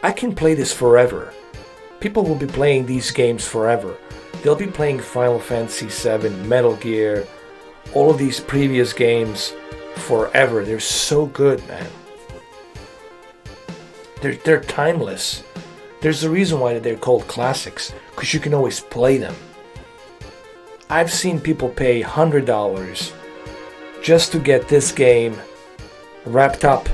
I can play this forever. People will be playing these games forever. They'll be playing Final Fantasy VII, Metal Gear, all of these previous games forever. They're so good, man. They're timeless. There's a reason why they're called classics, because you can always play them. I've seen people pay $100 just to get this game wrapped up,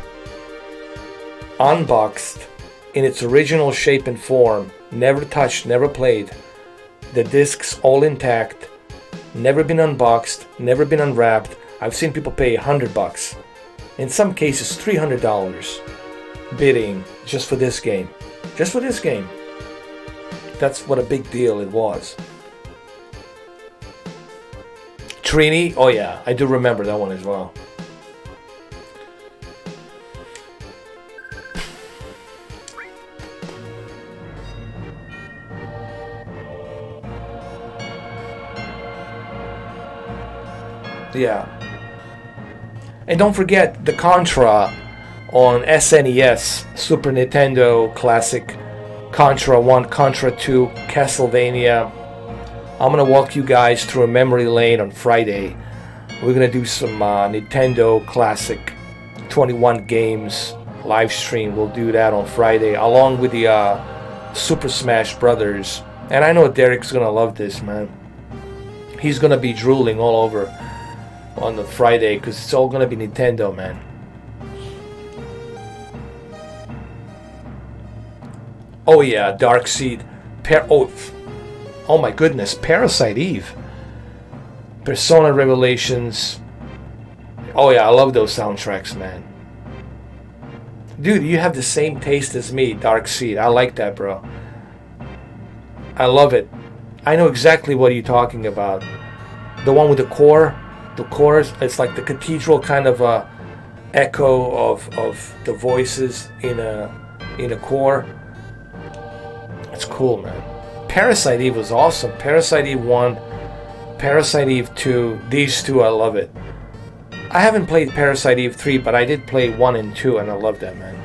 unboxed, in its original shape and form, never touched, never played. The discs all intact, never been unboxed, never been unwrapped. I've seen people pay $100, in some cases $300, bidding just for this game. Just for this game. That's what a big deal it was. Trini, oh yeah, I do remember that one as well. Yeah. And don't forget the Contra on SNES, Super Nintendo Classic, Contra 1, Contra 2, Castlevania. I'm gonna walk you guys through a memory lane on Friday. We're gonna do some Nintendo Classic 21 games live stream. We'll do that on Friday, along with the Super Smash Brothers. And I know Derek's gonna love this, man. He's gonna be drooling all over on the Friday because it's all gonna be Nintendo, man. Oh yeah, Darkseid. Oh my goodness, Parasite Eve. Persona Revelations. Oh yeah, I love those soundtracks, man. Dude, you have the same taste as me, Darkseid. I like that, bro. I love it. I know exactly what you're talking about. The one with the core. The chorus, it's like the cathedral kind of echo of the voices in a core. It's cool, man. Parasite Eve was awesome. Parasite Eve 1, Parasite Eve 2. These two, I love it. I haven't played Parasite Eve 3, but I did play 1 and 2, and I love that, man.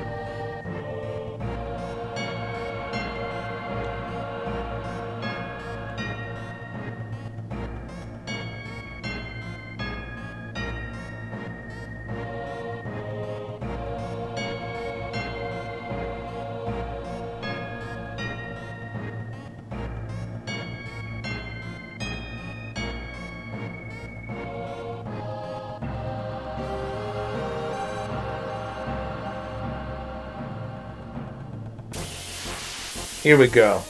Here we go.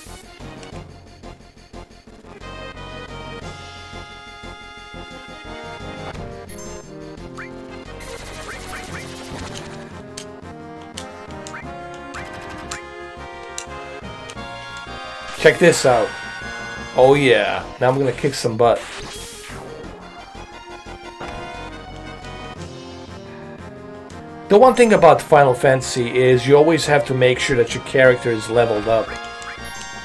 Check this out. Oh yeah, now I'm gonna kick some butt. The one thing about Final Fantasy is you always have to make sure that your character is leveled up.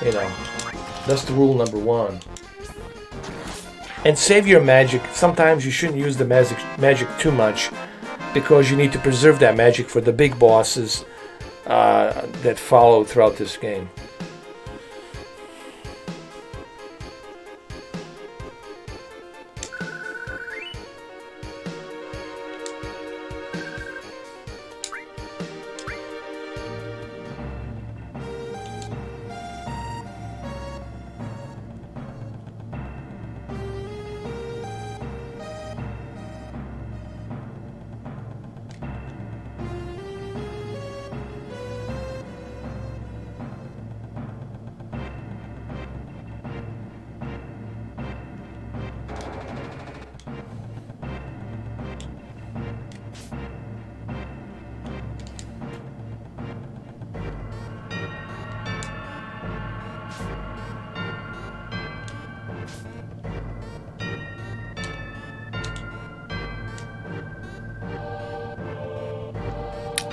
You know, that's the rule number 1. And save your magic. Sometimes you shouldn't use the magic too much because you need to preserve that magic for the big bosses that follow throughout this game.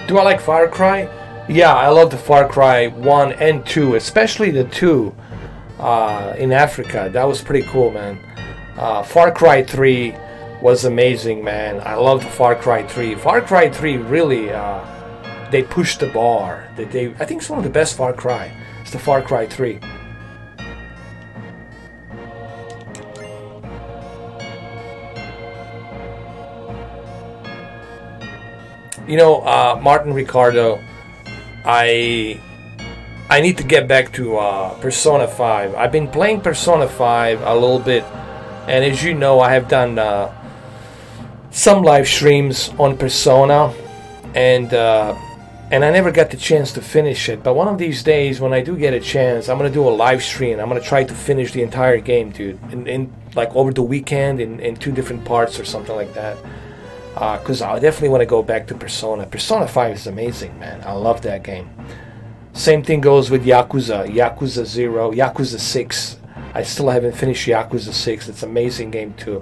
Do I like Far Cry? Yeah, I love the Far Cry 1 and 2, especially the 2 in Africa. That was pretty cool, man. Far Cry 3 was amazing, man. I loved Far Cry 3. Far Cry 3 really, they pushed the bar. I think it's one of the best Far Cry. It's the Far Cry 3. You know, Martin Ricardo, I need to get back to Persona 5. I've been playing Persona 5 a little bit, and as you know, I have done some live streams on Persona, and I never got the chance to finish it. But one of these days, when I do get a chance, I'm gonna do a live stream. I'm gonna try to finish the entire game, dude, in like over the weekend in 2 different parts or something like that. Because I definitely want to go back to Persona. Persona 5 is amazing, man. I love that game. Same thing goes with Yakuza. Yakuza 0, Yakuza 6. I still haven't finished Yakuza 6. It's an amazing game too.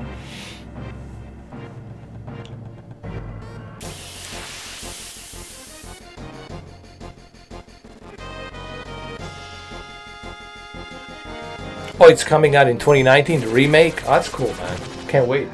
Oh, it's coming out in 2019, the remake? Oh, that's cool, man. Can't wait.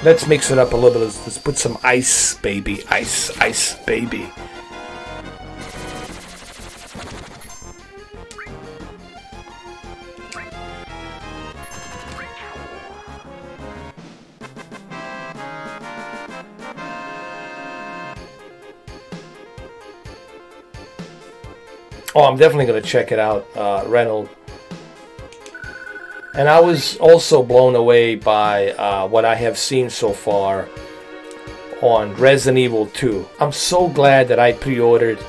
Let's mix it up a little bit. Let's put some ice, baby. Ice, ice, baby. Oh, I'm definitely going to check it out, Reynolds. And I was also blown away by what I have seen so far on Resident Evil 2. I'm so glad that I pre-ordered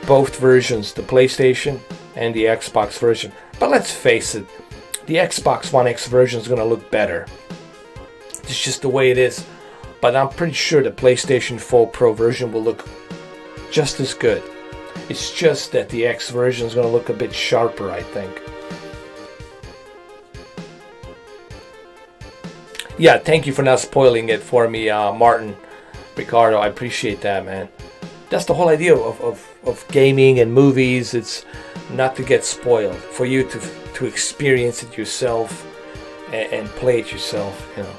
both versions, the PlayStation and the Xbox version. But let's face it, the Xbox One X version is going to look better. It's just the way it is. But I'm pretty sure the PlayStation 4 Pro version will look just as good. It's just that the X version is going to look a bit sharper, I think. Yeah, thank you for not spoiling it for me, Martin, Ricardo. I appreciate that, man. That's the whole idea of gaming and movies. It's not to get spoiled. For you to experience it yourself and play it yourself, you know.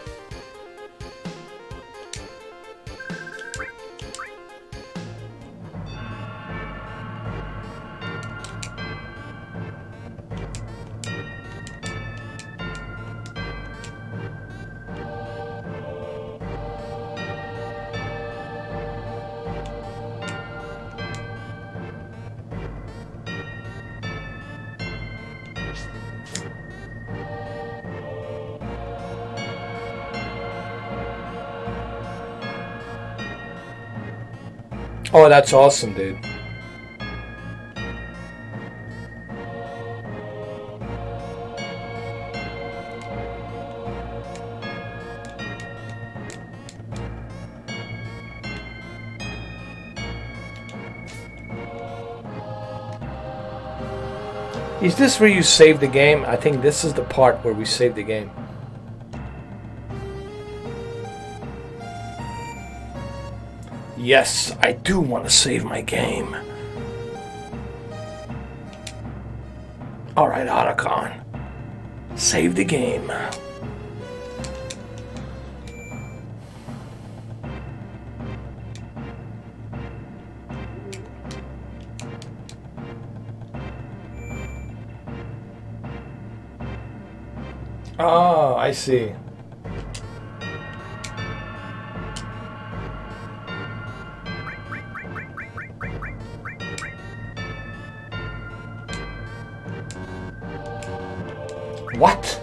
Oh, that's awesome, dude. Is this where you save the game? I think this is the part where we save the game. Yes, I do want to save my game. Alright, Otacon. Save the game. Oh, I see. What?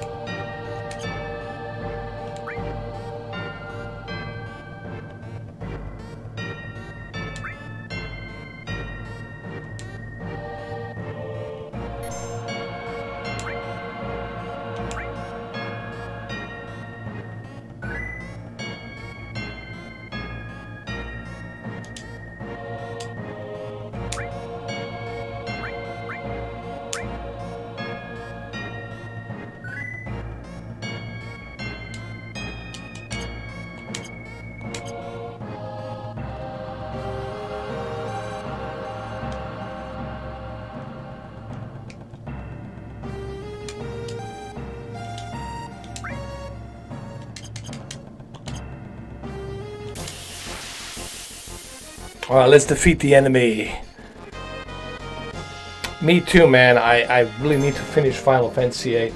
Alright, let's defeat the enemy. Me too, man. I really need to finish Final Fantasy VIII.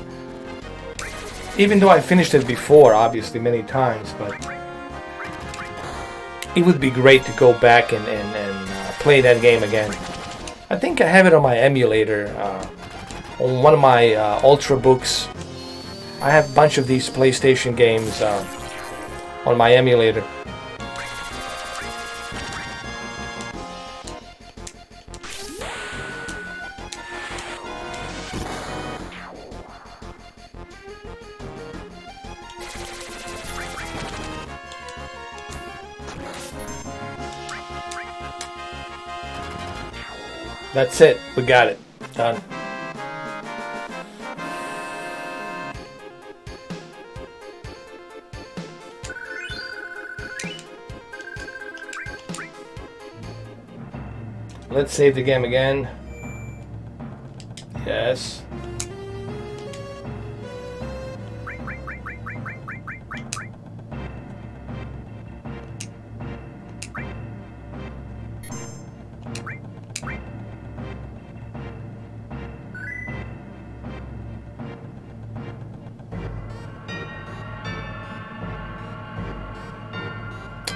Even though I finished it before, obviously, many times, but it would be great to go back and play that game again. I think I have it on my emulator, on one of my Ultrabooks. I have a bunch of these PlayStation games on my emulator. That's it. We got it. Done. Let's save the game again. Yes.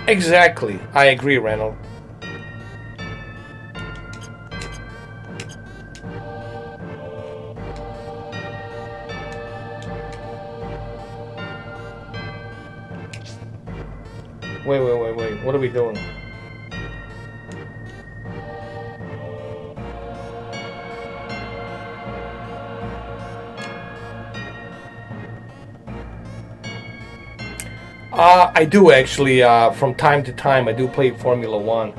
Exactly. I agree, Reynold. Wait. What are we doing? I do actually, from time to time, I do play Formula One,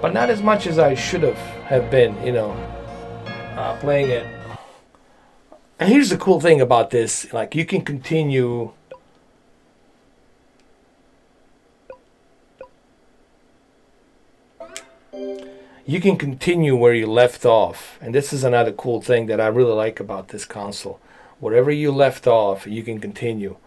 but not as much as I should have been, you know, playing it. And here's the cool thing about this, like you can continue. You can continue where you left off, and this is another cool thing that I really like about this console. Wherever you left off, you can continue.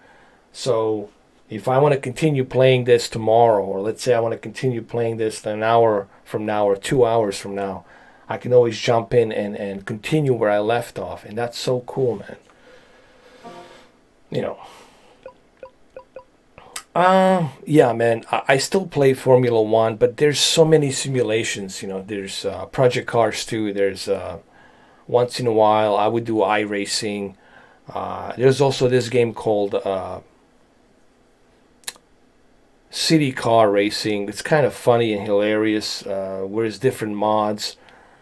So if I want to continue playing this tomorrow, or let's say I want to continue playing this an hour from now or 2 hours from now, I can always jump in and continue where I left off, and that's so cool, man. You know. Yeah, man, I still play Formula One, but there's so many simulations, you know. There's Project Cars 2, there's once in a while I would do iRacing. There's also this game called City Car Racing. It's kind of funny and hilarious, where there's different mods.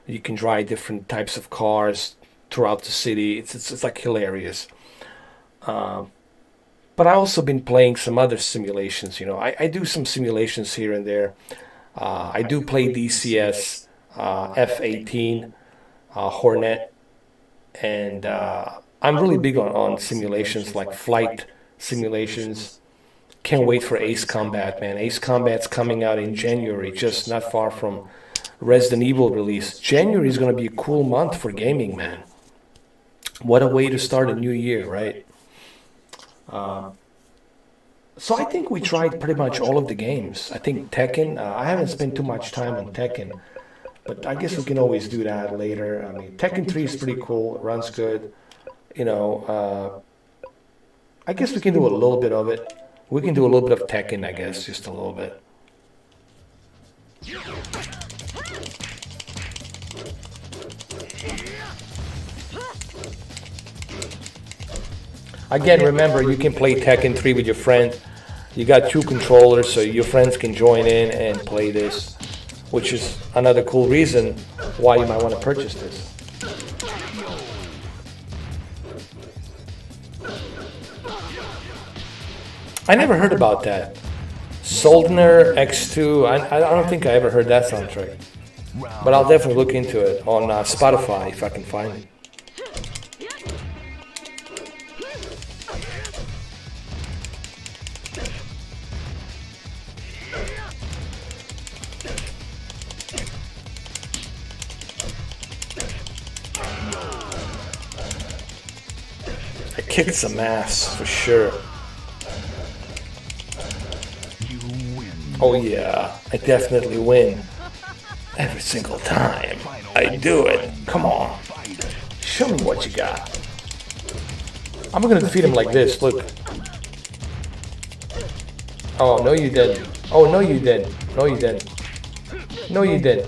You can drive different types of cars throughout the city. It's like hilarious. But I also been playing some other simulations. You know, I do some simulations here and there. I do play DCS, F-18, Hornet, and I'm really big on simulations like flight simulations. Can't wait for Ace Combat, man. Ace Combat's coming out in January, just not far from Resident Evil release. January is going to be a cool month for gaming, man. What a way to start a new year, right? So I think we tried pretty much all of the games. I think Tekken, I haven't spent too much time on Tekken, but I guess we can always do that later. I mean, Tekken 3 is pretty cool, it runs good. You know, I guess we can do a little bit of it. We can do a little bit of Tekken, I guess, just a little bit. Again, remember, you can play Tekken 3 with your friend. You got 2 controllers, so your friends can join in and play this, which is another cool reason why you might want to purchase this. I never heard about that. Soldner X2, I don't think I ever heard that soundtrack. But I'll definitely look into it on Spotify if I can find it. I kicked some ass, for sure. Oh yeah, I definitely win. Every single time I do it. Come on. Show me what you got. I'm gonna defeat him like this, look. Oh, no you didn't. Oh, no you didn't. No you didn't. No you didn't.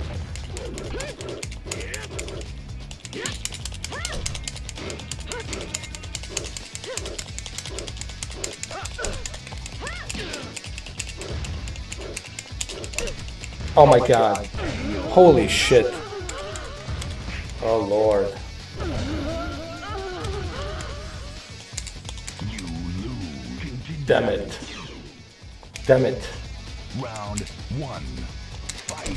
Oh my god. Holy shit. Oh lord. Damn it. Damn it. Round 1. Fight.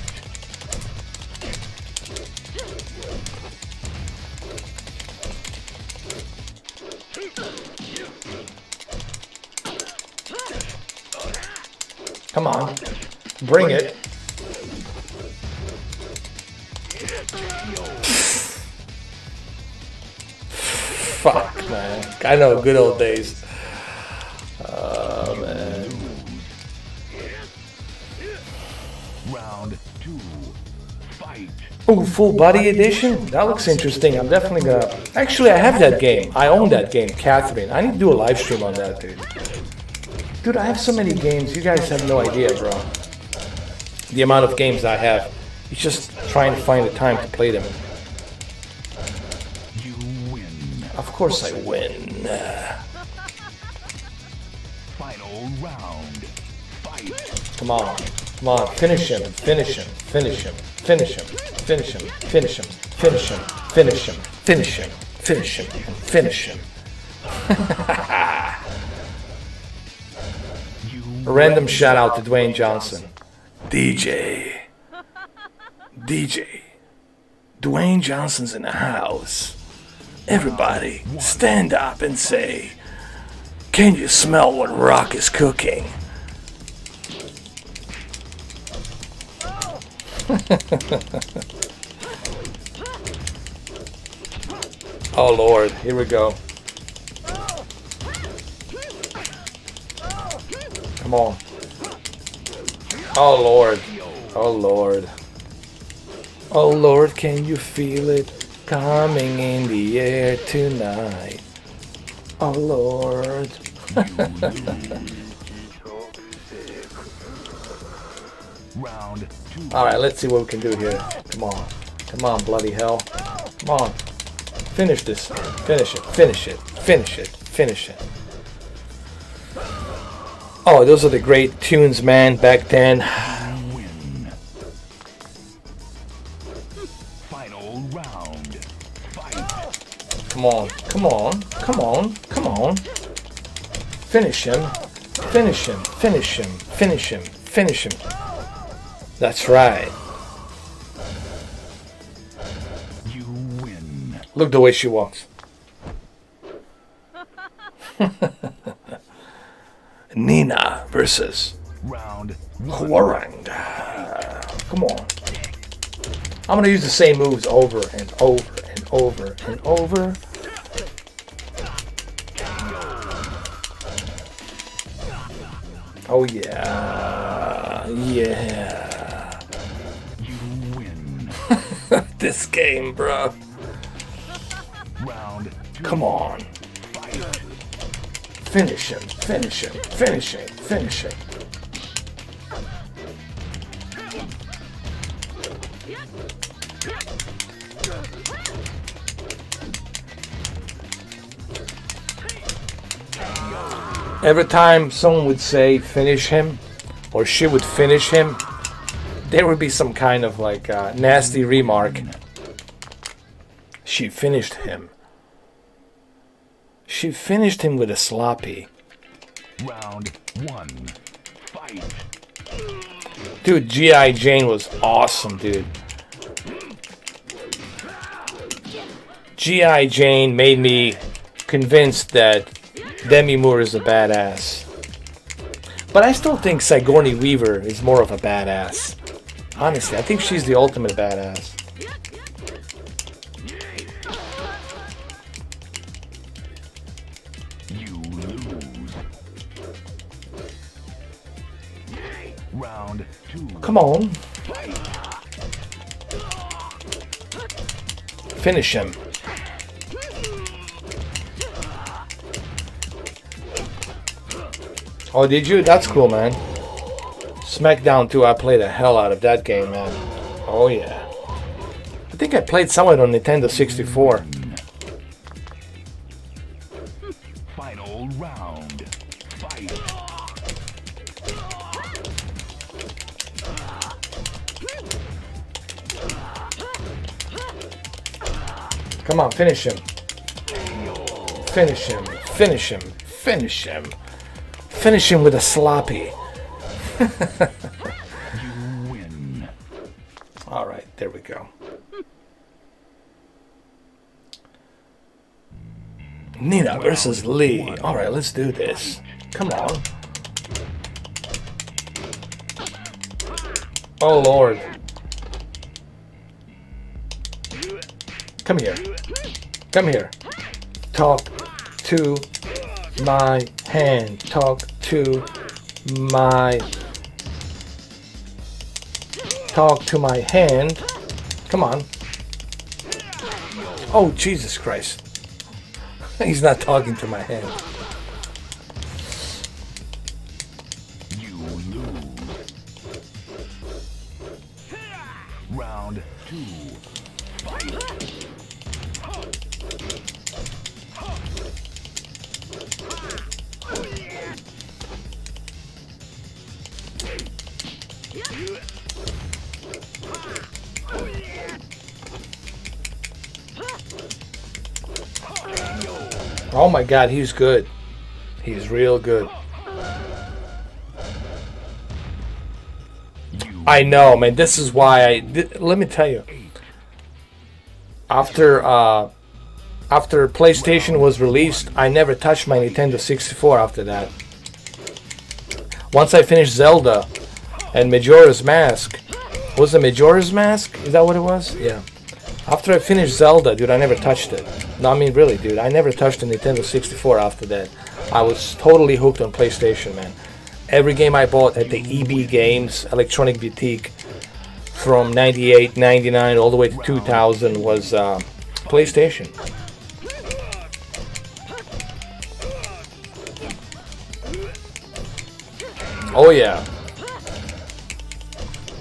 Come on. Bring it. Fuck, man. I know, good old days. Oh, man. Round 2. Fight. Ooh, full body edition? That looks interesting. I'm definitely gonna... Actually, I have that game. I own that game, Catherine. I need to do a live stream on that, dude. Dude, I have so many games. You guys have no idea, bro. the amount of games I have. It's just trying to find the time to play them. You win. Of course I win. Final round. Fight. Come on. Come on. Finish him. Finish him. Finish him. Finish him. Finish him. Finish him. Finish him. Finish him. Finish him. Finish him. Finish him. A random shout out to Dwayne Johnson. DJ. Dwayne Johnson's in the house. Everybody, stand up and say, "Can you smell what Rock is cooking?" Oh Lord, here we go. Come on. Oh Lord. Oh Lord. Oh Lord, can you feel it coming in the air tonight? Oh Lord. Round 2. Alright, let's see what we can do here. Come on. Come on, bloody hell. Come on. Finish this. Finish it. Finish it. Finish it. Finish it. Oh, those are the great tunes, man, back then. Win. Final round. Fight. Come on. Come on. Come on. Come on. Finish him. Finish him. Finish him. Finish him. Finish him. That's right. You win. Look the way she walks. Nina versus Round 1. Hwarang. Come on. I'm gonna use the same moves over and over and over and over. Oh yeah. Yeah. You win. This game, bro. Round 2. Come on. Fight. Finish him. Finish him. Finish him. Finish him. Every time someone would say finish him, or she would finish him, there would be some kind of like nasty remark. She finished him. She finished him with a sloppy. Round 1. Fight. Dude, G.I. Jane was awesome, dude. G.I. Jane made me convinced that Demi Moore is a badass. But I still think Sigourney Weaver is more of a badass. Honestly, I think she's the ultimate badass. You lose. Round 2. Come on. Fight. Finish him. Oh, did you? That's cool, man. SmackDown 2, I played the hell out of that game, man. Oh, yeah. I think I played somewhere on Nintendo 64. Final round. Fight. Come on, finish him. Finish him. Finish him. Finish him. Finish him with a sloppy. You win. Alright, there we go. Nina versus Lee. Alright, let's do this. Come on. Oh, Lord. Come here. Come here. Talk to my hand. Talk to my... Talk to my hand. Come on. Oh, Jesus Christ. He's not talking to my hand. You lose. Oh my God, he's good. He's real good. I know, man. This is why let me tell you. After PlayStation was released, I never touched my Nintendo 64 after that. Once I finished Zelda and Majora's Mask. Was it Majora's Mask? Is that what it was? Yeah. After I finished Zelda, dude, I never touched it. No, I mean, really, dude. I never touched the Nintendo 64 after that. I was totally hooked on PlayStation, man. Every game I bought at the EB Games, Electronic Boutique, from 98, 99, all the way to 2000 was PlayStation. Oh, yeah.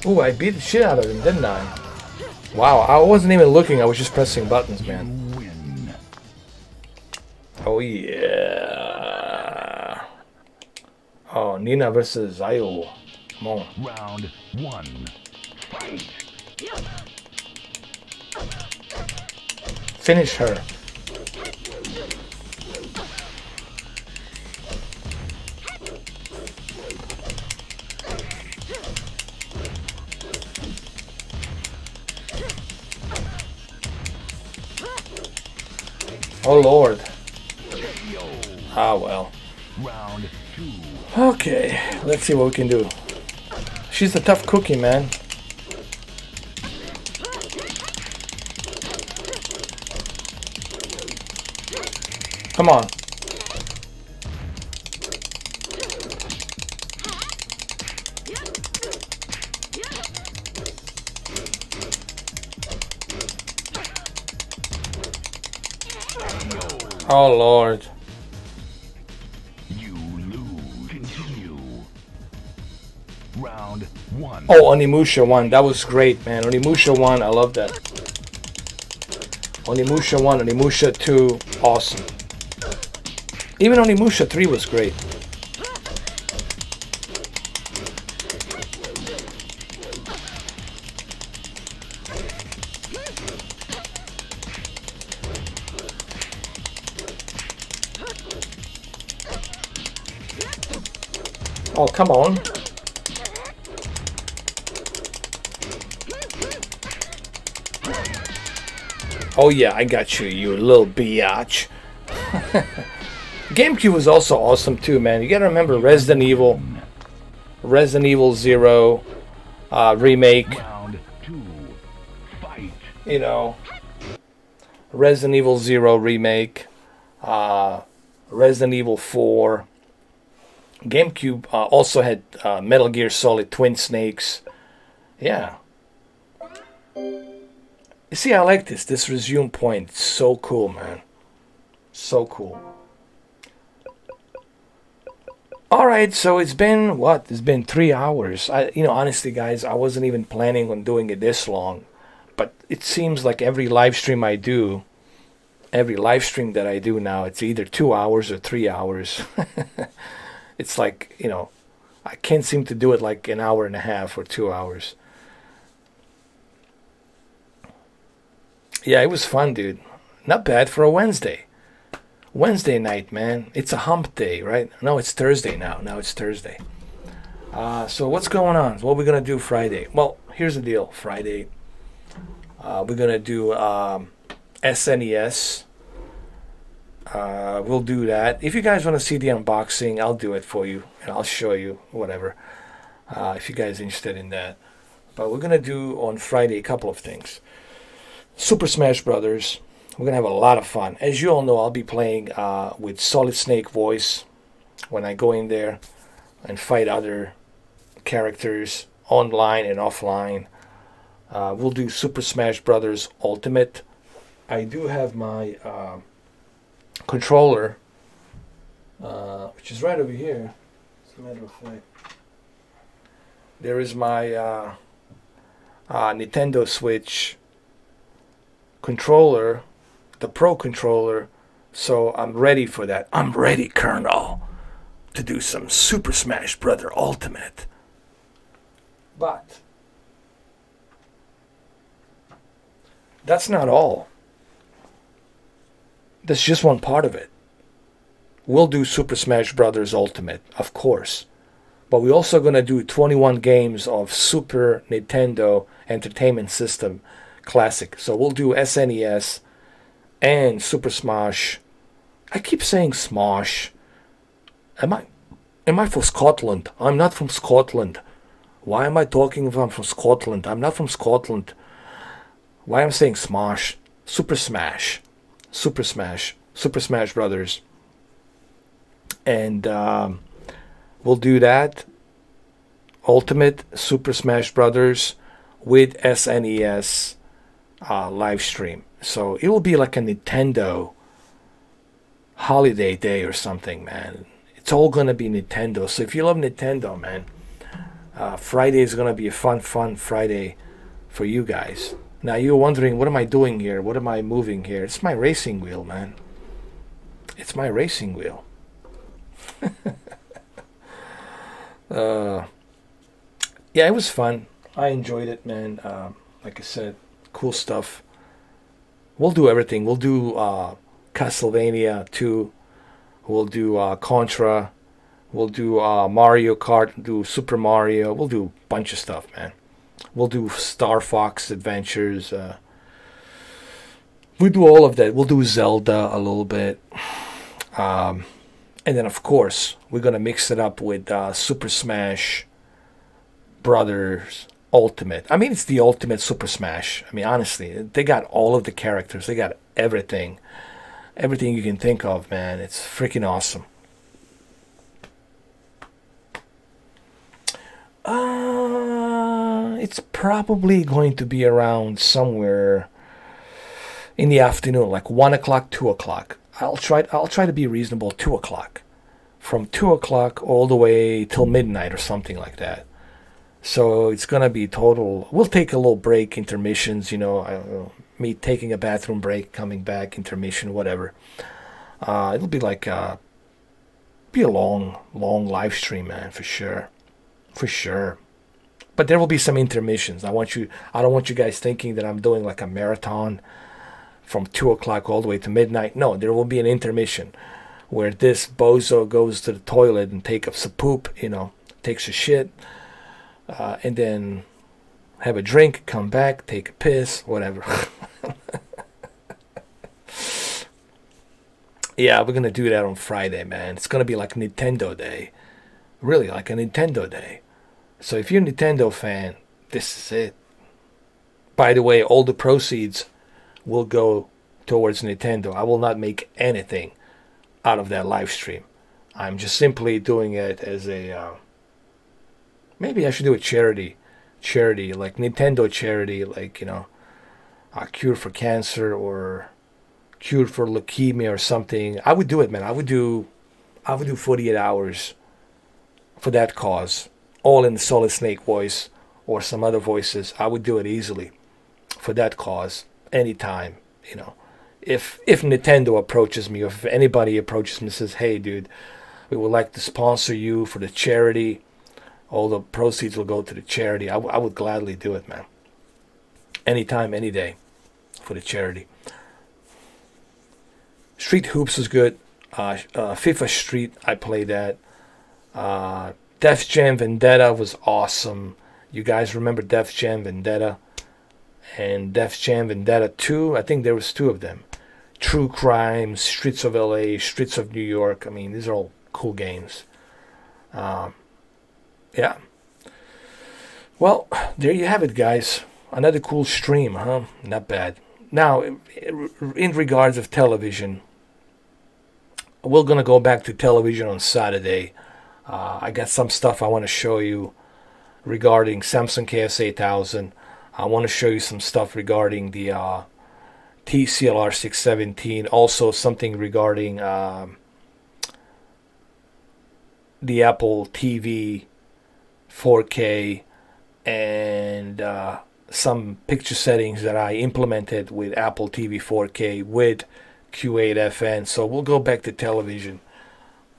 Ooh, I beat the shit out of him, didn't I? Wow, I wasn't even looking. I was just pressing buttons, man. Oh, yeah. Oh, Nina versus Zayo. Come on. Round 1. Fight. Finish her. Oh, Lord. Ah, well. Round 2. Okay, let's see what we can do. She's a tough cookie, man. Come on. Oh, Lord. You lose. Continue. Round 1. Oh, Onimusha won. That was great, man. Onimusha won. I love that. Onimusha 1, Onimusha 2, awesome. Even Onimusha 3 was great. Oh, come on. Oh yeah, I got you, you little biatch. GameCube was also awesome too, man. You gotta remember Resident Evil 0 remake. Round 2. Fight. You know, Resident Evil 0 remake, Resident Evil 4. GameCube also had Metal Gear Solid Twin Snakes. Yeah. You see, I like this. This resume point. It's so cool, man. So cool. Alright, so it's been, what? It's been 3 hours. Honestly, guys, I wasn't even planning on doing it this long. But it seems like every live stream I do, every live stream that I do now, it's either 2 hours or 3 hours. It's like, I can't seem to do it like an hour and a half or 2 hours. Yeah, it was fun, dude. Not bad for a Wednesday. Wednesday night, man. It's a hump day, right? No, it's Thursday now. Now it's Thursday. So what's going on? What are we going to do Friday? Well, here's the deal. Friday, we're going to do SNES. We'll do that. If you guys want to see the unboxing, I'll do it for you. And I'll show you, whatever. If you guys are interested in that. But we're going to do on Friday a couple of things. Super Smash Brothers. We're going to have a lot of fun. As you all know, I'll be playing with Solid Snake voice when I go in there and fight other characters online and offline. We'll do Super Smash Brothers Ultimate. I do have my controller, which is right over here. As a matter of fact, there is my Nintendo Switch controller, the Pro controller. So I'm ready for that. I'm ready, Colonel, to do some Super Smash Brother Ultimate. But that's not all. That's just one part of it. We'll do Super Smash Brothers Ultimate, of course. But we're also going to do 21 games of Super Nintendo Entertainment System Classic. So we'll do SNES and Super Smash. I keep saying Smosh. Am I from Scotland? I'm not from Scotland. Why am I talking if I'm from Scotland? I'm not from Scotland. Why am I saying Smosh? Super Smash. Super Smash. Super Smash Brothers. And we'll do that. Ultimate Super Smash Brothers with SNES live stream. So it will be like a Nintendo holiday day or something, man. It's all gonna be Nintendo. So if you love Nintendo, man, Friday is gonna be a fun Friday for you guys. Now you're wondering, what am I doing here? What am I moving here? It's my racing wheel, man. It's my racing wheel. Yeah, it was fun. I enjoyed it, man. Like I said, cool stuff. We'll do everything. We'll do Castlevania 2. We'll do Contra. We'll do Mario Kart. Do Super Mario. We'll do a bunch of stuff, man. We'll do Star Fox Adventures. We do all of that. We'll do Zelda a little bit. And then, of course, we're going to mix it up with Super Smash Brothers Ultimate. I mean, it's the ultimate Super Smash. I mean, honestly, they got all of the characters. They got everything. Everything you can think of, man. It's freaking awesome. It's probably going to be around somewhere in the afternoon, like 1 o'clock, 2 o'clock. I'll try to be reasonable. 2 o'clock, from 2 o'clock all the way till midnight or something like that. So it's gonna be total. We'll take a little break, intermissions. You know, me taking a bathroom break, coming back, intermission, whatever. It'll be like be a long live stream, man, for sure, for sure. But there will be some intermissions. I don't want you guys thinking that I'm doing like a marathon from 2 o'clock all the way to midnight. No, there will be an intermission where this bozo goes to the toilet and takes a poop, you know, takes a shit, and then have a drink, come back, take a piss, whatever. Yeah, we're gonna do that on Friday, man. It's gonna be like Nintendo Day, really, like a Nintendo Day. So if you're a Nintendo fan, this is it. By the way, all the proceeds will go towards Nintendo. I will not make anything out of that live stream. I'm just simply doing it as a maybe I should do a charity like Nintendo charity, like, you know, a cure for cancer or cure for leukemia or something. I would do it, man. I would do 48 hours for that cause, all in the Solid Snake voice or some other voices. I would do it easily for that cause anytime, you know. If Nintendo approaches me, or if anybody approaches me and says, hey dude, we would like to sponsor you for the charity, all the proceeds will go to the charity, I would gladly do it, man. Anytime, any day, for the charity. Street Hoops was good. FIFA Street, I played that. Def Jam Vendetta was awesome. You guys remember Def Jam Vendetta? And Def Jam Vendetta 2, I think there was 2 of them. True Crime, Streets of LA, Streets of New York. I mean, these are all cool games. Yeah. Well, there you have it, guys. Another cool stream, huh? Not bad. Now, in regards of television, we're going to go back to television on Saturday. I got some stuff I want to show you regarding Samsung KS8000. I want to show you some stuff regarding the TCLR 617. Also something regarding the Apple TV 4K and some picture settings that I implemented with Apple TV 4K with Q8FN. So we'll go back to television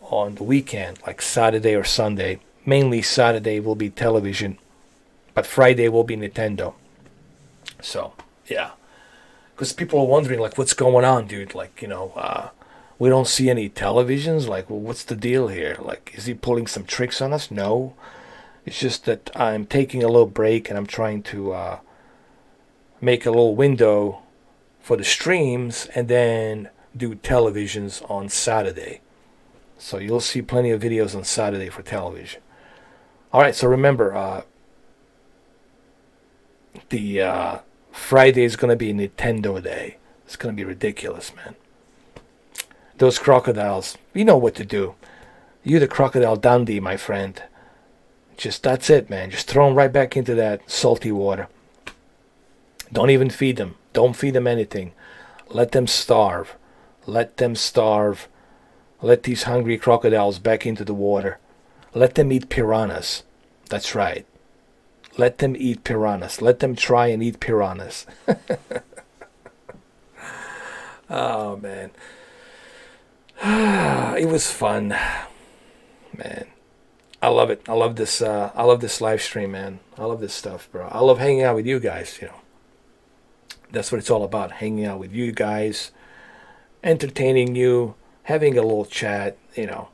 on the weekend, like Saturday or Sunday. Mainly Saturday will be television, but Friday will be Nintendo. So, yeah. Because people are wondering, like, what's going on, dude? Like, you know, we don't see any televisions. Like, well, what's the deal here? Like, is he pulling some tricks on us? No. It's just that I'm taking a little break and I'm trying to make a little window for the streams and then do televisions on Saturday. So you'll see plenty of videos on Saturday for television. Alright, so remember, the Friday is going to be Nintendo Day. It's going to be ridiculous, man. Those crocodiles, you know what to do. You're the crocodile Dundee, my friend. Just, that's it, man. Just throw them right back into that salty water. Don't even feed them. Don't feed them anything. Let them starve. Let them starve. Let these hungry crocodiles back into the water. Let them eat piranhas. That's right. Let them eat piranhas. Let them try and eat piranhas. Oh, man. It was fun. Man. I love it. I love this live stream, man. I love this stuff, bro. I love hanging out with you guys, you know. That's what it's all about. Hanging out with you guys. Entertaining you. Having a little chat, you know.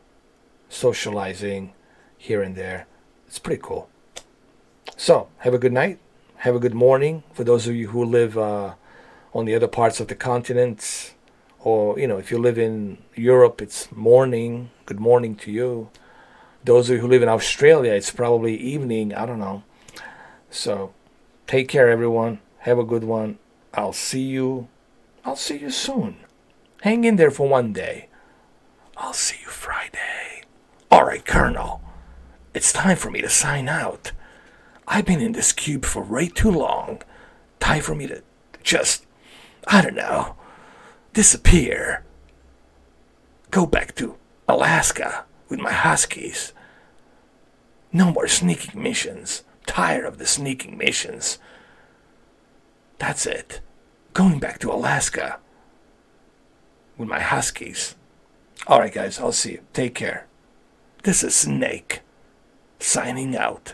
Socializing here and there. It's pretty cool. So, have a good night. Have a good morning. For those of you who live on the other parts of the continent. Or, you know, if you live in Europe, it's morning. Good morning to you. Those of you who live in Australia, it's probably evening. I don't know. So, take care, everyone. Have a good one. I'll see you soon. Hang in there for one day. I'll see you Friday. All right, Colonel. It's time for me to sign out. I've been in this cube for way too long. Time for me to just, I don't know, disappear. Go back to Alaska with my huskies. No more sneaking missions. Tired of the sneaking missions. That's it. Going back to Alaska with my huskies. Alright guys, I'll see you. Take care. This is Snake, signing out.